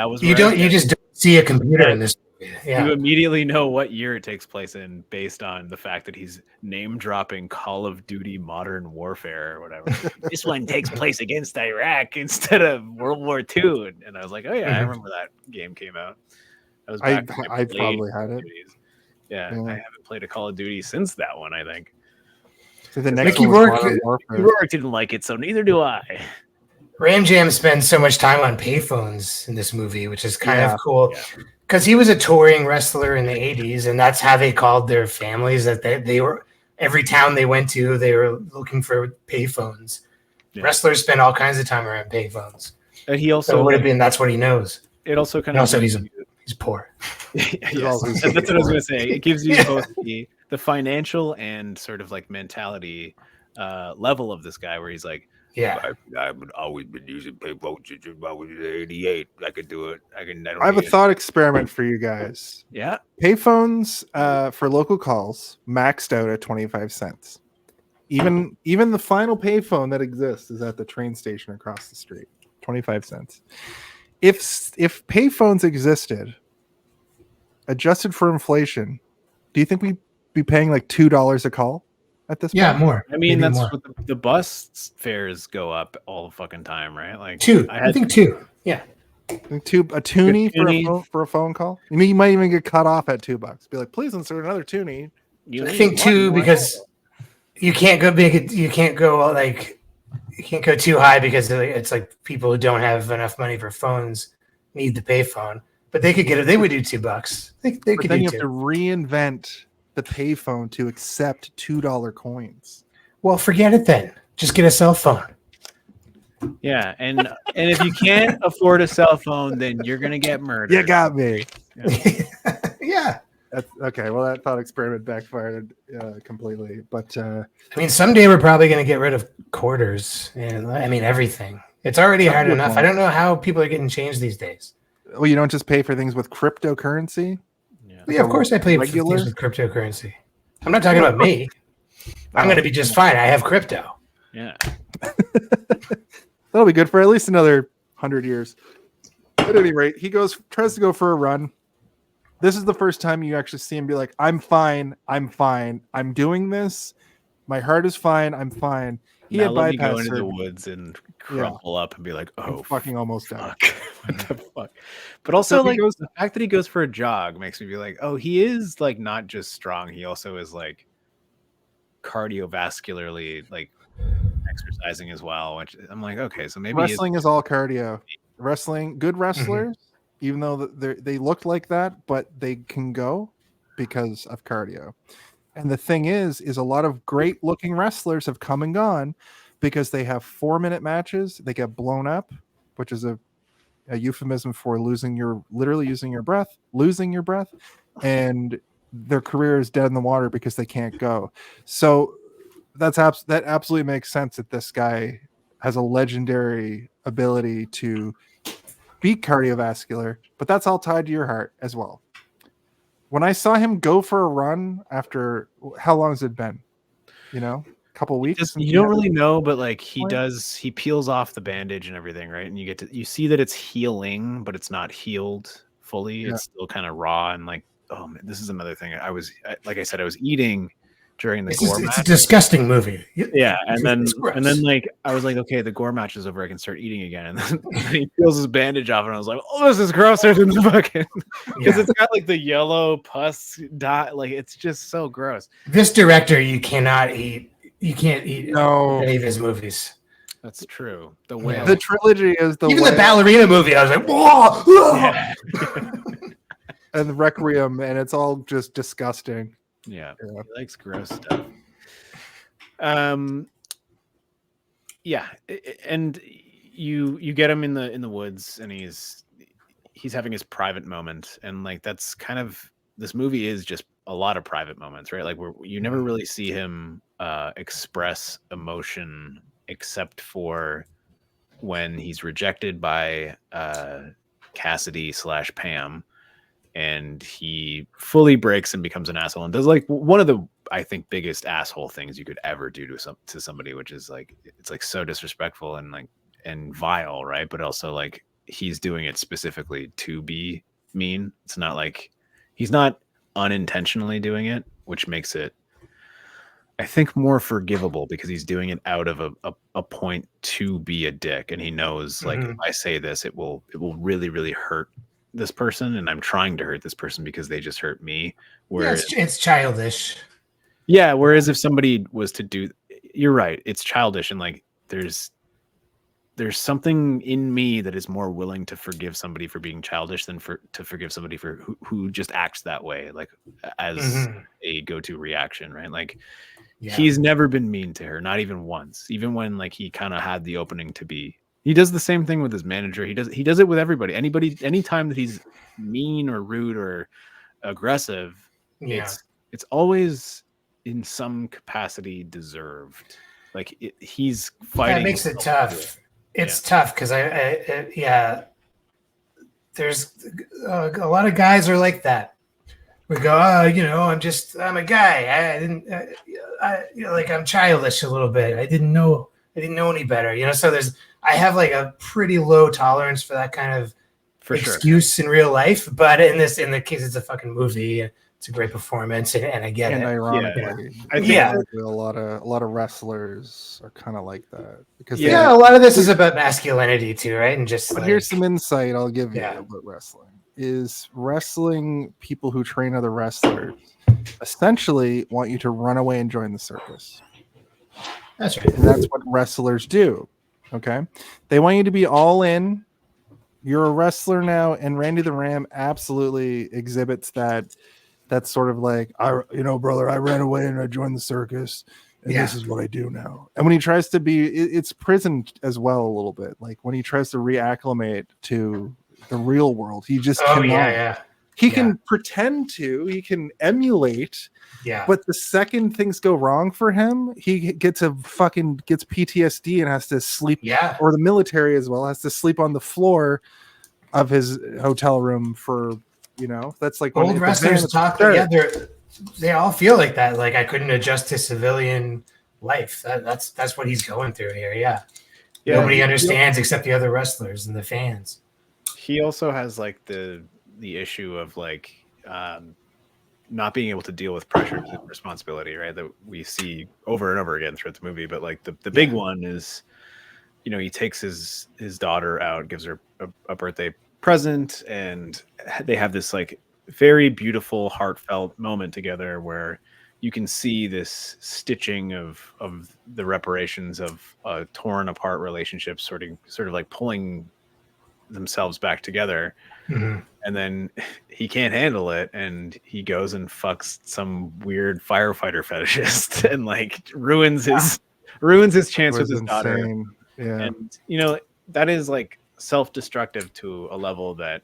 was you just don't see a computer in this movie. Yeah. You immediately know what year it takes place in based on the fact that he's name dropping Call of Duty Modern Warfare or whatever. This one takes place against Iraq instead of World War II. And I was like, oh yeah, I remember that game came out. That was back I probably had it. Yeah, I haven't played a Call of Duty since that one, I think. So the next one was Rourke didn't like it, so neither do I. Ram Jam spends so much time on payphones in this movie, which is kind of cool because he was a touring wrestler in the 80s, and that's how they called their families. That they were every town they went to, they were looking for payphones. Yeah. Wrestlers spend all kinds of time around payphones. And he also so it would have been that's what he knows. It also kind of also he's poor. That's what I was going to say. It gives you both the financial and sort of like mentality level of this guy, where he's like, yeah, I've always been using payphones since about 88. I could do it. I have a thought experiment for you guys. Yeah, payphones for local calls maxed out at 25 cents. Even the final payphone that exists is at the train station across the street. 25 cents. If payphones existed, adjusted for inflation, do you think we'd be paying like $2 a call? At this point? More. I mean, that's what the bus fares go up all the fucking time, right? Like I think two. Yeah. A toonie for a phone call. I mean, you might even get cut off at $2. Be like, please insert another toonie. I think two because you can't go big. You can't go too high because it's like people who don't have enough money for phones need the payphone. But they could get it. They would do $2. They could. Then you have to reinvent the payphone to accept $2 coins. Well, forget it then. Just get a cell phone. Yeah, and if you can't afford a cell phone, then you're gonna get murdered. You got me. Yeah. Okay, well, that thought experiment backfired completely. But I mean, someday we're probably going to get rid of quarters and I mean everything. It's already hard good enough. point. I don't know how people are getting changed these days. well, you don't just pay for things with cryptocurrency. Yeah. Yeah, of course I play Regular? things with cryptocurrency. I'm not talking about me. I'm going to be just fine. I have crypto. Yeah. That'll be good for at least another 100 years. At any rate, he tries to go for a run. This is the first time you actually see him be like, I'm fine. I'm doing this. My heart is fine. I'm fine. He Now had let me go bypassed into the surgery. woods and crumple up and be like, I'm oh, fucking almost died. fuck. What the fuck? But also, So he like, goes- the fact that he goes for a jog makes me be like, oh, he is like not just strong, he also is like cardiovascularly like exercising as well, which I'm like, okay, so maybe Wrestling is all cardio. Wrestling, good wrestlers, even though they looked like that, but they can go because of cardio. And the thing is a lot of great looking wrestlers have come and gone because they have 4-minute matches. They get blown up, which is a euphemism for losing your breath, and their career is dead in the water because they can't go. So that absolutely makes sense that this guy has a legendary ability to be cardiovascular, but that's all tied to your heart as well. When I saw him go for a run after how long has it been? A couple weeks? you don't really know, but like he peels off the bandage and everything, right? And you see that it's healing, but it's not healed fully. Yeah. It's still kind of raw and like, oh man, this is another thing. Like I said, I was eating during the gore It's match. a disgusting movie. Yeah, and then It's gross. like I was like, okay, the gore match is over. I can start eating again. And then he peels his bandage off, and I was like, oh, this is grosser than the fucking because it's got like the yellow pus dot. Like it's just so gross. This director, you can't eat No. any of his movies. That's true. The whale. The trilogy is Even the ballerina movie, I was like, whoa! Yeah. and the Requiem, and it's all just disgusting. Yeah, Yeah. he likes gross stuff. Yeah, and you get him in the woods, and he's having his private moment, and like that's kind of this movie is just a lot of private moments, right? Like where you never really see him express emotion except for when he's rejected by Cassidy / Pam. And he fully breaks and becomes an asshole and does like one of the, I think, biggest asshole things you could ever do to somebody, which is like, it's like so disrespectful and like, and vile. Right. But also like he's doing it specifically to be mean. It's not like he's not unintentionally doing it, which makes it, I think, more forgivable because he's doing it out of a point to be a dick. And he knows like, if I say this, it will really, really hurt this person, and I'm trying to hurt this person because they just hurt me. Whereas it's childish. Yeah, whereas if somebody was to do, you're right, it's childish, and like there's something in me that is more willing to forgive somebody for being childish than to forgive somebody for who just acts that way, like as a go-to reaction, right? Like he's never been mean to her, not even once, even when like he kind of had the opening to be. He does the same thing with his manager. He does it with everybody. Anytime that he's mean or rude or aggressive, it's always in some capacity desered. Like he's fighting. That makes it tough. It's tough because there's a lot of guys are like that. We go, I'm a guy. I'm childish a little bit. I didn't know any better. So I have like a pretty low tolerance for that kind of excuse in real life. But in the case, it's a fucking movie. It's a great performance, and I get it. Ironically, I think a lot of wrestlers are kind of like that because a lot of this is about masculinity too, right? And just but here's some insight I'll give you about wrestling. Is wrestling people who train other wrestlers essentially want you to run away and join the circus. That's right. And that's what wrestlers do. Okay. They want you to be all in. You're a wrestler now, and Randy the Ram absolutely exhibits that. That's sort of like, brother, I ran away and I joined the circus, and this is what I do now. And when he tries to be, it's prison as well a little bit. Like when he tries to reacclimate to the real world, he just cannot. He can pretend to, he can emulate. Yeah. But the second things go wrong for him, he gets PTSD and has to sleep. Yeah. Or the military as well has to sleep on the floor of his hotel room for, that's like old wrestlers talk. Yeah, they all feel like that. Like, I couldn't adjust to civilian life. That's what he's going through here. Yeah. Nobody understands except the other wrestlers and the fans. He also has like the issue of like not being able to deal with pressure and responsibility, right? That we see over and over again throughout the movie. But like the big one is, he takes his daughter out, gives her a birthday present, and they have this like very beautiful, heartfelt moment together where you can see this stitching of the reparations of a torn apart relationship sort of like pulling themselves back together. Mm-hmm. And then he can't handle it, and he goes and fucks some weird firefighter fetishist and like ruins his chance with his daughter. Yeah. And that is like self-destructive to a level that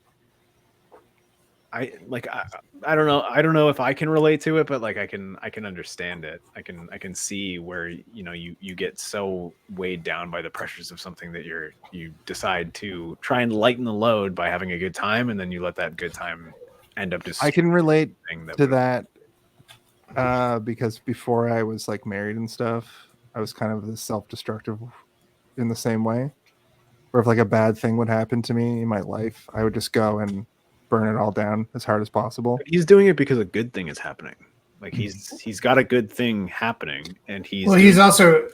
I don't know if I can relate to it, but like I can understand it. I can see where you get so weighed down by the pressures of something that you decide to try and lighten the load by having a good time, and then you let that good time end up just. I can relate to that because before I was like married and stuff, I was kind of the self-destructive in the same way. Where if like a bad thing would happen to me in my life, I would just go and burn it all down as hard as possible. But he's doing it because a good thing is happening. Like he's got a good thing happening, and he's also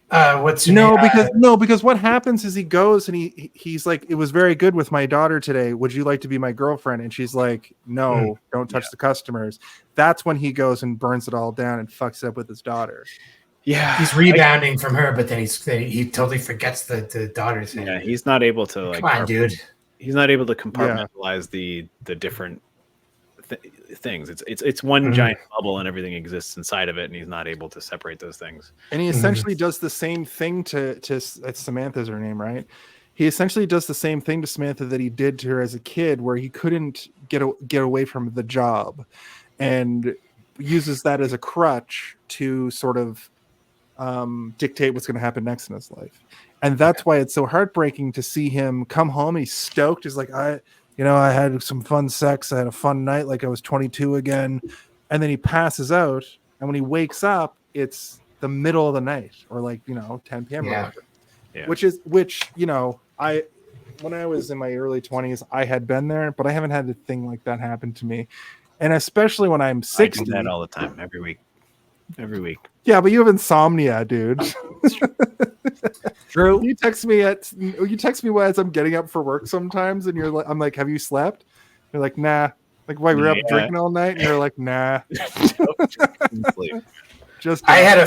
because what happens is he goes and he's like, it was very good with my daughter today. Would you like to be my girlfriend? And she's like, no, don't touch the customers. That's when he goes and burns it all down and fucks it up with his daughter. Yeah, he's rebounding from her, but then he totally forgets the daughter thing. Yeah, he's not able to come on, dude. He's not able to compartmentalize the different things. It's one giant bubble, and everything exists inside of it, and he's not able to separate those things. And he essentially does the same thing to Samantha's her name, right? He essentially does the same thing to Samantha that he did to her as a kid, where he couldn't get away from the job, and uses that as a crutch to sort of dictate what's going to happen next in his life. And that's why it's so heartbreaking to see him come home. He's stoked. He's like, I had some fun sex. I had a fun night. Like I was 22 again. And then he passes out. And when he wakes up, it's the middle of the night or like, 10 p.m. or whatever. Yeah. Which, when I was in my early 20s, I had been there, but I haven't had a thing like that happen to me. And especially when I'm 60. I do that all the time, every week. Yeah, but you have insomnia, dude. True. You text me as I'm getting up for work sometimes, and I'm like, have you slept? You're like, nah. Like, why, we're up drinking all night? And you're like, nah. I had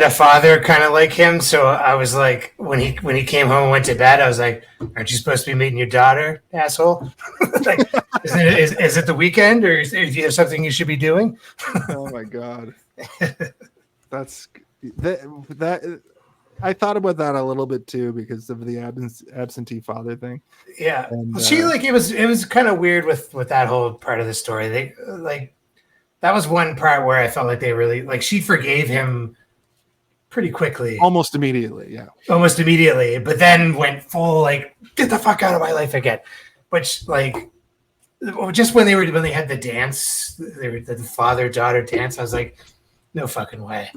a father kind of like him, so I was like, when he came home and went to bed, I was like, aren't you supposed to be meeting your daughter, asshole? Like, is it the weekend, or do you have something you should be doing? Oh my god. That's that. I thought about that a little bit too because of the absentee father thing. Yeah, and, it was kind of weird with that whole part of the story. They that was one part where I felt like they really she forgave him pretty quickly, almost immediately. Yeah, almost immediately. But then went full get the fuck out of my life again. Which just when they had the dance, the father-daughter dance, I was like, no fucking way.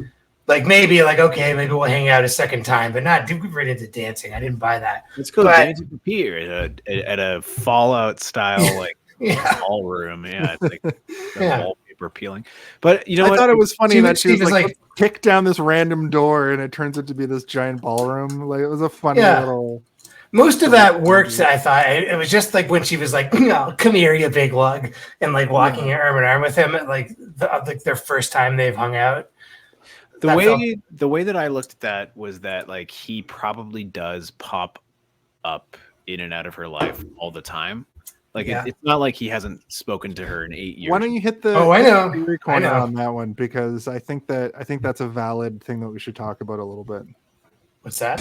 Maybe maybe we'll hang out a second time, but not do right into dancing. I didn't buy that. Let's go dance with the pier at a Fallout style ballroom. Yeah, it's like wallpaper peeling. But I thought it was funny that she was like kick down this random door and it turns out to be this giant ballroom. Like it was a funny little. Most of that worked, I thought. It was just when she was like, "No, come here, you big lug," and walking arm in arm with him at their first time they've hung out. The way that I looked at that was that he probably does pop up in and out of her life all the time. It's not like he hasn't spoken to her in 8 years. Why don't you hit the corner on that one, because I think that's a valid thing that we should talk about a little bit. What's that?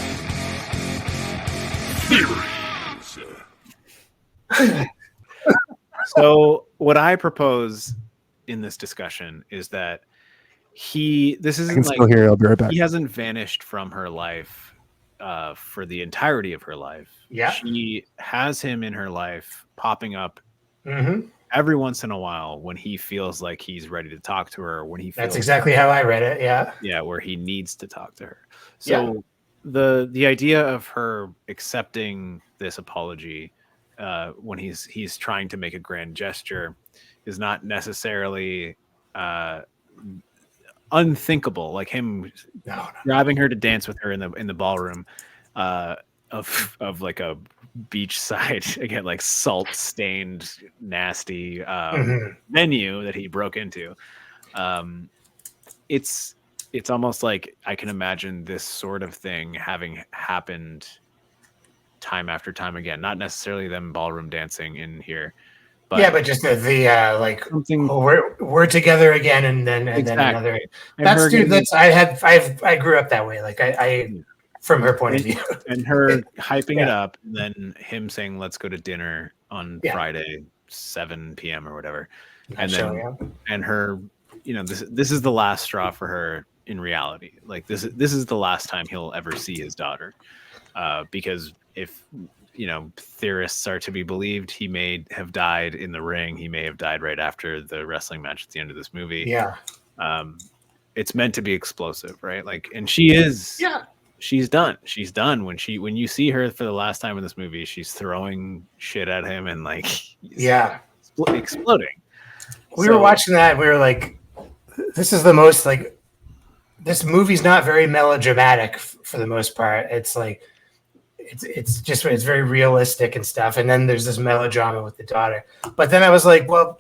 So what I propose in this discussion is that this I isn't can like still hear you. I'll be right back. he hasn't vanished from her life for the entirety of her life. Yeah. She has him in her life, popping up Mm-hmm. every once in a while when he feels like he's ready to talk to her, when he feels That's exactly how I read it. Yeah. where he needs to talk to her. So the idea of her accepting this apology when he's trying to make a grand gesture is not necessarily unthinkable. Like him grabbing her to dance with her in the ballroom of like a beachside again, like salt stained nasty venue that he broke into. It's almost like I can imagine this sort of thing having happened time after time again. Not necessarily them ballroom dancing in here, but but just the like something. We're together again, and then another. That's dude. That's I grew up that way. Like I from her point of view, and her hyping it up, and then him saying, "Let's go to dinner on Friday, 7 p.m. or whatever," and then and her, this is the last straw for her. In reality, like this is the last time he'll ever see his daughter, because if theorists are to be believed, he may have died in the ring. He may have died right after the wrestling match at the end of this movie. It's meant to be explosive, right? Like, and she's done. She's done when you see her for the last time in this movie. She's throwing shit at him and like exploding. We were watching that. We were like, this is the most like. This movie's not very melodramatic for the most part. It's like, it's very realistic and stuff. And then there's this melodrama with the daughter. But then I was like, well,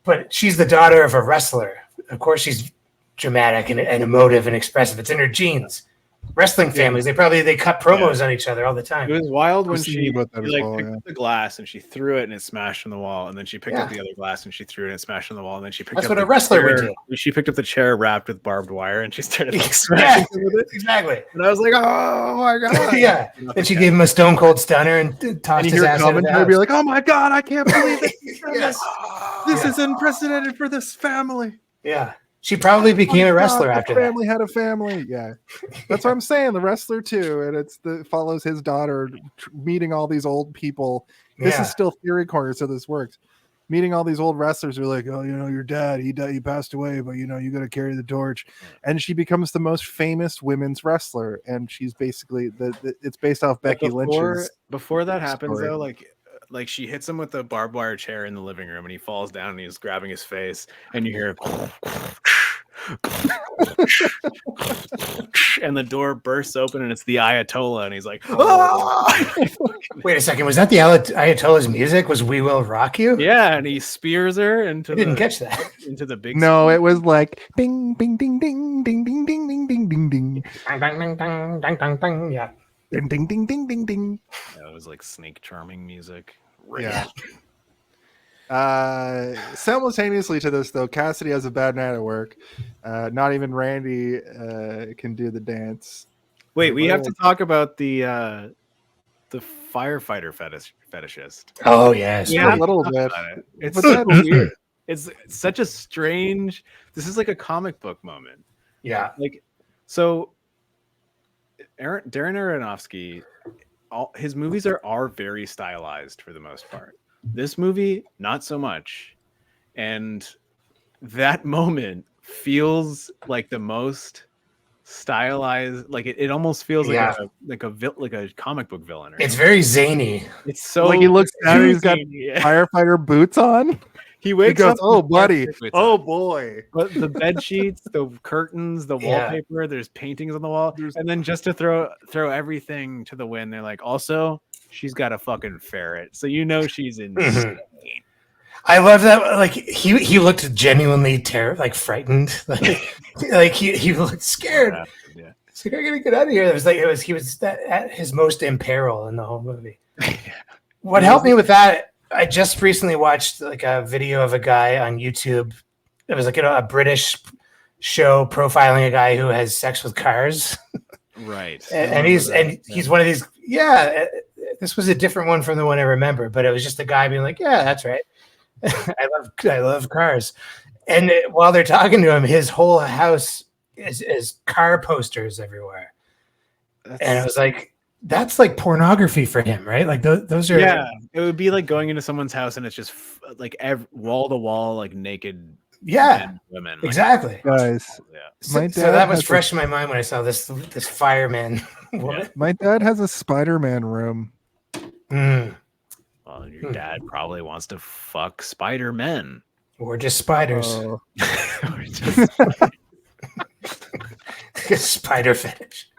but she's the daughter of a wrestler. Of course, she's dramatic and emotive and expressive. It's in her genes. Wrestling families, they cut promos on each other all the time. It was wild when she picked up the glass and she threw it and it smashed on the wall, and then she picked up the other glass and she threw it and it smashed on the wall, and then she picked That's up what a wrestler would do. She picked up the chair wrapped with barbed wire and she started like smashing with it. Exactly. And I was like, oh my god. Then she gave him a stone cold stunner and tossed his ass out of the house. Be like, oh my god, I can't believe it. This is unprecedented for this family. Yeah. She probably became a wrestler after that. Family had a family. Yeah. That's what I'm saying. The wrestler too. And follows his daughter meeting all these old people. This is still theory corner. So this works. Meeting all these old wrestlers who are like, oh, your dad, he passed away, but you got to carry the torch. And she becomes the most famous women's wrestler. And she's basically it's based off Becky Lynch's. Before that happens though, like she hits him with the barbed wire chair in the living room and he falls down and he's grabbing his face and you hear and the door bursts open and it's the Ayatollah and he's like, oh. Wait a second, was that the Ayatollah's music? Was We Will Rock You? Yeah, and he spears her into didn't catch that. Into the big No, it was like bing bing ding ding ding ding ding ding ding ding ding ding ding ding ding ding ding yeah. Ding ding ding ding ding ding. Yeah, it was like snake charming music. Yeah. Simultaneously to this, though, Cassidy has a bad night at work. Not even Randy can do the dance. Wait, we have to talk about the firefighter fetishist. Oh yes, a little bit. It's so weird. It's such a strange. This is like a comic book moment. Yeah, like so. Darren Aronofsky, his movies are very stylized for the most part. This movie, not so much. And that moment feels like the most stylized. Like it almost feels like a comic book villain. It's very zany. It's so like he looks down. He's got firefighter boots on. He wakes goes, up. Oh, buddy. Oh, boy. But the bed sheets, the curtains, the wallpaper, there's paintings on the wall. And then just to throw everything to the wind, they're like, also, she's got a fucking ferret. So she's insane. I love that. Like he looked genuinely frightened. Like he looked scared. Yeah. He's like, I gotta get out of here. He was at his most in peril in the whole movie. What helped me with that? I just recently watched like a video of a guy on YouTube. It was like a British show profiling a guy who has sex with cars. Right. and he's one of these. Yeah, this was a different one from the one I remember, but it was just a guy being like, yeah, that's right. I love cars. And while they're talking to him, his whole house is car posters everywhere. And I was like, that's like pornography for him, right? Like those are. Yeah, it would be like going into someone's house and it's just like wall to wall, like naked. Yeah, men, women, exactly. Guys, Yeah. So that was fresh in my mind when I saw this fireman. My dad has a Spider-Man room. Mm. Well, your dad probably wants to fuck Spider-Men. Or just spiders. Oh. Or just- Spider fetish.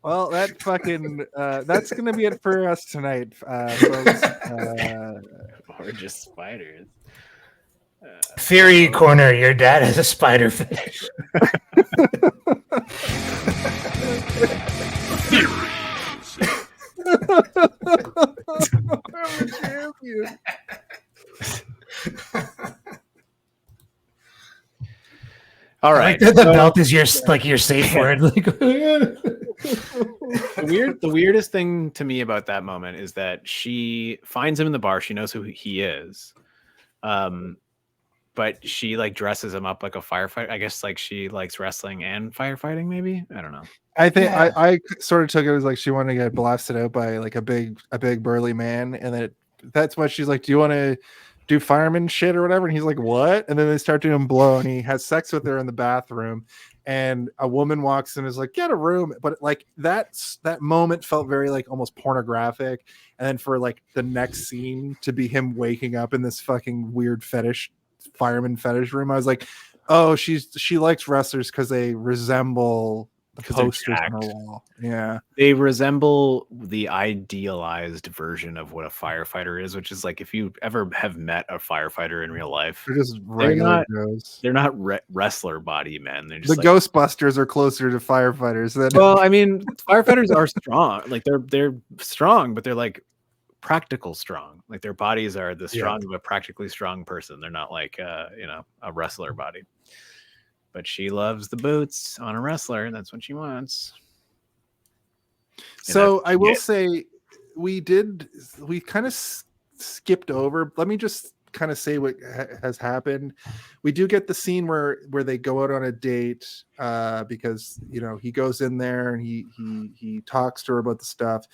Well, that fucking that's gonna be it for us tonight, folks. or just spiders. Theory corner. Your dad has a spider fetish. All right. Like the belt is your safe word. Like, The weirdest thing to me about that moment is that she finds him in the bar. She knows who he is. But she like dresses him up like a firefighter. I guess like she likes wrestling and firefighting, maybe. I don't know. I think I sort of took it as like she wanted to get blasted out by like a big burly man, and then that's why she's like, "Do you want to do fireman shit or whatever?" And he's like, "What?" And then they start doing blow, and he has sex with her in the bathroom, and a woman walks in and is like, "Get a room." But like that moment felt very like almost pornographic, and then for like the next scene to be him waking up in this fucking weird fireman fetish room, I was like, "Oh, she likes wrestlers because they resemble." The posters on her wall. Yeah. They resemble the idealized version of what a firefighter is, which is like if you ever have met a firefighter in real life, They're just regular Joes. They're not wrestler body men. They're just the like, Ghostbusters are closer to firefighters than well, I mean, firefighters are strong. Like they're strong, but they're like practical strong. Like their bodies are the strong of a practically strong person. They're not like a wrestler body. But she loves the boots on a wrestler, and that's what she wants. So I will say we kind of skipped over. Let me just kind of say what has happened. We do get the scene where they go out on a date because he goes in there and he talks to her about the stuff.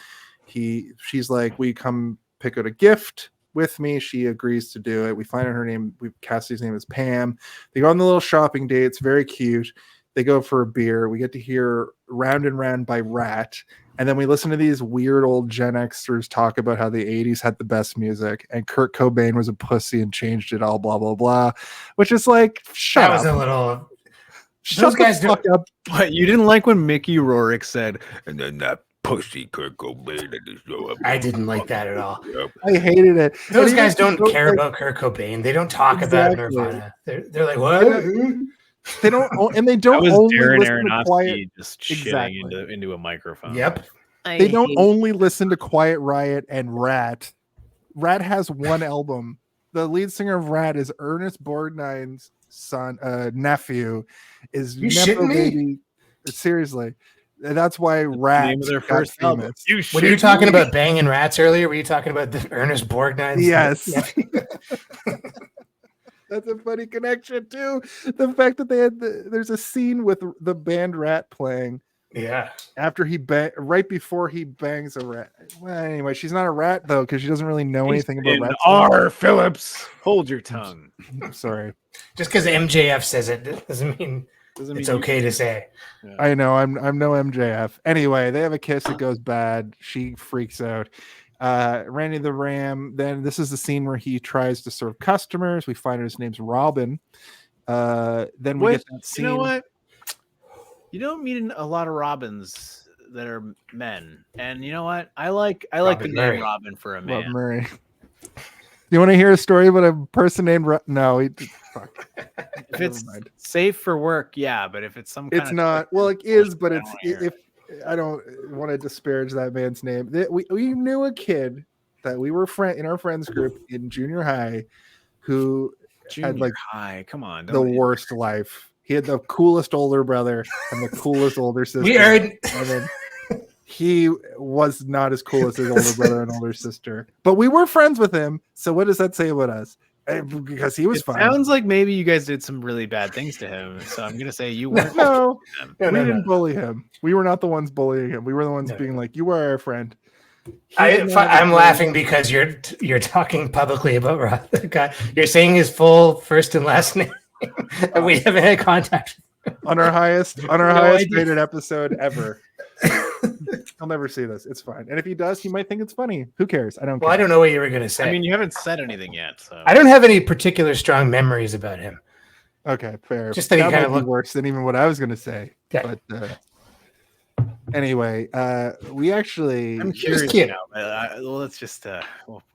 She's like, "We come pick out a gift with me." She agrees to do it. We find out her name. Cassie's name is Pam. They go on the little shopping date. It's very cute. They go for a beer. We get to hear Round and Round by Rat. And then we listen to these weird old Gen Xers talk about how the 80s had the best music and Kurt Cobain was a pussy and changed it all, blah, blah, blah. Which is like, shut up. That was a little... Shut the fuck up. But you didn't like when Mickey Rourke said, "And then that pussy Kurt Cobain." I didn't like that at all. I hated it. Those guys don't care about Kurt Cobain. They don't talk about Nirvana. They're like, what? They don't, and they don't. That was only Darren listen to Aronofsky quiet. just shitting into a microphone. Yep. They don't only listen to Quiet Riot and Rat. Rat has one album. The lead singer of Rat is Ernest Borgnine's nephew. Is You Nepo shitting me? Baby. Seriously. And that's why Rat name of their got first album. famous. Were you talking about banging rats earlier? Were you talking about the Ernest Borgnine? Yes. That's a funny connection too. The fact that there's a scene with the band Rat playing. Yeah. After right before he bangs a rat. Well, anyway, she's not a rat though because she doesn't really know anything about rats. R. Phillips, hold your tongue. Sorry. Just because MJF says it doesn't mean it's okay to say. Yeah. I know. I'm no MJF. Anyway, they have a kiss. It goes bad. She freaks out. Randy the Ram. Then this is the scene where he tries to serve customers. We find out his name's Robin. Then we get that scene. You know what? You don't meet a lot of Robins that are men, and you know what? I like the name Robin for a man. Rob Murray. You want to hear a story about a person named No, fuck. If it's safe for work, yeah, but if it's some kind it's not. Well, it is, but it's if I don't want to disparage that man's name. We knew a kid that we were in our friends group in junior high who had like come on, the worst life. He had the coolest older brother and the coolest older sister. We heard. And then he was not as cool as his older brother and older sister, but we were friends with him. So what does that say about us? Because he was fun. Sounds like maybe you guys did some really bad things to him. So I'm gonna say you weren't. No, No, we no, didn't no. bully him. We were not the ones bullying him. We were the ones No. being like, "You are our friend." He did not I'm have a- laughing because you're talking publicly about Rob. The guy. You're saying his full first and last name, and we haven't had contact. on our highest No idea. rated episode ever. He'll never see this. It's fine. And if he does, he might think it's funny. Who cares? I don't Well, care. I don't know what you were going to say. I mean, you haven't said anything yet, so I don't have any particular strong memories about him. Okay, fair. Just that he might kinda be looked- worse than even what I was going to say. Yeah. But anyway, we actually. I'm curious cute. now. Well, let's just.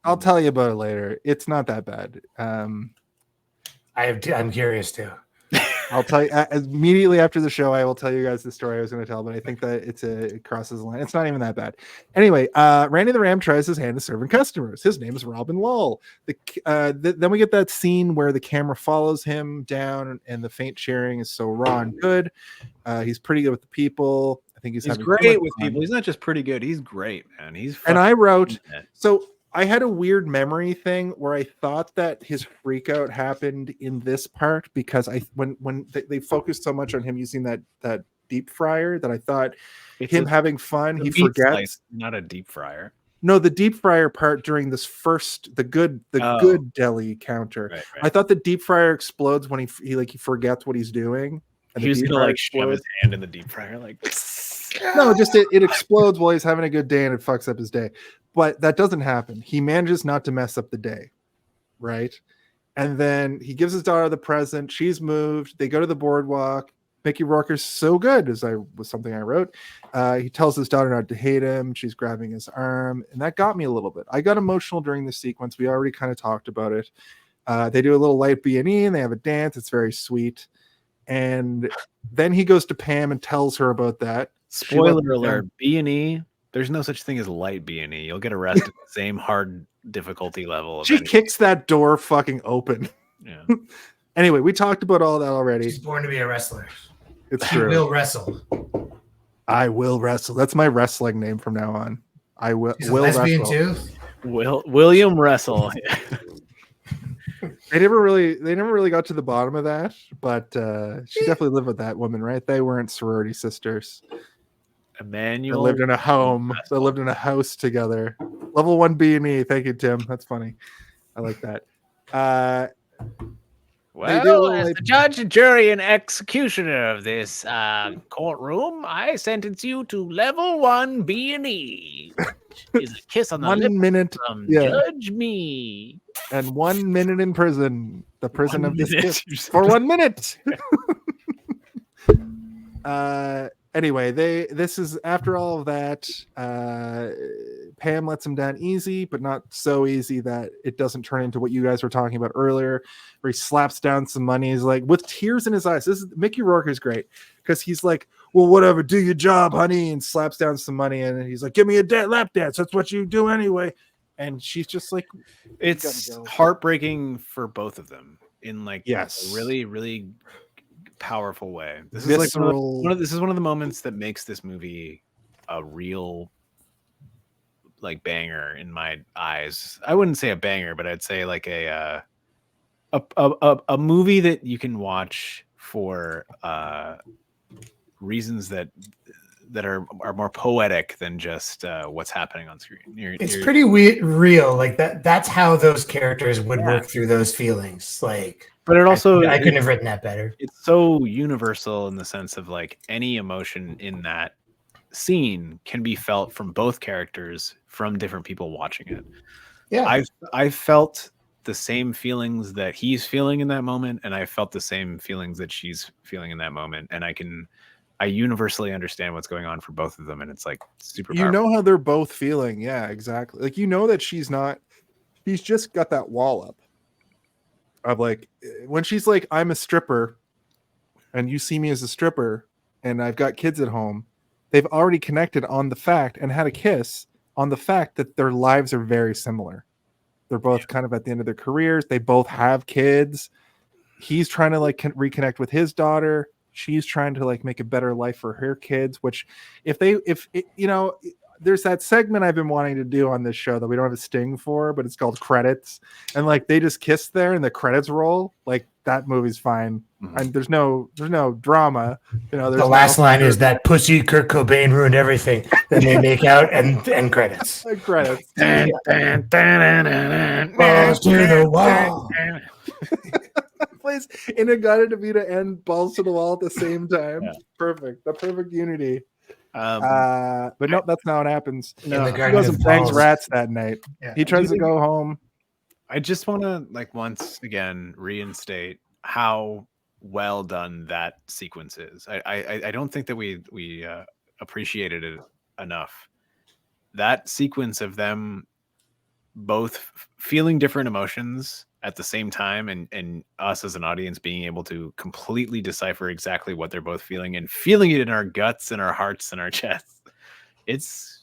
I'll tell you about it later. It's not that bad. I'm curious too. I'll tell you immediately after the show. I will tell you guys the story I was going to tell, but I think that it crosses the line. It's not even that bad. Anyway, Randy the Ram tries his hand at serving customers. His name is Robin Lull. Then we get that scene where the camera follows him down, and the faint cheering is so raw and good. He's pretty good with the people. I think he's He's having great fun. with people. He's not just pretty good. He's great, man. He's. And I wrote fucking it. so. I had a weird memory thing where I thought that his freak out happened in this part because when they focused so much on him using that deep fryer that I thought It's him a- having fun, a he meat forgets. slice, not a deep fryer. No, the deep fryer part during this first the good deli counter. Right, I thought the deep fryer explodes when he forgets what he's doing. And He the was deep gonna fryer like shove his hand in the deep fryer, like. No, just it explodes while he's having a good day and it fucks up his day. But that doesn't happen. He manages not to mess up the day, right? And then he gives his daughter the present. She's moved. They go to the boardwalk. Mickey Rourke is so good, was something I wrote. He tells his daughter not to hate him. She's grabbing his arm, and that got me a little bit. I got emotional during the sequence. We already kind of talked about it. They do a little light B&E, and they have a dance. It's very sweet. And then he goes to Pam and tells her about that. She lets Spoiler him down. alert: B&E. There's no such thing as light B&E. You'll get arrested at the same hard difficulty level. She kicks that door fucking open. Yeah. Anyway, we talked about all that already. She's born to be a wrestler. It's She true. will wrestle. I will wrestle. That's my wrestling name from now on. I will. She's a will lesbian wrestle. too. William Russell. They never really got to the bottom of that, but she definitely lived with that woman, right? They weren't sorority sisters. They Emmanuel. lived in a home. They lived in a house together. Level 1 B&E. Thank you, Tim. That's funny. I like that. Well, as the judge, jury, and executioner of this courtroom, I sentence you to level 1 B&E, which is a kiss on the 1 lip minute from yeah. Judge Me. and 1 minute in prison. The prison 1 of this minute. kiss for 1 minute. Anyway, this is after all of that. Pam lets him down easy, but not so easy that it doesn't turn into what you guys were talking about earlier, where he slaps down some money. He's like, with tears in his eyes. This is Mickey Rourke is great because he's like, well, whatever, do your job, honey, and slaps down some money, and he's like, give me a lap dance. That's what you do anyway. And she's just like, It's gotta go. heartbreaking for both of them in like Yes. a really, really powerful way. This Visceral. is one of the moments that makes this movie a real like banger in my eyes. I wouldn't say a banger, but I'd say like a movie that you can watch for reasons that are more poetic than just what's happening on screen. It's pretty real. Like that's how those characters would work through those feelings. Like, but it also I couldn't have written that better. It's so universal in the sense of like any emotion in that scene can be felt from both characters from different people watching it. Yeah. I felt the same feelings that he's feeling in that moment, and I felt the same feelings that she's feeling in that moment, and I universally understand what's going on for both of them, and it's like super you powerful. know how they're both feeling. Yeah, exactly. Like, you know that she's just got that wall up of like, when she's like, I'm a stripper and you see me as a stripper and I've got kids at home, they've already connected on the fact and had a kiss on the fact that their lives are very similar. They're both kind of at the end of their careers. They both have kids. He's trying to like reconnect with his daughter. she's trying to like make a better life for her kids, which there's that segment I've been wanting to do on this show that we don't have a sting for, but it's called credits, and like they just kiss there and the credits roll. Like that movie's fine, and there's no drama. There's the last line is that pussy Kurt Cobain ruined everything. Then they make out and end credits. Credits. Balls to the wall. Plays in a Gotta Davida and Balls to the Wall at the same time. Yeah. Perfect. The perfect unity. Um, But no, that's not what happens. In the He Garden goes of and bangs Balls. rats that night. Yeah. He tries to go home. I just want to once again reinstate how well done that sequence is. I don't think that we appreciated it enough. That sequence of them both feeling different emotions at the same time, and us as an audience being able to completely decipher exactly what they're both feeling and feeling it in our guts and our hearts and our chests. It's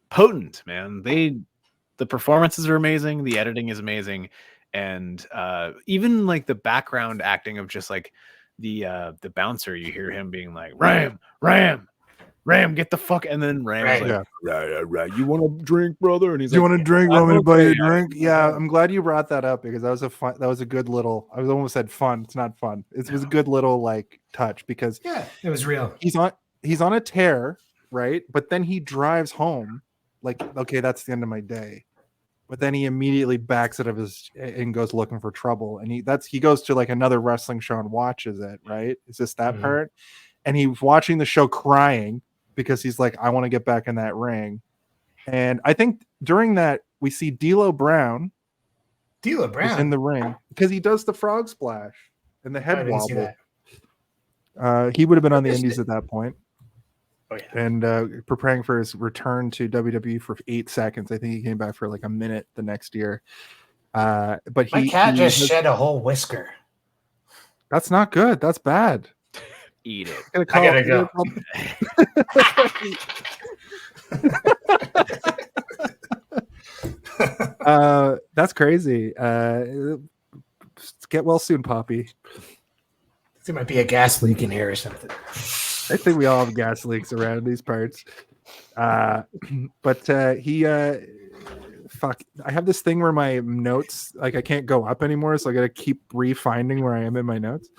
potent, man. The performances are amazing, the editing is amazing, and even like the background acting of just like the bouncer, you hear him being like, Ram, get the fuck, and then Ram's like, right, you want to drink, brother? And he's Do you like, want a drink? I'm Want me to buy you a okay. drink? Yeah, I'm glad you brought that up because that was a good little. I almost said fun. It's not fun. It was a good little like touch because Yeah, it was real. he's on a tear, right? But then he drives home, like, okay, that's the end of my day. But then he immediately backs out of and goes looking for trouble, and he goes to like another wrestling show and watches it. Right? Is this that part? And he's watching the show crying because he's like, I want to get back in that ring. And I think during that we see D'Lo Brown is in the ring because he does the frog splash and the head wobble. He would have been on the Indies at that point. Oh, yeah. And preparing for his return to WWE for 8 seconds. I think he came back for like a minute the next year. But My cat just shed a whole whisker. That's not good. That's bad. Eat it. I gotta go. That's crazy. Get well soon, Poppy. There might be a gas leak in here or something. I think we all have gas leaks around these parts. But fuck. I have this thing where my notes, like I can't go up anymore, so I got to keep refinding where I am in my notes.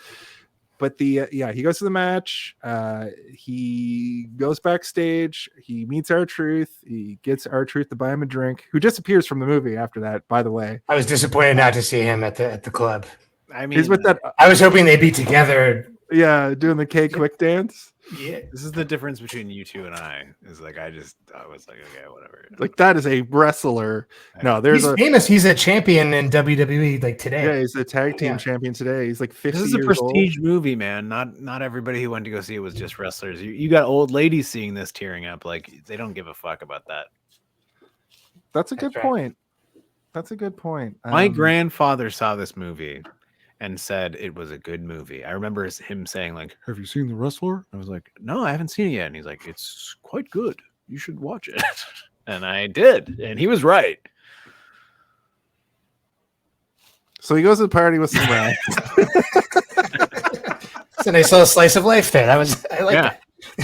But he goes to the match. He goes backstage. He meets R-Truth. He gets R-Truth to buy him a drink, who disappears from the movie after that, by the way. I was disappointed not to see him at the club. I mean, He's with that. I was hoping they'd be together. Yeah, doing the K quick dance. Yeah. this is the difference between you two and I. Is like I was like, okay, whatever. Like that is a wrestler. No, He's famous. He's a champion in WWE like today. Yeah, he's a tag team champion today. He's like 50 This is a years prestige old. movie, man. Not everybody who went to go see it was just wrestlers. You got old ladies seeing this tearing up. Like they don't give a fuck about that. That's a good right. point. That's a good point. My grandfather saw this movie and said it was a good movie. I remember him saying like, "Have you seen The Wrestler?" I was like, "No, I haven't seen it yet." And he's like, "It's quite good. You should watch it." And I did, and he was right. So he goes to the party with some rats. It's a nice little slice of life there. I like that.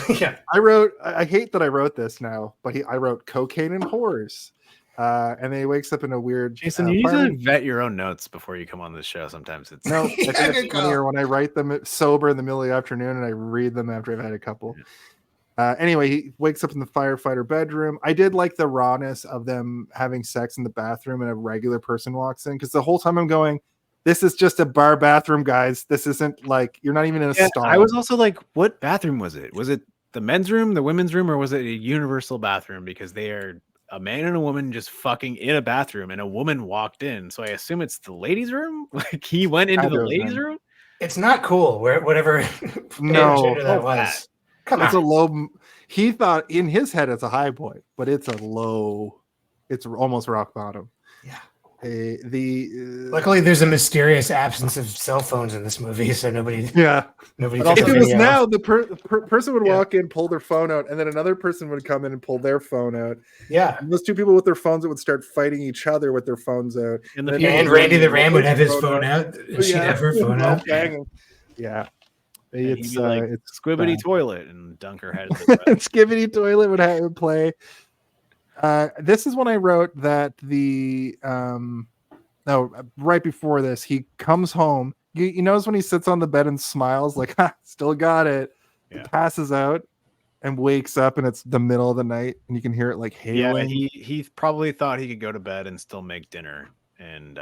Yeah. I hate that I wrote this now, but I wrote cocaine and whores. And then he wakes up in a weird. Jason, you need to vet your own notes before you come on this show. Sometimes it's No, I think it's funnier when I write them sober in the middle of the afternoon and I read them after I've had a couple. Anyway, he wakes up in the firefighter bedroom. I did like the rawness of them having sex in the bathroom and a regular person walks in, because the whole time I'm going, this is just a bar bathroom, guys. This isn't like, you're not even in a stall. I was also like, what bathroom was it? Was it the men's room, the women's room, or was it a universal bathroom? Because they are a man and a woman just fucking in a bathroom, and a woman walked in. So I assume it's the ladies' room. Like he went into the ladies' room. It's not cool. Whatever. No, that was. Come it's on. a low. He thought in his head it's a high point, but it's a low. It's almost rock bottom. Yeah. Luckily, there's a mysterious absence of cell phones in this movie, so nobody. Yeah. Nobody. If it was now, the person would walk in, pull their phone out, and then another person would come in and pull their phone out. Yeah. And those two people with their phones would start fighting each other with their phones out. And Randy the Ram would have his phone out. And she'd have her phone out. Yeah. And he'd be like, it's "Squibbity bad. toilet," and dunk her head in the toilet. Skibbity toilet would play. This is when I wrote that right before this, he comes home. You notice when he sits on the bed and smiles, like, ha, still got it. Yeah. Passes out and wakes up, and it's the middle of the night, and you can hear it like hailing. Yeah, he probably thought he could go to bed and still make dinner, and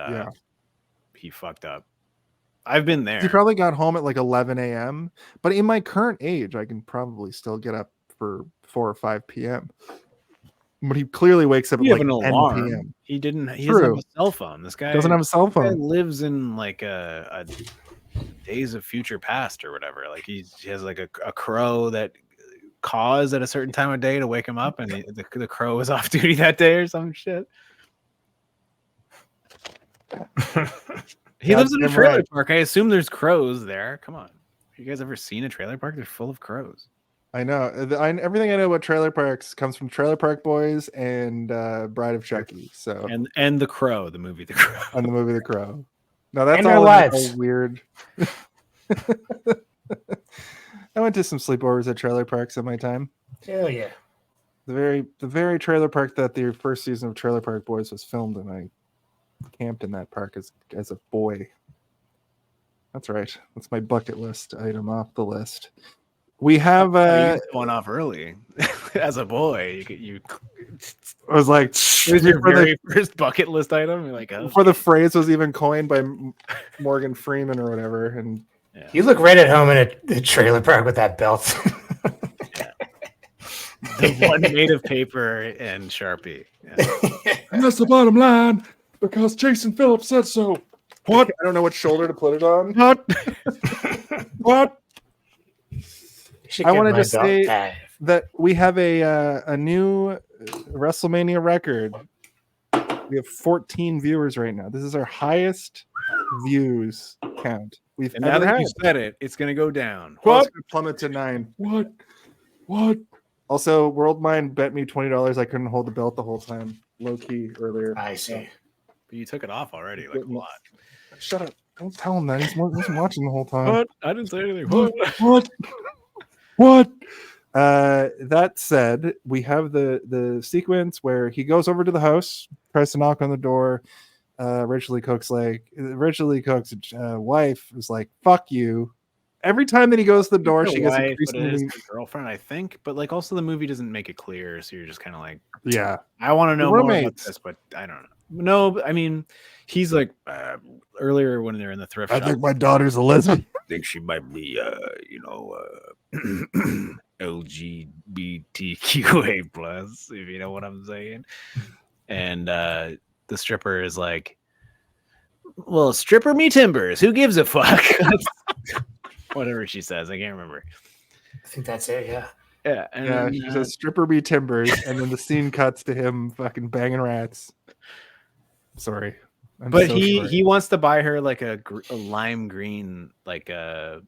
he fucked up. I've been there. He probably got home at like 11 a.m. But in my current age, I can probably still get up for 4 or 5 p.m. But he clearly wakes up at like 10 p.m. He doesn't have a cell phone. This guy doesn't have a cell phone. This guy lives in like a Days of Future Past or whatever. Like he has like a crow that caws at a certain time of day to wake him up, and the crow is off duty that day or some shit. He lives in a trailer park. I assume there's crows there. Come on. Have you guys ever seen a trailer park? They're full of crows. I know. Everything I know about trailer parks comes from Trailer Park Boys and Bride of Chucky. So and The Crow, the movie The Crow. And the movie The Crow. No, that's and all lives. Weird. I went to some sleepovers at trailer parks in my time. Hell yeah. The very trailer park that the first season of Trailer Park Boys was filmed in. I camped in that park as a boy. That's right. That's my bucket list item off the list. We have going off early as a boy. You I was like, it was your very first bucket list item. You're like, oh, before the phrase was even coined by Morgan Freeman or whatever. And you look right at home in a trailer park with that belt. The one made of paper and Sharpie. Yeah. And that's the bottom line because Jason Phillips said so. What? I don't know what shoulder to put it on. What? What? I wanted to say that we have a new WrestleMania record. We have 14 viewers right now. This is our highest views count we've and ever now that had. you said it, it's going to go down. Well, it's going to plummet to 9. What? Also, Worldmind bet me $20 I couldn't hold the belt the whole time. Low key earlier. I see. But you took it off already, like a lot. Shut up. Don't tell him that. He wasn't watching the whole time. What? I didn't say anything. What? That said, we have the sequence where he goes over to the house, tries to knock on the door. Rachel Lee Cook's wife is like, "Fuck you." Every time that he goes to the door, she gets increasingly girlfriend, I think. But like, also the movie doesn't make it clear, so you're just kind of like, yeah, I want to know more about this, but I don't know. No, I mean, he's like earlier when they're in the thrift shop. I think my daughter's a lesbian. I think she might be, LGBTQA plus, if you know what I'm saying. And the stripper is like, "Well, stripper me timbers. Who gives a fuck?" Whatever she says, I can't remember. I think that's it. Yeah. Yeah, and then, she says, "Stripper be timbers," and then the scene cuts to him fucking banging rats. Sorry. But he wants to buy her like a lime green, like a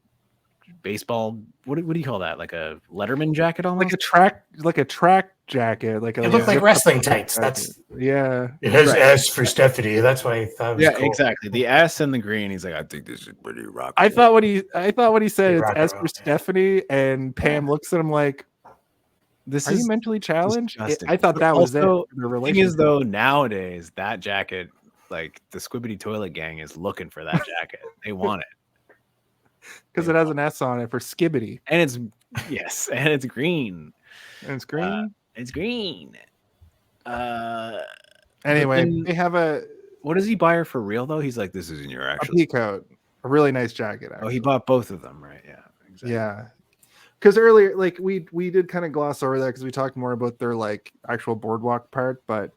baseball. What do you call that? Like a Letterman jacket, almost like a track jacket. Like it looked like wrestling tights. That's yeah. It has S for Stephanie. That's why I thought. It was cool. Exactly. The S and the green. He's like, I think this is pretty rock. I thought what he said it's S for Stephanie, and Pam looks at him like, "Are you mentally challenged?" I thought that was it. The thing is, though, nowadays that jacket, like the Squibbity Toilet Gang, is looking for that jacket. They want it because it has an S on it for Skibbity, and it's green. And it's green. It's green. Anyway, they have a. What does he buy her for real though? He's like, "This isn't your actual pea coat, a really nice jacket." Actually. Oh, he bought both of them, right? Yeah, exactly. Yeah. Because earlier, like we did kind of gloss over that because we talked more about their like actual boardwalk part, but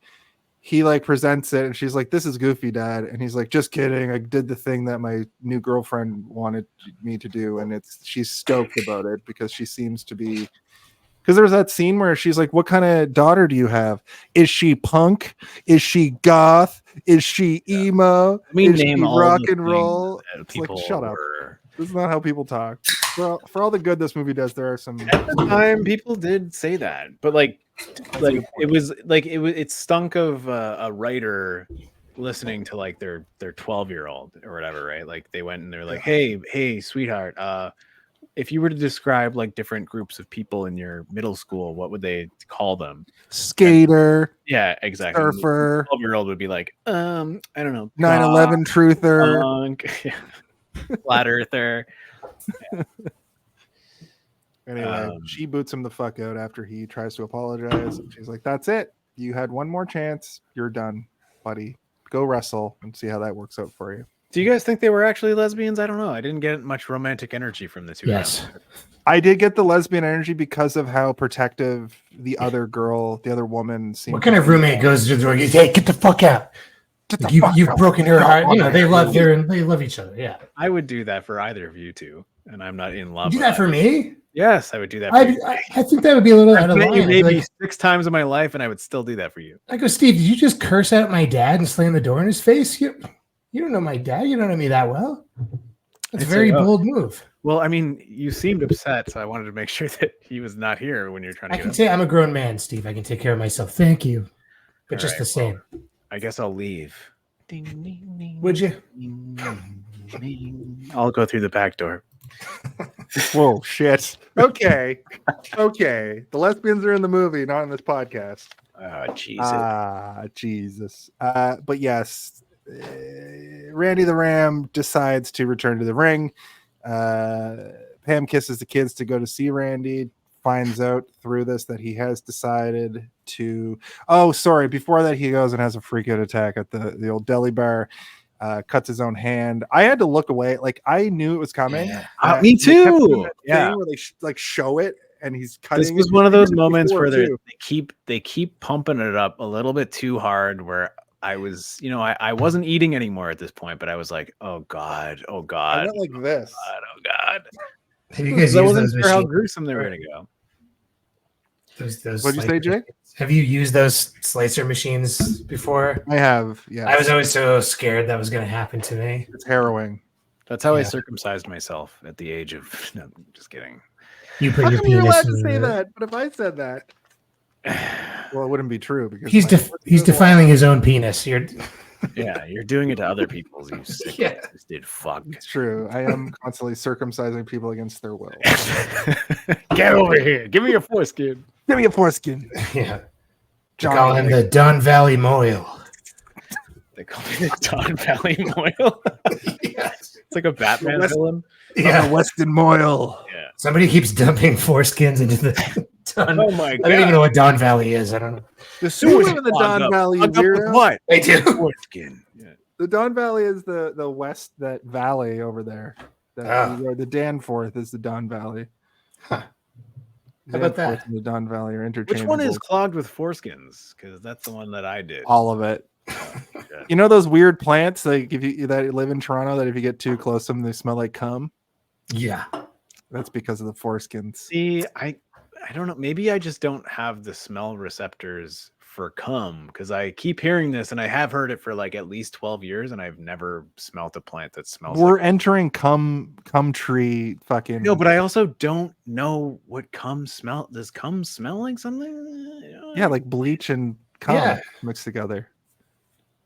he like presents it and she's like, "This is goofy, Dad," and he's like, "Just kidding. I did the thing that my new girlfriend wanted me to do," and she's stoked about it because she seems to be. Because there was that scene where she's like, "What kind of daughter do you have? Is she punk? Is she goth? Is she emo? Is she rock and roll?" It's like, shut up. This is not how people talk. For all the good this movie does, there are some. At the time, people did say that, but it stunk of a writer listening to like their 12-year-old or whatever, right? Like they went and they're like, "Hey, sweetheart, if you were to describe like different groups of people in your middle school, what would they call them? Skater, Yeah, exactly. surfer, 12-year-old would be like, I don't know, 9/11 truther. punk, flat earther. Anyway, she boots him the fuck out after he tries to apologize. She's like, "That's it. You had one more chance. You're done, buddy. Go wrestle and see how that works out for you." Do you guys think they were actually lesbians? I don't know. I didn't get much romantic energy from the two. Yes. I did get the lesbian energy because of how protective the other girl, the other woman seemed. What kind of roommate goes to the door? Hey, get the fuck out! You've broken her heart. You know they love each other. Yeah, I would do that for either of you two, and I'm not in love. You do that for me? Yes, I would do that. For you. I think that would be a little out of line. Maybe Like, 6 times in my life, and I would still do that for you. I go, Steve, did you just curse out my dad and slam the door in his face? You don't know my dad. You don't know me that well. That's a very bold move. Well, I mean, you seemed upset, so I wanted to make sure that he was not here when you're trying to. I can say I'm a grown man, Steve. I can take care of myself. Thank you, but just the same. Well, I guess I'll leave. Ding, ding, ding, would you? Ding, ding, ding. I'll go through the back door. Whoa, shit. Okay. The lesbians are in the movie, not in this podcast. Jesus. But yes, Randy the Ram decides to return to the ring. Pam kisses the kids to go to see Randy, finds out through this that he has decided to... Oh, sorry. Before that, he goes and has a freak out attack at the old deli bar. Cuts his own hand. I had to look away. Like, I knew it was coming. Yeah. Me too. Yeah. Where they show it and he's cutting. This was one of those moments where they keep pumping it up a little bit too hard, where I was, I wasn't eating anymore at this point, but I was like, oh God. I went like this. Oh God. Have you guys I used wasn't those sure how machines? gruesome they were going to go. Those What'd you say, Jake? Have you used those slicer machines before? I have, yeah. I was always so scared that was going to happen to me. It's harrowing. That's how I circumcised myself at the age of... No, just kidding. You put How your come you're penis allowed to in say the- that? But if I said that, well, it wouldn't be true because he's defiling his own penis. You're You're doing it to other people's. You sick did fuck. It's true. I am constantly circumcising people against their will. Get over here. Give me your foreskin. Give me a foreskin. Yeah. They call him the Don Valley Moil. They call me the Don Valley Moil. Yes. It's like a Batman villain. Yeah. Weston Moyle. Yeah. Somebody keeps dumping foreskins into the Don. Oh my God. I don't even know what Don Valley is. I don't know. The sewers in the Don Valley. What? They do. Foreskin. Yeah. The Don Valley is the west, that valley over there. The Danforth is the Don Valley. Huh. How about that? Danforth and the Don Valley are interchangeable. Which one is clogged with foreskins? Because that's the one that I did. All of it. Okay. You know those weird plants that live in Toronto that if you get too close to them, they smell like cum? Yeah. That's because of the foreskins. See, I don't know. Maybe I just don't have the smell receptors for cum, because I keep hearing this, and I have heard it for like at least 12 years, and I've never smelt a plant that smells. We're like entering cum tree fucking. No, but I also don't know what cum smell. Does cum smell like something? Yeah, like bleach and cum mixed together.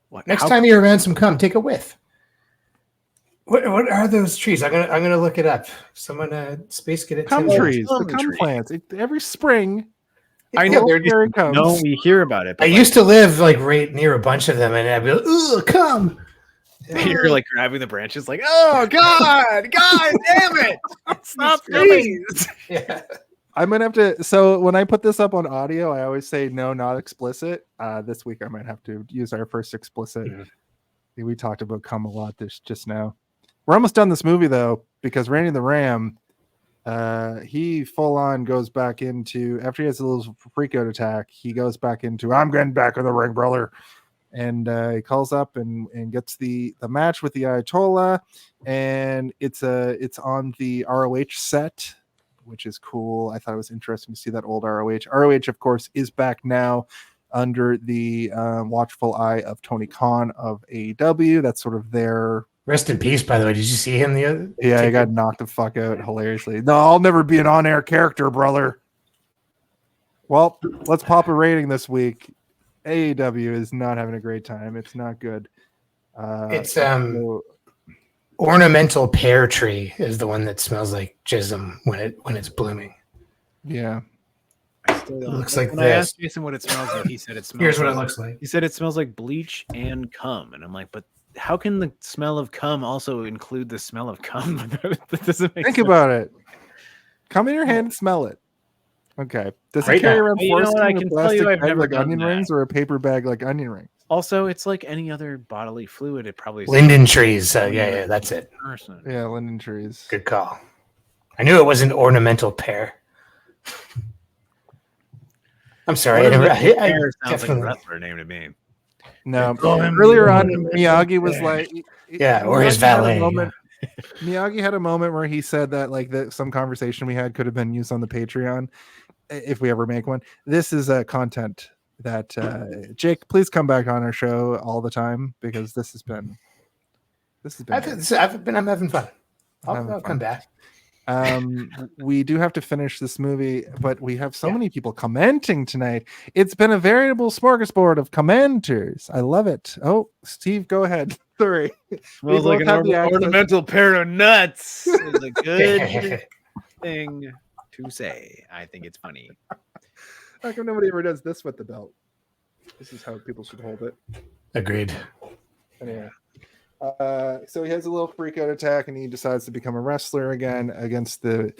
What? Next time you're around some cum, take a whiff. What are those trees? I'm gonna look it up. Someone space get it. Cum to me. trees, Cum the cum tree. plants. Every spring. I know there it comes. No, we hear about it. I used to live like right near a bunch of them, and I'd be like, "Ugh, cum." You're like grabbing the branches, like, oh God, damn it! Stop, please. Yeah. I'm gonna have to. So when I put this up on audio, I always say no, not explicit. This week I might have to use our first explicit. Mhm. We talked about cum a lot just now. We're almost done this movie though, because Randy the Ram, he full on goes back into, after he has a little freak out attack, he goes back into, I'm getting back in the ring, brother. And he calls up and gets the match with the Ayatollah, and it's on the ROH set, which is cool. I thought it was interesting to see that old ROH. ROH, of course, is back now under the watchful eye of Tony Khan of AEW. That's sort of their... Rest in peace, by the way. Did you see him the other? Yeah, he got knocked the fuck out hilariously. No, I'll never be an on-air character, brother. Well, let's pop a rating this week. AEW is not having a great time. It's not good. It's so ornamental pear tree is the one that smells like jism when it's blooming. Yeah. I still It don't. looks like When I this. asked Jason what it smells like, he said it smells. Here's what like, it looks like. He said it smells like bleach and cum, and I'm like, but how can the smell of cum also include the smell of cum? That doesn't make Think sense. about it. Come in your hand and smell it. Okay. Does Right it carry now. around You know what, foreskin I in a can tell you plastic I've bag never like done onion that. rings or a paper bag like onion rings? Also, it's like any other bodily fluid. It probably Linden trees. Yeah, that's it. person. Yeah, linden trees. Good call. I knew it wasn't ornamental pear. I'm sorry. Pear I sounds like a definitely- wrestler name to me. No. call him Earlier the on, ornamental Miyagi was pear. like, Yeah, or his Miyagi had a valet. moment- Miyagi had a moment where he said that like that some conversation we had could have been used on the Patreon if we ever make one. This is content that Jake, please come back on our show all the time because this has been I'm having fun. Having I'll fun. come back. We do have to finish this movie, but we have so many people commenting tonight. It's been a veritable smorgasbord of commenters. I love it. Oh, Steve, go ahead. Sorry. Smells both like an have the accent. ornamental pair of nuts. Is a good thing to say. I think it's funny. How come nobody ever does this with the belt? This is how people should hold it. Agreed. Anyway. So he has a little freak out attack and he decides to become a wrestler again against the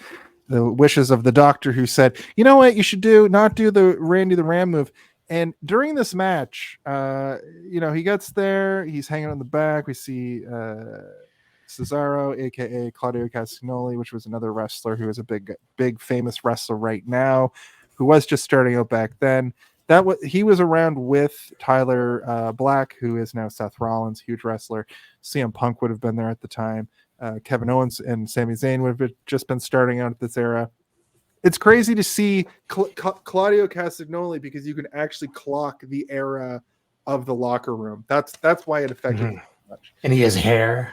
wishes of the doctor, who said, you know what you should do? Not do the Randy the Ram move. And during this match, he gets there, he's hanging on the back. We see Cesaro, aka Claudio Castagnoli, which was another wrestler who is a big famous wrestler right now, who was just starting out back then. He was around with Tyler Black, who is now Seth Rollins, huge wrestler. CM Punk would have been there at the time. Kevin Owens and Sami Zayn would have just been starting out at this era. It's crazy to see Claudio Castagnoli because you can actually clock the era of the locker room. That's why it affected me so much. And he has hair.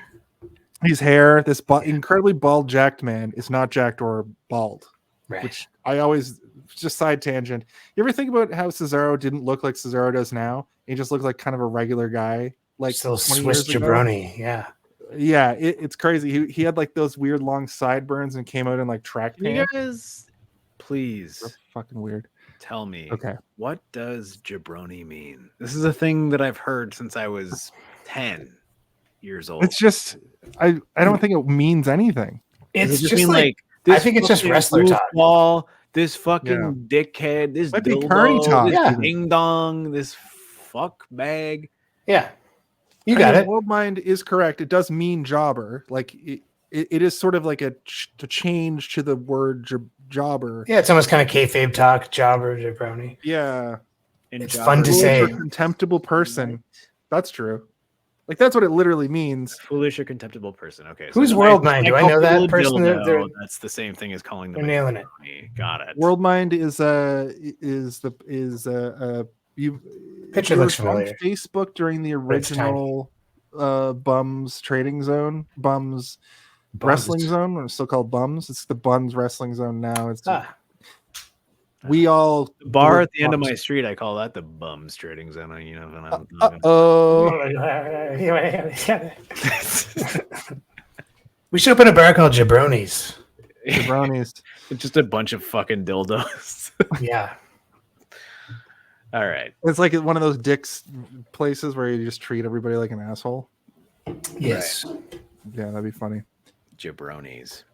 His hair, this incredibly bald jacked man is not jacked or bald, Right. which I always just side tangent. You ever think about how Cesaro didn't look like Cesaro does now? He just looks like kind of a regular guy, like Still 20 Swiss years ago. jabroni. Yeah. Yeah, it's crazy. He had like those weird long sideburns and came out in like track Can you pants. guys please They're fucking weird. tell me, Okay. what does jabroni mean? This is a thing that I've heard since I was 10 years old. It's just I don't think it means anything. Does It's it just mean like this I think it's just fucking wrestler talk. goofball, this fucking Yeah. dickhead, this Might be Kearney dildo, talk, this Yeah. ding dong, this fuck bag. yeah. You got it. World Mind is correct. It does mean jobber. Like it is sort of like a change to the word jobber. Yeah, it's almost kind of kayfabe talk, jobber, jabroni. Yeah. And It's jobber fun to is say. Foolish or contemptible person. That's true. Like that's what it literally means. foolish or contemptible person. Okay. Who's if World Mind? Do I call know that people a person? dildo, that's the same thing as calling them They're a nailing it. jabroni. Got it. World Mind is you Picture you looks were on familiar. Facebook during the But it's tiny. original Bums Trading Zone, Bums Wrestling Zone, or still called Bums. It's the Buns Wrestling Zone now. It's we all The bar were at the end of bums. my street, I call that the bums trading zone. You know, when I'm Oh, We should open a bar called Jabronis. jabronis. It's just a bunch of fucking dildos. Yeah. All right. It's like one of those dicks places where you just treat everybody like an asshole. Yes. Yeah, that'd be funny. Jabronis.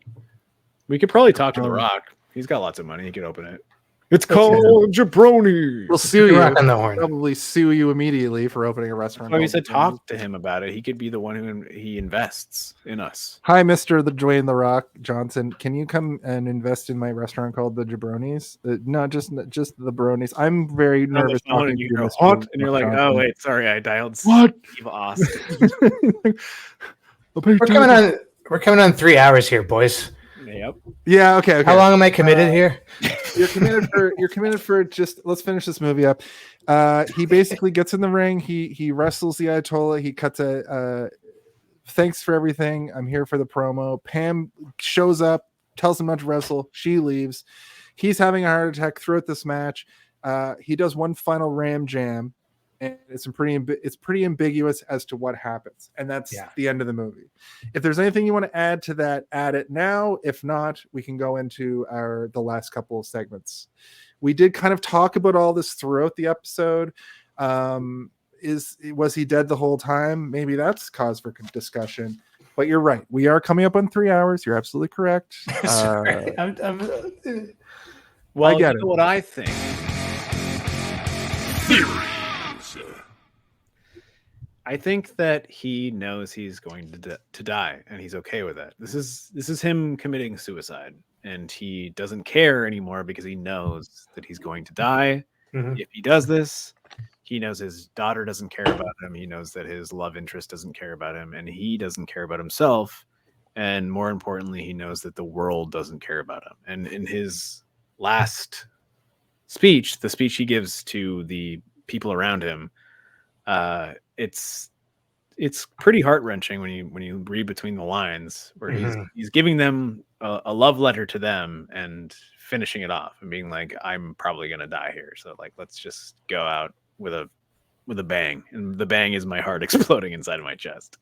We could probably talk to The Jabroni. Rock. He's got lots of money. He could open it. It's called Jabroni. We'll sue you. Rock on the horn. Probably sue you immediately for opening a restaurant. Oh, he called said Jabroni's. talk to him about it. He could be the one who he invests in us. Hi, Mr. The Dwayne The Rock Johnson. Can you come and invest in my restaurant called the Jabronis? No, just the Bronies. I'm very nervous. On the phone talking and to you you, go, Mr. what? And you're like, Johnson. oh, wait, sorry, I dialed What? Steve Austin. We're coming on 3 hours here, boys. Yep. Yeah. Okay. How long am I committed here? You're committed for just. Let's finish this movie up. He basically gets in the ring. He wrestles the Ayatollah. He cuts a. Thanks for everything. I'm here for the promo. Pam shows up, tells him not to wrestle. She leaves. He's having a heart attack throughout this match. He does one final ram jam, and it's pretty ambiguous as to what happens, and that's the end of the movie. If there's anything you want to add to that, add it now. If not, we can go into the last couple of segments. We did kind of talk about all this throughout the episode. Was he dead the whole time? Maybe that's cause for discussion. But you're right. We are coming up on 3 hours. You're absolutely correct. Well, I get you it. know what I think. I think that he knows he's going to die, and he's okay with that. This is him committing suicide, and he doesn't care anymore because he knows that he's going to die. Mhm. If he does this, he knows his daughter doesn't care about him. He knows that his love interest doesn't care about him, and he doesn't care about himself. And more importantly, he knows that the world doesn't care about him. And in his last speech, the speech he gives to the people around him, it's pretty heart-wrenching when you read between the lines, where he's giving them a love letter to them and finishing it off and being like, I'm probably gonna die here, so like let's just go out with a bang. And the bang is my heart exploding inside of my chest.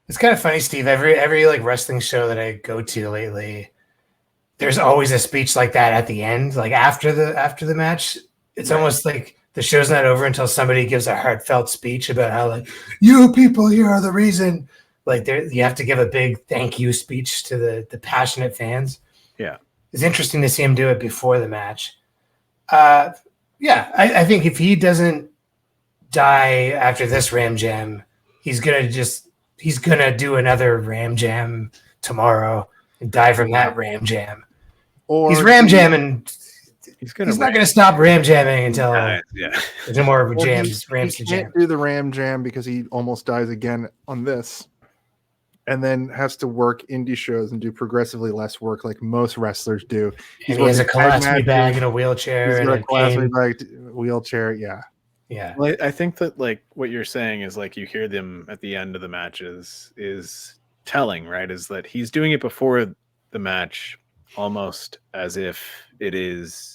It's kind of funny, Steve. Every like wrestling show that I go to lately, there's always a speech like that at the end, like after the match. It's almost like the show's not over until somebody gives a heartfelt speech about how, like, you people here are the reason. Like, you have to give a big thank you speech to the passionate fans. Yeah, it's interesting to see him do it before the match. I think if he doesn't die after this Ram Jam, he's gonna do another Ram Jam tomorrow and die from that Ram Jam. Or he's Ram Jamming. He's not going to stop Ram Jamming until there's no more Rams to jam. Can't do the Ram Jam because he almost dies again on this, and then has to work indie shows and do progressively less work like most wrestlers do. And he has a colostomy bag and a wheelchair. He's got a colostomy bag, wheelchair. Yeah. Well, I think that like what you're saying is like you hear them at the end of the matches is telling, right? Is that he's doing it before the match, almost as if it is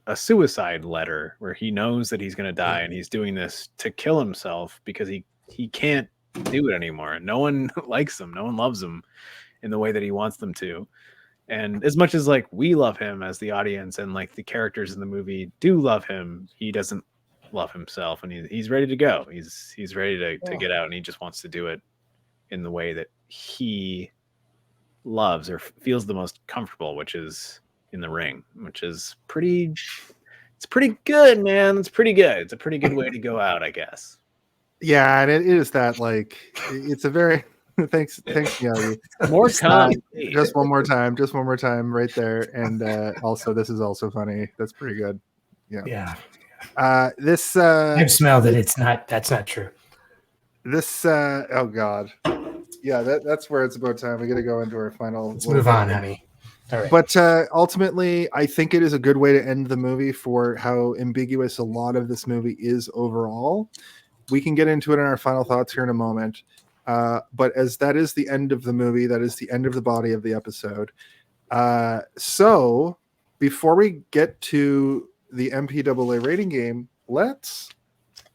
a suicide letter where he knows that he's going to die, and he's doing this to kill himself because he can't do it anymore. No one likes him. No one loves him in the way that he wants them to. And as much as like we love him as the audience, and like the characters in the movie do love him, he doesn't love himself, and he's ready to go. He's ready to get out, and he just wants to do it in the way that he loves or feels the most comfortable, which is in the ring, which is pretty good, man. It's pretty good. It's a pretty good way to go out, I guess. Yeah, and it is that, like, it's a very thanks Yogi. More time. Just one more time right there. And also this is also funny. That's pretty good. Yeah. This I've smelled it. That's not true. This oh god. Yeah, that's where it's about time. We gotta go into our final. Let's move on, honey. All right. But ultimately, I think it is a good way to end the movie for how ambiguous a lot of this movie is overall. We can get into it in our final thoughts here in a moment. But as that is the end of the movie, that is the end of the body of the episode. So before we get to the MPAA rating game, let's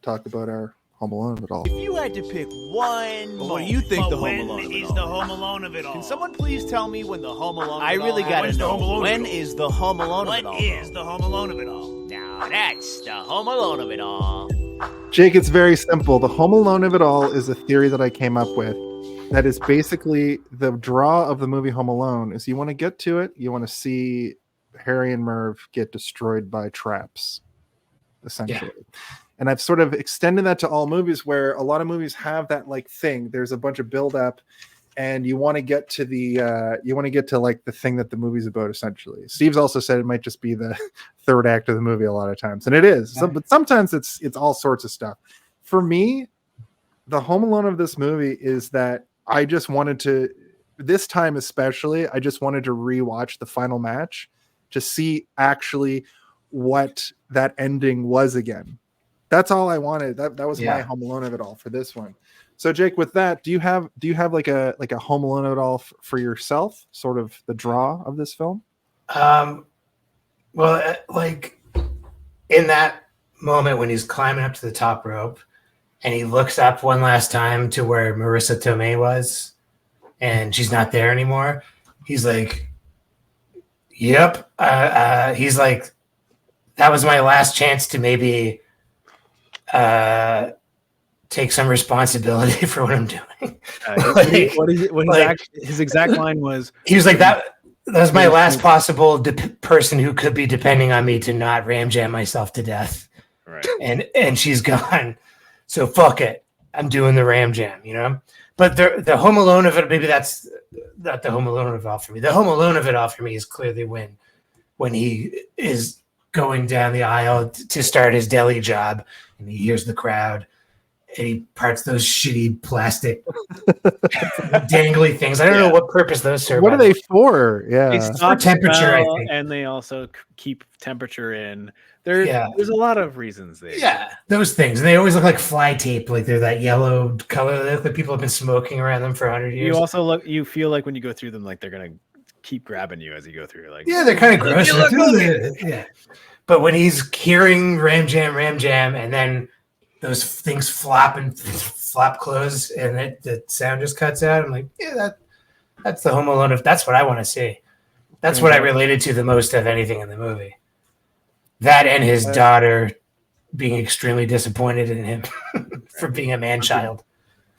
talk about our Home Alone of it all. If you had to pick one, what do you think the Home Alone of it is all? the Home Alone of it all? Can someone please tell me when the Home Alone? I really gotta know. When is the Home Alone of it all? What is the Home Alone of it all? Now that's the Home Alone of it all. Jake, it's very simple. The Home Alone of it all is a theory that I came up with. That is basically the draw of the movie Home Alone. Is you want to get to it, you want to see Harry and Merv get destroyed by traps, essentially. Yeah. And I've sort of extended that to all movies, where a lot of movies have that like thing. There's a bunch of build up, and you want to get to like the thing that the movie's about, essentially. Steve's also said it might just be the third act of the movie a lot of times, and it is. Yeah. But sometimes it's all sorts of stuff. For me, the Home Alone of this movie is that I just wanted to, this time especially, I just wanted to rewatch the final match to see actually what that ending was again. That's all I wanted. That was my Home Alone of it all for this one. So Jake, with that, do you have like a Home Alone of it all for yourself? Sort of the draw of this film? Well, like in that moment when he's climbing up to the top rope and he looks up one last time to where Marisa Tomei was and she's not there anymore. He's like, yep. He's like, that was my last chance to maybe take some responsibility for what I'm doing. His exact line was, he was like, that was my last possible person who could be depending on me to not ram jam myself to death. right. And she's gone. So fuck it. I'm doing the ram jam, you know? But the Home Alone of it, maybe that's not the Home Alone of it all for me. The Home Alone of it all for me is clearly when he is going down the aisle to start his deli job and he hears the crowd and he parts those shitty plastic dangly things. I don't know what purpose those serve. What are they for? Yeah. They stop temperature, I smell, think. and they also keep temperature in. There's a lot of reasons there. Yeah, those things. And they always look like fly tape, like they're that yellow color. They look like people have been smoking around them for 100 years. You feel like when you go through them, like they're gonna keep grabbing you as you go through. Like, yeah, they're kind of gross. Yeah, but when he's hearing ram jam, and then those things flop close, and the sound just cuts out. I'm like, yeah, that's the Home Alone. That's what I want to see. That's what I related to the most of anything in the movie. That and his daughter being extremely disappointed in him for being a man-child.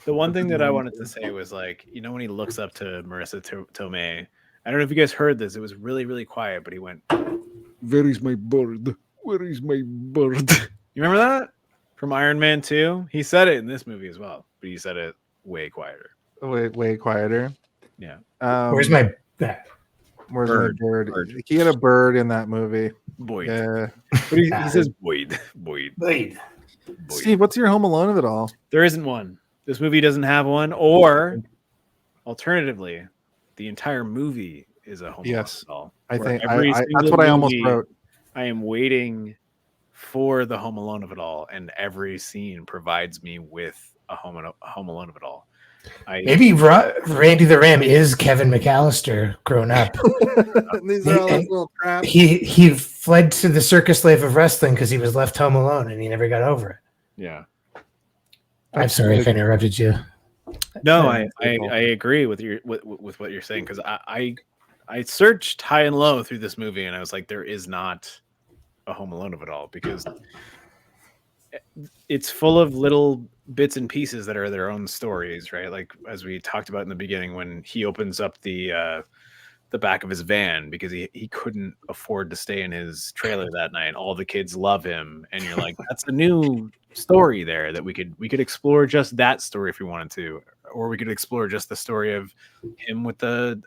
The one thing that I wanted to say was, like, you know, when he looks up to Marisa Tomei, I don't know if you guys heard this. It was really, really quiet, but he went, "Where is my bird? Where is my bird?" You remember that from Iron Man 2? He said it in this movie as well, but he said it way quieter. Way quieter. Yeah. Where's my Where's my bird? He had a bird in that movie. Boyd. Yeah. But he says Boyd. Steve, what's your Home Alone of it all? There isn't one. This movie doesn't have one. Or, alternatively, the entire movie is a Home Alone of it all. I think that's what I almost wrote. I am waiting for the Home Alone of it all, and every scene provides me with a Home Alone of it all. Maybe Randy the Ram is Kevin McAllister grown up. These are all those little traps. He fled to the circus slave of wrestling because he was left home alone and he never got over it. Yeah. I'm sorry if I interrupted you. No, I agree with what you're saying, because I searched high and low through this movie and I was like, there is not a Home Alone of it all, because it's full of little bits and pieces that are their own stories, right? Like, as we talked about in the beginning, when he opens up the back of his van because he couldn't afford to stay in his trailer that night. All the kids love him, and you're like, that's a new story there that we could explore, just that story if we wanted to, or we could explore just the story of him with the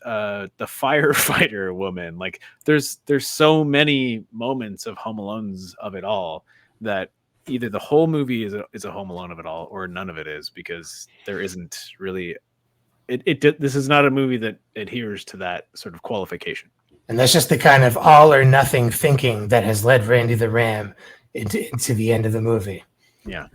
firefighter woman. Like, there's so many moments of Home Alones of it all that either the whole movie is a Home Alone of it all, or none of it is, because there isn't really this is not a movie that adheres to that sort of qualification. And that's just the kind of all or nothing thinking that has led Randy the Ram into the end of the movie. Yeah.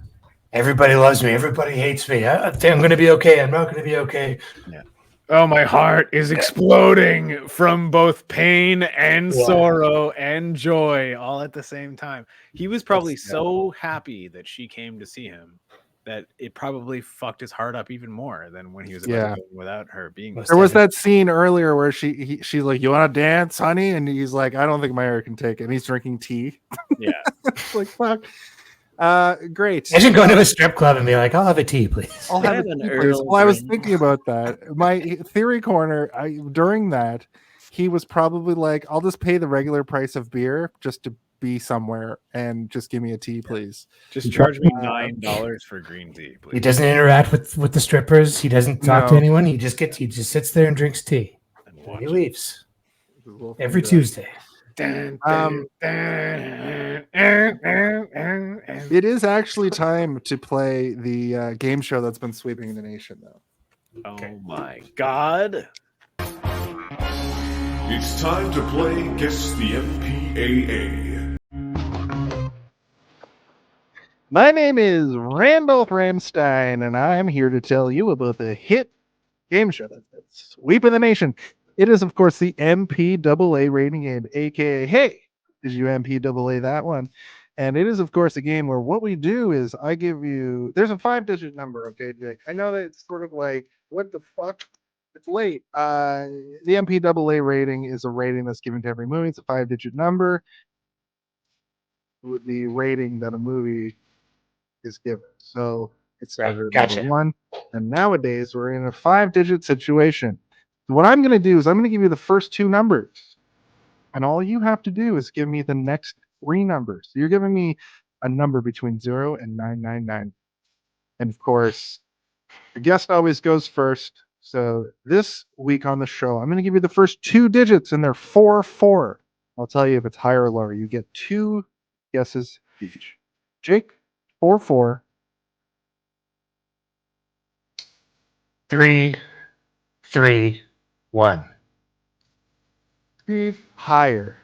Everybody loves me. Everybody hates me. I'm going to be okay. I'm not going to be okay. Yeah. Oh, my heart is exploding from both pain and sorrow and joy all at the same time. He was probably so happy that she came to see him that it probably fucked his heart up even more than when he was about to go without her being there. There was that scene earlier where she's like, "You want to dance, honey?" And he's like, "I don't think my hair can take it." And he's drinking tea. Yeah. It's like, fuck. Great. Imagine going to a strip club and be like, "I'll have a tea, please." I'll have a tea, please. Well, I was thinking about that. My theory corner, during that, he was probably like, "I'll just pay the regular price of beer just to be somewhere and just give me a tea, please. Just charge me $9 for green tea, please." He doesn't interact with the strippers. He doesn't talk to anyone. He just sits there and drinks tea. And he leaves every Tuesday. It is actually time to play the game show that's been sweeping the nation, though. Oh my God. It's time to play Guess the MPAA. My name is Randolph Ramstein, and I'm here to tell you about the hit game show that's sweeping the nation. It is, of course, the MPAA rating game, aka, hey, did you MPAA that one? And it is, of course, a game where what we do is I give you, there's a 5-digit number, okay, Jake? I know that it's sort of like, what the fuck? It's late. The MPAA rating is a rating that's given to every movie. It's a 5-digit number with the rating that a movie is given. So it's started at number 1. And nowadays, we're in a 5-digit situation. So what I'm going to do is I'm going to give you the first 2 numbers. And all you have to do is give me the next 3 numbers. So you're giving me a number between 0 and 999. And of course, the guest always goes first. So this week on the show, I'm going to give you the first 2 digits, and they're 4-4. I'll tell you if it's higher or lower. You get 2 guesses each. Jake, 4-4. 3, 3, 1. Steve, higher.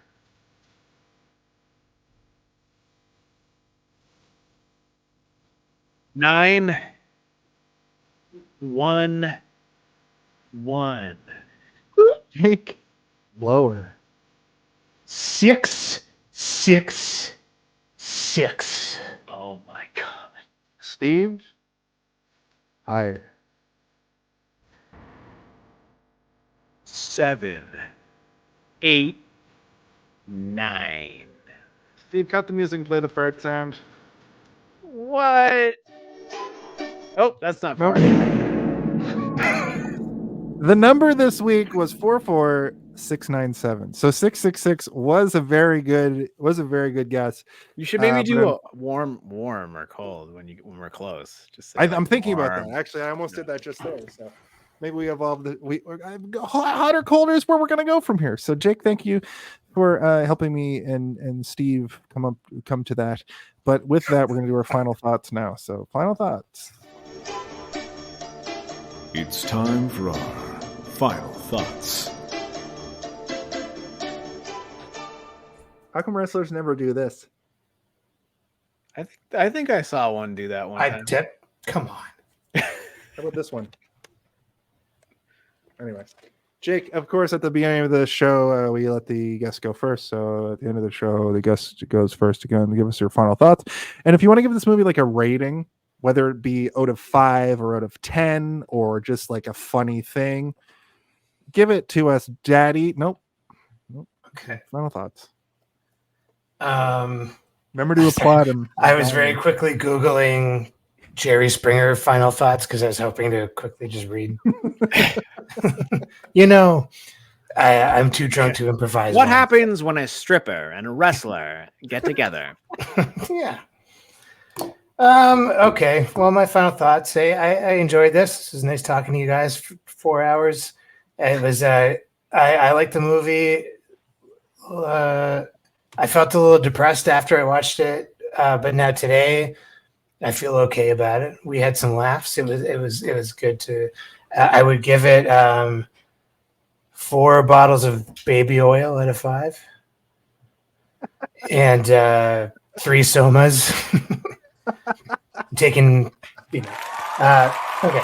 9, 1, 1. Jake, lower. 6, 6, 6. Oh my god. Steve, higher. 7, 8, 9. Steve, cut the music and play the fart sound. What? Oh, that's not far. The number this week was 44697. So 666 was a very good guess. You should maybe but do a warm or cold when we're close. Just say I'm thinking about warm. that. Actually, I almost did that just there. So maybe we evolved. Hot or colder is where we're going to go from here. So Jake, thank you for helping me and Steve come to that. But with that, we're going to do our final thoughts now. So final thoughts. It's time for our final thoughts. How come wrestlers never do this? I think I saw one do that one time. Come on. How about this one? Anyway, Jake, of course, at the beginning of the show, we let the guest go first. So at the end of the show, the guest goes first again to give us your final thoughts. And if you want to give this movie like a rating, whether it be out of 5 or out of 10 or just like a funny thing, give it to us, Daddy. Nope. Okay. Final thoughts. Remember to applaud him. I was very quickly Googling Jerry Springer final thoughts because I was hoping to quickly just read. I'm too drunk to improvise. What happens when a stripper and a wrestler get together? Yeah. Okay. Well, my final thoughts. I enjoyed this. This was nice talking to you guys for 4 hours. It was. I liked the movie. I felt a little depressed after I watched it, but now today I feel okay about it. We had some laughs. It was good to. I would give it 4 bottles of baby oil out of 5, and 3 somas. Taking, okay.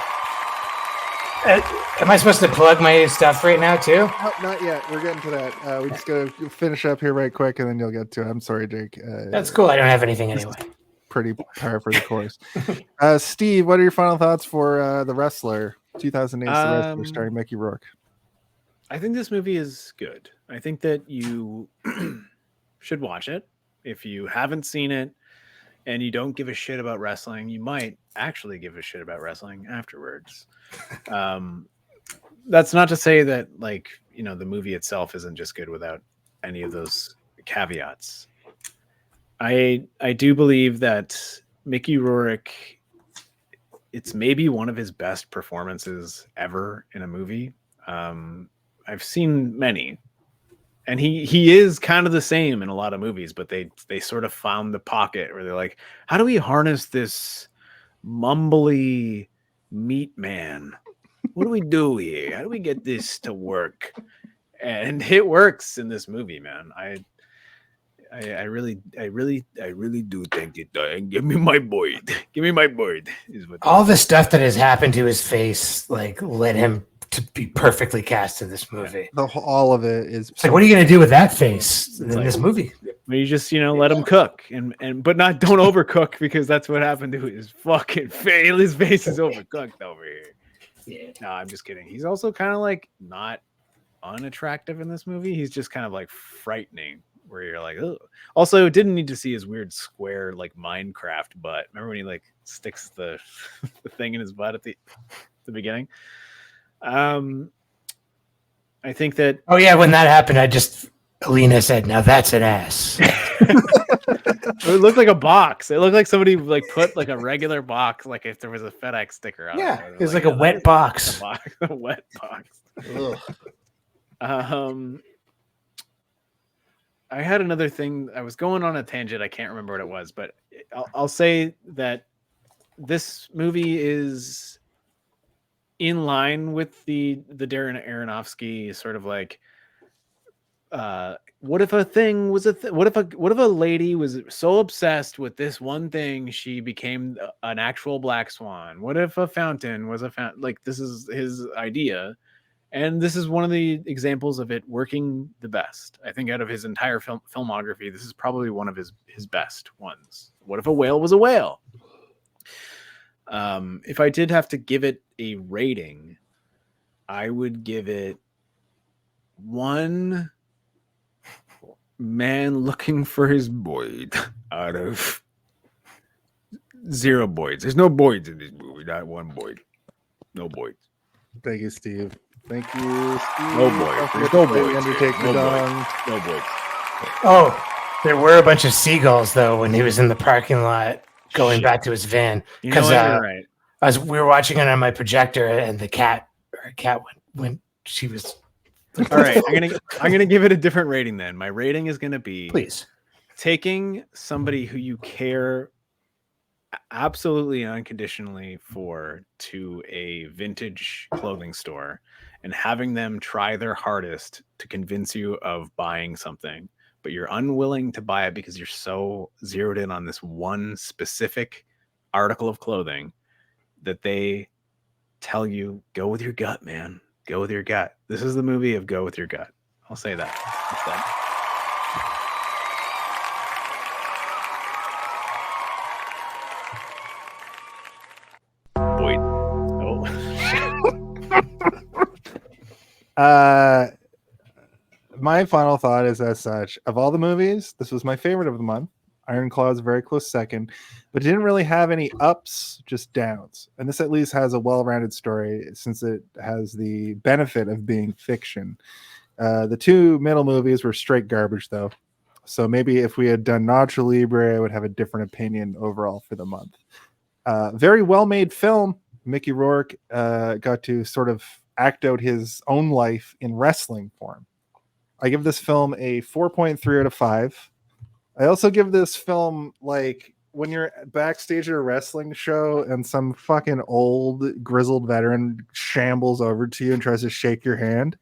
Am I supposed to plug my stuff right now too? No, not yet. We're getting to that. We just gotta finish up here right quick, and then you'll get to it. I'm sorry, Jake. That's cool. I don't have anything anyway. Pretty par for the course. Steve, what are your final thoughts for The Wrestler, 2008's The Wrestler, starring Mickey Rourke? I think this movie is good. I think that you should watch it. If you haven't seen it and you don't give a shit about wrestling, you might actually give a shit about wrestling afterwards. That's not to say that, the movie itself isn't just good without any of those caveats. I do believe that Mickey Rourke, it's maybe one of his best performances ever in a movie. I've seen many, and he is kind of the same in a lot of movies, but they sort of found the pocket where they're like, how do we harness this mumbly meat man? What do we do here? How do we get this to work? And it works in this movie, man. I really do think it does. Give me my board. Give me my board. Is what all the stuff that has happened to his face, led him to be perfectly cast in this movie. All of it is. It's what are you going to do with that face in this movie? But you just, let him cook but don't overcook, because that's what happened to his fucking face. His face is overcooked over here. Yeah. No, I'm just kidding. He's also kind of like not unattractive in this movie. He's just kind of like frightening, where you're like, oh. Also, didn't need to see his weird square like Minecraft butt. Remember when he like sticks the thing in his butt at the beginning? I think that. Oh yeah, when that happened, Alina said, "Now that's an ass." It looked like a box. It looked like somebody like put like a regular box, like if there was a FedEx sticker on it. Yeah, it was like a wet box. A wet box. I had another thing. I was going on a tangent. I can't remember what it was, but I'll say that this movie is in line with the Darren Aronofsky sort of like, what if a thing was what if a lady was so obsessed with this one thing she became an actual black swan? What if a fountain was a fountain? Like, this is his idea, and this is one of the examples of it working the best. I think out of his entire filmography, this is probably one of his best ones. What if a whale was a whale? If I did have to give it a rating, I would give it 1 man looking for his Boyd out of 0 Boyds. There's no Boyds in this movie. Not 1 Boyd. No Boyds. Thank you, Steve. Thank you, Steve. No Boyds. There's no Boyds. Undertake the dong. No Boyds. Oh, there were a bunch of seagulls though when he was in the parking lot going back to his van. Because you're right. we were watching it on my projector, and the cat went. She was. All right, I'm gonna give it a different rating then. My rating is gonna be, please, taking somebody who you care absolutely unconditionally for to a vintage clothing store and having them try their hardest to convince you of buying something, but you're unwilling to buy it because you're so zeroed in on this one specific article of clothing that they tell you, go with your gut, man. Go with your gut. This is the movie of go with your gut. I'll say that. Boyd. Oh. My final thought is as such. Of all the movies, this was my favorite of the month. Iron Claw is a very close second, but it didn't really have any ups, just downs. And this at least has a well-rounded story since it has the benefit of being fiction. The 2 middle movies were straight garbage, though. So maybe if we had done Nacho Libre, I would have a different opinion overall for the month. Very well-made film. Mickey Rourke got to sort of act out his own life in wrestling form. I give this film a 4.3 out of 5. I also give this film, like, when you're backstage at a wrestling show and some fucking old grizzled veteran shambles over to you and tries to shake your hand,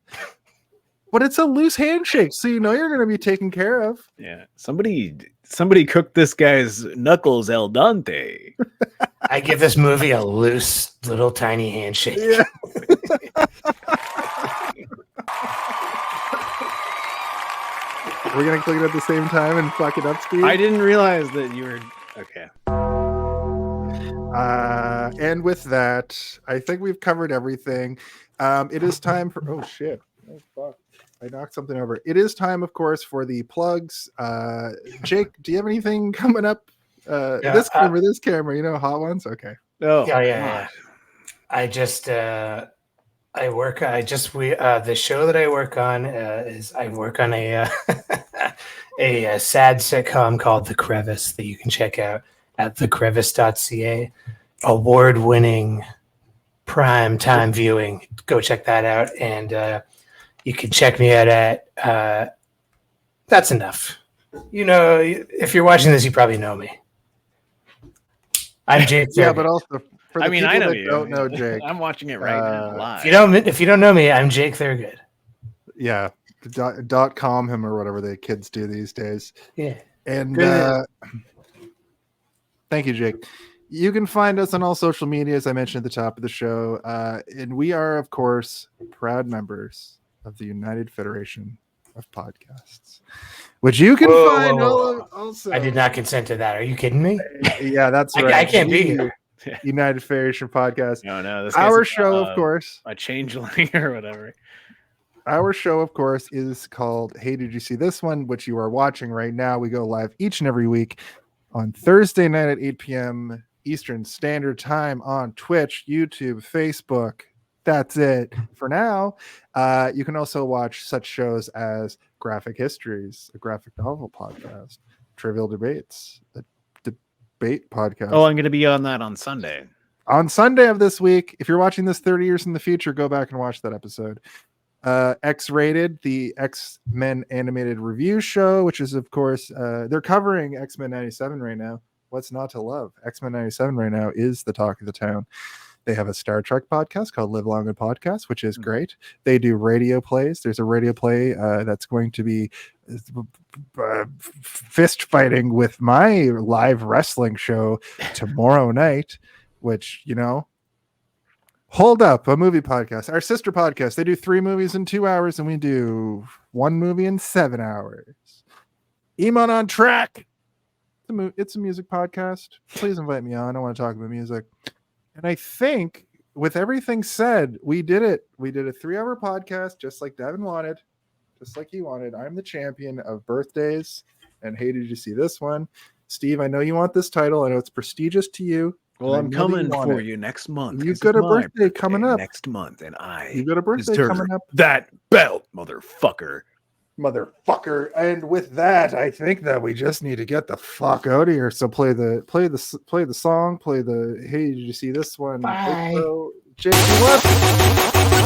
but it's a loose handshake, so you know you're going to be taken care of. Yeah, somebody cooked this guy's knuckles al dente. I give this movie a loose little tiny handshake. Yeah. We're gonna click it at the same time and fuck it up, Steve. I didn't realize that you were okay. And with that, I think we've covered everything. It is time for oh shit. Oh fuck. I knocked something over. It is time, of course, for the plugs. Jake, do you have anything coming up? This camera, you know, hot ones? Okay. Oh yeah. I just the show that I work on is I work on a a sad sitcom called The Crevice that you can check out at thecrevice.ca. Award-winning prime time viewing. Go check that out, and you can check me out at that's enough. You know, if you're watching this, you probably know me. I'm Jake Thurgood. Yeah, but also for the I know that you. don't know Jake. I'm watching it right now live. If you don't know me, I'm Jake Thurgood. Yeah, .com him or whatever the kids do these days. Yeah, and thank you, Jake. You can find us on all social media, as I mentioned at the top of the show, and we are, of course, proud members of the United Federation of Podcasts. which you can Whoa, find whoa, whoa. also. I did not consent to that. Are you kidding me? Yeah, that's I- right. I can't be here. United Federation Podcast. No, this Our guy's show, of course. a changeling or whatever. Our show, of course, is called Hey, Did You See This One? Which you are watching right now. We go live each and every week on Thursday night at 8 p.m. Eastern Standard Time on Twitch, YouTube, Facebook. That's it for now. You can also watch such shows as Graphic Histories, a graphic novel podcast, Trivial Debates, a debate podcast. Oh, I'm going to be on that on Sunday. On Sunday of this week. If you're watching this 30 years in the future, go back and watch that episode. X-Rated, the X-Men animated review show, which is, of course, they're covering X-Men 97 right now. What's not to love? X-Men 97 right now is the talk of the town. They have a Star Trek podcast called Live Long and Podcast, which is great. They do radio plays. There's a radio play that's going to be fist fighting with my live wrestling show tomorrow night, which, you know, hold up, a movie podcast. Our sister podcast, they do 3 movies in 2 hours, and we do 1 movie in 7 hours. Emon on Track. It's a music podcast. Please invite me on. I want to talk about music. And I think with everything said, we did it. We did a 3-hour podcast, just like Devin wanted, just like he wanted. I'm the champion of birthdays. And hey, did you see this one? Steve, I know you want this title. I know it's prestigious to you. Well, I'm coming for you next month. You've got a birthday coming up next month, and you've got a birthday coming up. That belt, motherfucker. And with that, I think that we just need to get the fuck out of here. So play the song, play the hey, did you see this one? Bye. Jake, what?